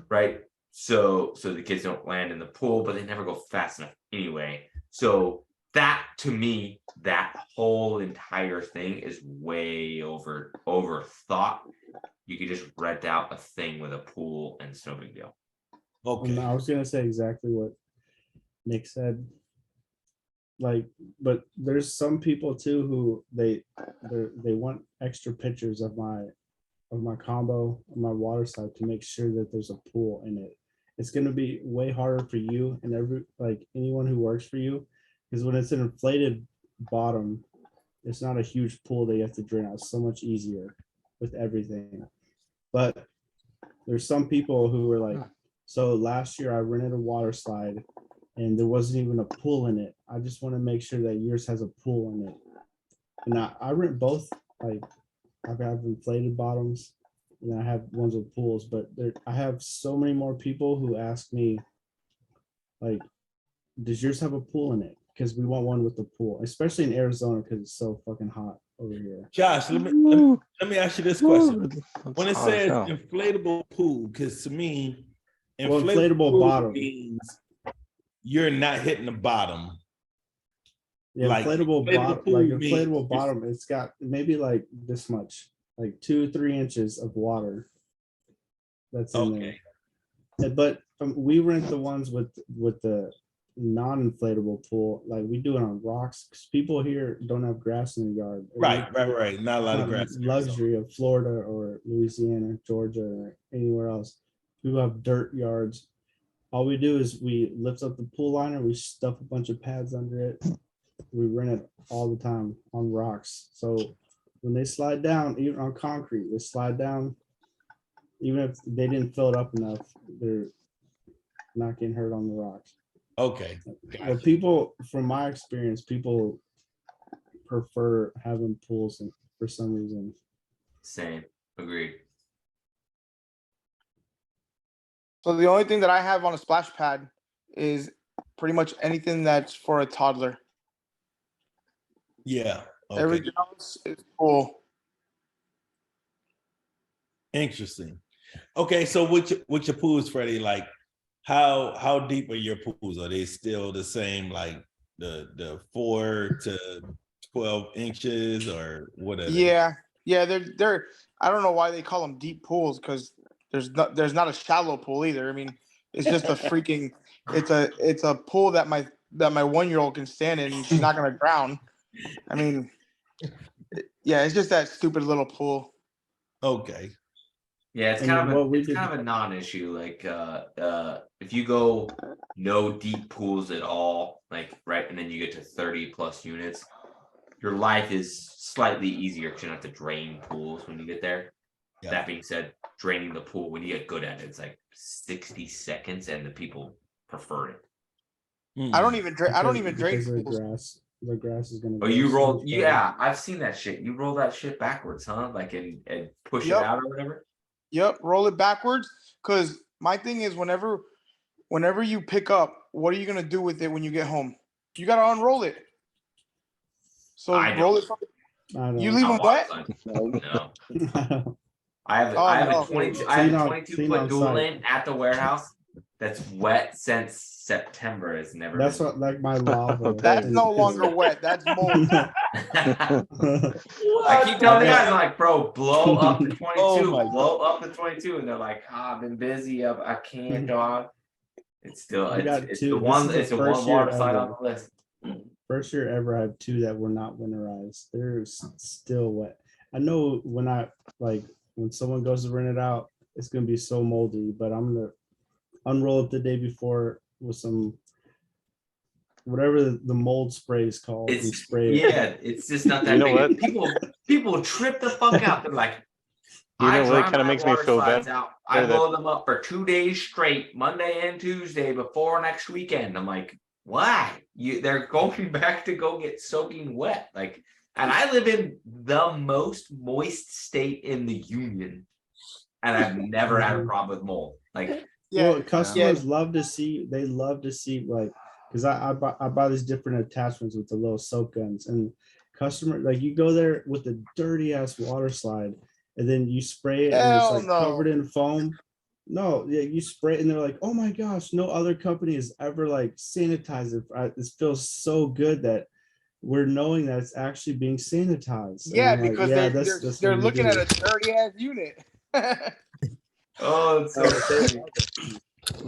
right? So the kids don't land in the pool, but they never go fast enough anyway. So that, to me, that whole entire thing is way overthought. You could just rent out a thing with a pool and it's no big deal. Okay. I was gonna say exactly what Nick said. Like, but there's some people too who they want extra pictures of my combo, of my water slide to make sure that there's a pool in it. It's gonna be way harder for you and anyone who works for you, because when it's an inflated bottom, it's not a huge pool that you have to drain out. It's so much easier with everything. But there's some people who are like, so last year I rented a water slide and there wasn't even a pool in it. I just want to make sure that yours has a pool in it. And I rent both. Like, I have inflated bottoms and I have ones with pools, but I have so many more people who ask me, like, does yours have a pool in it? Because we want one with a pool, especially in Arizona because it's so fucking hot over here. Josh, let me ask you this question. When it hot as says hell. inflatable pool, because to me, Inflatable pool bottom. means you're not hitting the bottom. Yeah, Like, inflatable inflatable bottom, pool like means inflatable bottom, it's got maybe like this much, like 2-3 inches of water that's in Okay. there. But we rent the ones with the non-inflatable pool, like we do it on rocks because people here don't have grass in the yard. Right. Not a lot of grass. Luxury of Florida or Louisiana, Georgia, or anywhere else. People have dirt yards. All we do is we lift up the pool liner, we stuff a bunch of pads under it. We rent it all the time on rocks. So when they slide down, even on concrete, they slide down. Even if they didn't fill it up enough, they're not getting hurt on the rocks. Okay. But people, from my experience, people prefer having pools for some reason. Same. Agreed. So the only thing that I have on a splash pad is pretty much anything that's for a toddler. Yeah. Okay. Everything else is cool. Interesting. Okay, so with your pools, Freddie, like how deep are your pools? Are they still the same, like the 4 to 12 inches, or what are they? Yeah, they're I don't know why they call them deep pools, because there's not a shallow pool either. I mean, it's just a freaking it's a pool that my 1-year-old can stand in and she's not gonna drown. I mean, yeah, it's just that stupid little pool. Okay. Yeah, it's kind of a non-issue. Like if you go no deep pools at all, like right, and then you get to 30 plus units, your life is slightly easier because you don't have to drain pools when you get there. Yeah. That being said, draining the pool when you get good at it, it's like 60 seconds, and the people prefer it. I don't even drink. I don't even because drink the pools. grass. The grass is gonna. Oh, grow you so roll? much better. Yeah, I've seen that shit. You roll that shit backwards, huh? Like and push it Yep. out or whatever. Yep, roll it backwards. Because my thing is, whenever you pick up, what are you gonna do with it when you get home? You gotta unroll it. So I roll don't. it. I You don't. leave them Not wet. No. know. I have Oh, I have no. a 22 Clean on- 22 clean foot on dual site. lane at the warehouse that's wet since September. It's never That's been. what like my lava. That's is- no is- longer wet. That's mold. I keep telling the guys, I'm like, bro, blow up the 22, Oh my blow up the 22, and they're like, I've been busy, I can't, dog. It's still I got it's two. the This one is the it's the first one year water slide on ever. the list. First year ever, I have two that were not winterized. They're still wet. I know when someone goes to rent it out, it's gonna be so moldy. But I'm gonna unroll it the day before with some whatever the mold spray is called and It's spray it. yeah, it's just not that You know big. what? People trip the fuck out. They're like, You know what dry kinda my makes me water feel slides better out. I that- blow them up for 2 days straight, Monday and Tuesday before next weekend. I'm like, why? They're going back to go get soaking wet. Like, and I live in the most moist state in the union, and I've never had a problem with mold. Like, Yeah. Well, customers love to see. They love to see because I buy these different attachments with the little soak guns, and customer you go there with a dirty ass water slide, and then you spray it and it's Hell like no. covered in foam. No, yeah, you spray it and they're like, oh my gosh, no other company has ever sanitized it. This feels so good that we're knowing that it's actually being sanitized. And Yeah, I'm like, because yeah, they're that's they're what we looking do. at a dirty ass unit. oh, it's so funny.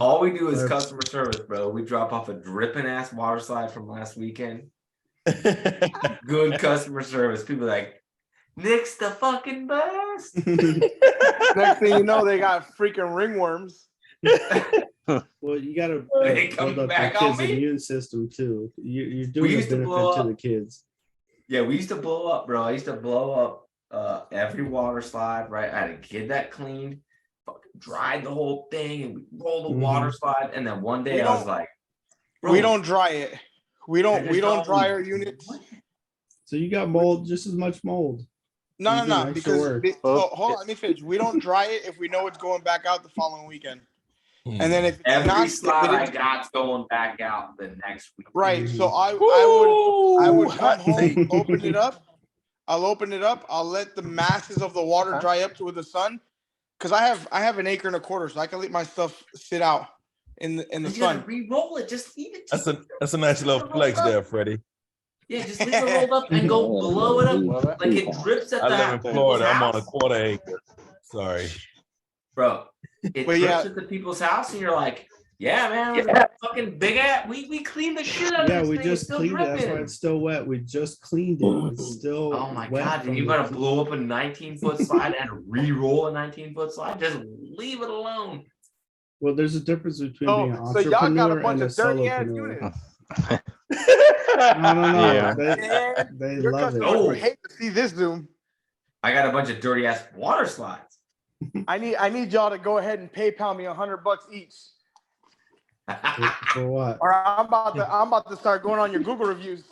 All we do is Sorry. customer service, bro. We drop off a dripping ass water slide from last weekend. Good customer service. People are like, Nick's the fucking best. Next thing you know, they got freaking ringworms. Well, you gotta They come build up back your on kids' me? immune system too. You're doing a used to benefit blow to up- the kids. Yeah, we used to blow up, bro. I used to blow up every water slide, right? I had to get that cleaned, fucking dried the whole thing, and we rolled the water slide. And then one day We I was don't- like, We bro, don't dry it. We I don't just dry don't- our units. What? So you got mold, just as much mold. No, You're no, doing no. extra Because work. so hold on, let me finish. We don't dry it if we know it's going back out the following weekend. Hmm. And then if it's Every not, slide I if it is, got's going back out the next week. right. So I Ooh, would come hot home, take. open it up. I'll open it up. I'll let the masses of the water dry up with the sun. Because I have an acre and a quarter, so I can let my stuff sit out in the You gotta sun. re-roll it. Just leave it. That's a nice little flex there, Freddie. Yeah, just leave it rolled up and go blow it up like it drips at I the live in people's Florida. I'm on a house. quarter acre. Sorry. Bro, it But drips yeah. at the people's house, and you're like, yeah, man, it was a fucking big ass. We cleaned the shit out of Yeah, this we thing. It's just still cleaned it. That's why dripping. it's still wet. We just cleaned it. It's still Oh my wet god, from and you the gotta cl- blow up a 19-foot slide and re-roll a 19-foot slide. Just leave it alone. Well, there's a difference between being an So y'all got a entrepreneur bunch and a of dirty ass solopreneur. units. No. Yeah. They Your love it. customers Oh. would hate to see this Zoom. I got a bunch of dirty ass water slides. I need y'all to go ahead and PayPal me $100 each, For what? or I'm about to start going on your Google reviews.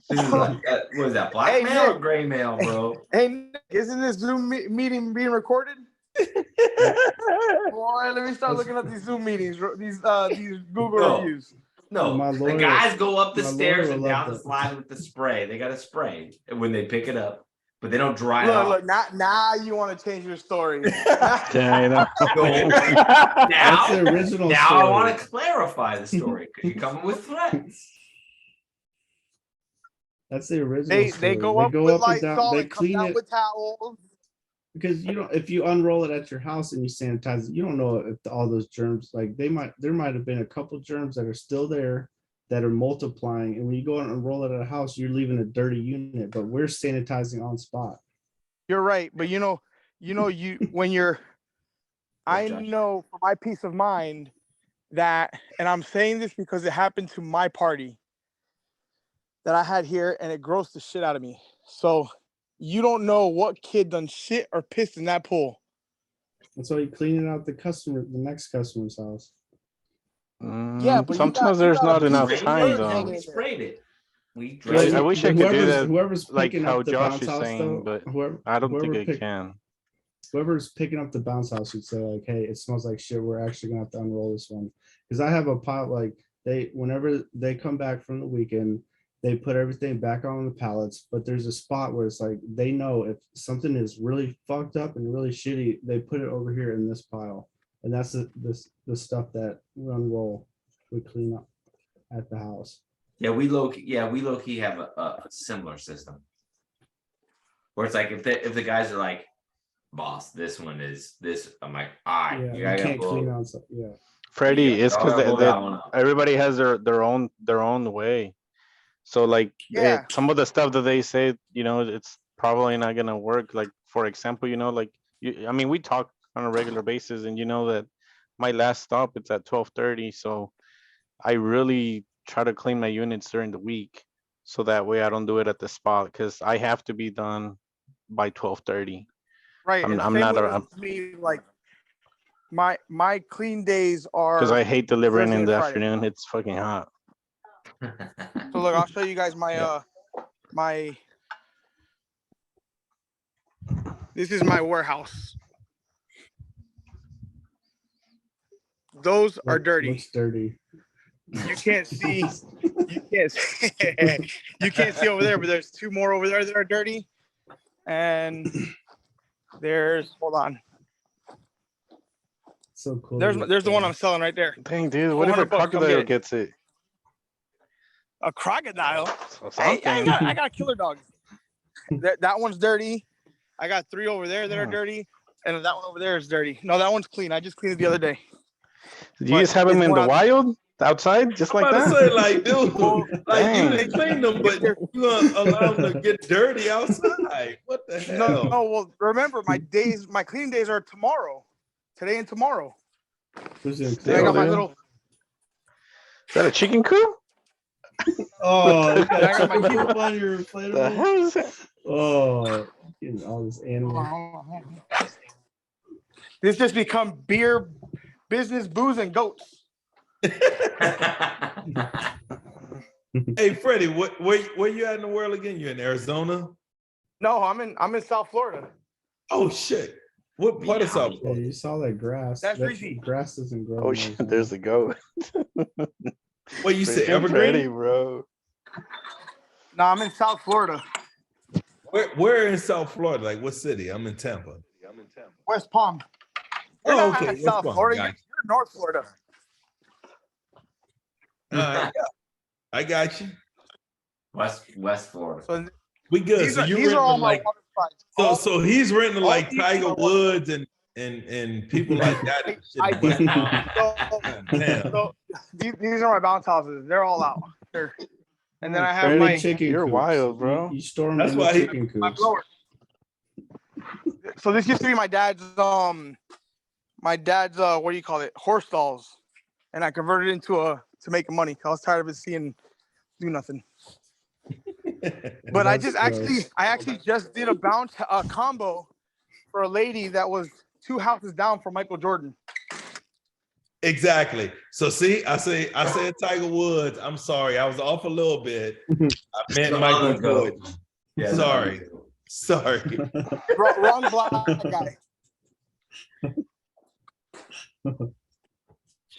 This is like, what is that, black Hey, mail or Nick. gray mail, bro? Hey, Nick, isn't this Zoom meeting being recorded? Boy, let me start looking at these Zoom meetings, these Google No. reviews. No, My the lawyer- guys go up the my stairs lawyer and will down love the that. slide with the spray. They got a spray when they pick it up, but they don't dry it Look, off. look, now you want to change your story. Yeah, I know. Now, That's the original now story. I want to clarify the story because you're coming with threats. That's the original They story. go up with and Lysol down. They and come clean down it with towels. because if you unroll it at your house and you sanitize it, you don't know if all those germs there might have been a couple germs that are still there that are multiplying. And when you go and unroll it at a house, you're leaving a dirty unit, but we're sanitizing on spot. You're right, but when you're, I Josh. know for my peace of mind that, and I'm saying this because it happened to my party that I had here, and it grossed the shit out of me. So you don't know what kid done shit or pissed in that pool. That's why you clean it out the next customer's house. But you Sometimes got- you there's got not a enough piece of time dirt though. hanging We in there. sprayed it. We Yeah, I dried it. wish I could do that Whoever's like picking how up the Josh bounce is house, saying, though, but I don't think whoever it pick- can. whoever's picking up the bounce house should say like, hey, it smells like shit. We're actually gonna have to unroll this one. Because I have a pile like whenever they come back from the weekend, they put everything back on the pallets, but there's a spot where it's like they know if something is really fucked up and really shitty, they put it over here in this pile. And that's the stuff that we unroll, we clean up at the house. Yeah, we low key have a similar system. Where it's like if the guys are like, boss, this one is this, I'm like, all right, Yeah, you you gotta can't clean blow. on stuff. Yeah. Freddie, Yeah, it's y'all because gotta blow that one up. everybody has their own way. So like Yeah. some of the stuff that they say, it's probably not gonna work. Like for example, like I mean, we talk on a regular basis, and you know that my last stop it's at 12:30. So I really try to clean my units during the week, so that way I don't do it at the spot because I have to be done by 12:30. Right. I'm and not same with me, like my clean days are because I hate delivering Thursday in and the Friday. afternoon. It's fucking hot. So look, I'll show you guys my Yeah. my this is my warehouse. Those are dirty. Looks dirty. You can't see you can't see over there, but there's two more over there that are dirty. And hold on. So cool. There's the one I'm selling right there. Dang, dude, what if a $400 come crocodile get it. gets it? A crocodile. Or Hey, something. I got killer dogs. That one's dirty. I got 3 over there that are Yeah. dirty, and that one over there is dirty. No, that one's clean. I just cleaned it the other day. Did you just have him in the wild outside just like I'm about that? to say, like, dude, like you Dang. didn't clean them, but you gonna allow them to get dirty outside? What the hell? No, well, remember my cleaning days are tomorrow, today and tomorrow. Who's gonna And I clean got it? my little. Is that a chicken coop? Oh, you I got got my chicken chicken- coop on your The inflatable? hell is that? Oh, getting all this animal. This just become beer, business, booze, and goats. Hey, Freddie, where you at in the world again? You in Arizona? No, I'm in South Florida. Oh shit! What part of South Yeah, Florida? you saw that grass. That's That Reese. grass doesn't grow. Oh in shit, Arizona. there's the goat. What you say, Freaking Freddie, Evergreen? bro. No, I'm in South Florida, Where in South Florida? Like what city? I'm in Tampa. West Palm. You're Oh, not okay. in West South Palm, Florida. gotcha. You're North Florida. I got you. West Florida. So We good. these So are, you these are all renting my like water slides. so he's renting all like these Tiger are- Woods and people like that. and shit I in West Palm. Damn. So these are my bounce houses. They're all out. And then I have Freddie my chicken You're coops. wild, bro. You store them That's in the why he- chicken my coops. blower. So this used to be my dad's what do you call it, horse stalls, and I converted it into to make money. I was tired of it seeing do nothing. But I That's actually just did a bounce combo for a lady that was 2 houses down from Michael Jordan. Exactly. So see, I said Tiger Woods. I'm sorry, I was off a little bit. I meant The Michael other goat. Jordan. Yeah, Sorry. Sorry. Wrong black guy.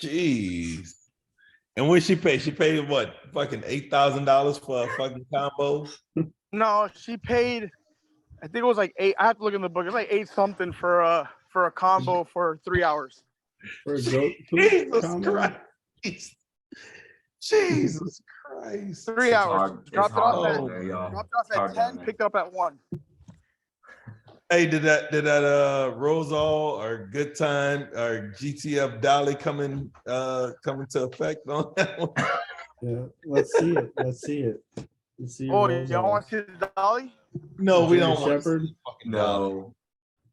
Jeez. And what she paid? She paid what? Fucking $8,000 for a fucking combo. No, she paid. I think it was like 8. I have to look in the book. It's like 8 something for a combo for 3 hours. For a goat poop Jesus combo? Christ. Jesus Christ. 3 hours. hard- Dropped it's it off hard at down there, y'all. dropped off Hard at down 10. there. Picked up at 1. Hey, did that Rosal or Good Time or GTF Dolly come into effect on that one? Yeah, let's see it. Let's see it. Let's see. Oh, your y'all want to see the dolly? No, we German don't want to see Shepherd? the fucking Dolly. No.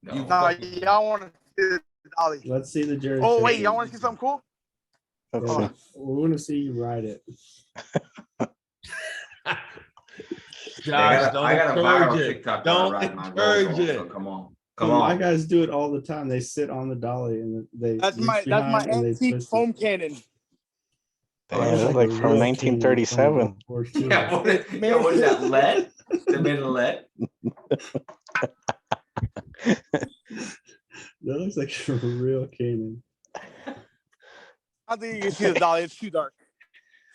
You No. No, fucking- y'all want to see the dolly? Let's see the Jerry. Oh wait, Shepherd. y'all want to see something cool? Let's Yeah, see. we want to see you ride it. Josh, don't I got a viral encourage it. TikTok that I Don't ride my encourage Rosal, it. so come on. Come Well, my on. guys do it all the time. They sit on the dolly and they That's reach my behind and they antique twist it. foam cannon. Oh, Damn, it's it's like like a from real 1937. cannon, Yeah, what is, It's yeah, made- what is that, lead? They made of lead? That looks like a real cannon. I don't think you can see the dolly. It's too dark.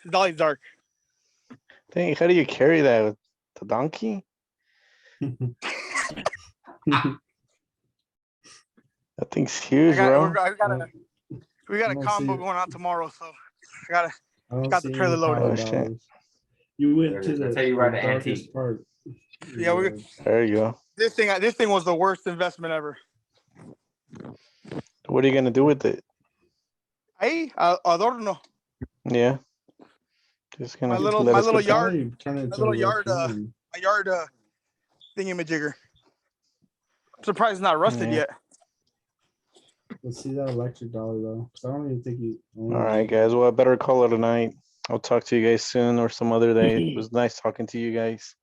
The dolly's dark. Dang, how do you carry that with the donkey? That thing's huge, bro. We got a I don't combo see- going out tomorrow, so I I don't got the see trailer any loaded. power Oh, shit. dollars. You There went it to is. the, That's how you ride the an darkest antique. part. Yeah, we- There you go. this thing was the worst investment ever. What are you gonna do with it? Hey, adorno. Yeah. Just gonna My little- let my it little sit yard- there? Probably turn it my into little a real yard, cannon. My yard thingamajigger. I'm surprised it's not rusted Yeah. yet. Let's see that electric dolly though. 'Cause I don't even think you. All right, guys. Well, I better call it a night. I'll talk to you guys soon or some other day. It was nice talking to you guys.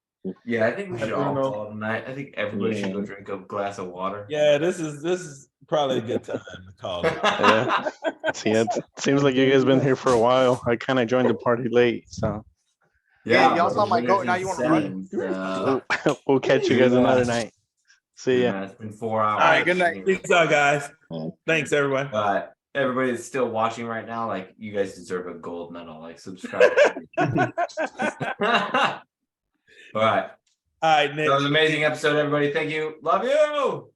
Yeah, I think we should all Bruno. call it a night. I think everybody should go Yeah. drink a glass of water. Yeah, this is probably a good time to call it. Yeah. See, it seems like you guys been here for a while. I kind of joined the party late, so Yeah, y'all but saw the my winners goat, now in you wanna run? sevens, we'll catch you guys Yeah. another night. See ya. man, it's been 4 hours. All right, good night. Peace out, guys. Thanks, everyone. But everybody that's still watching right now, like, you guys deserve a gold medal. Like, subscribe. All right. All right, Nick. That was an amazing episode, everybody. Thank you. Love you.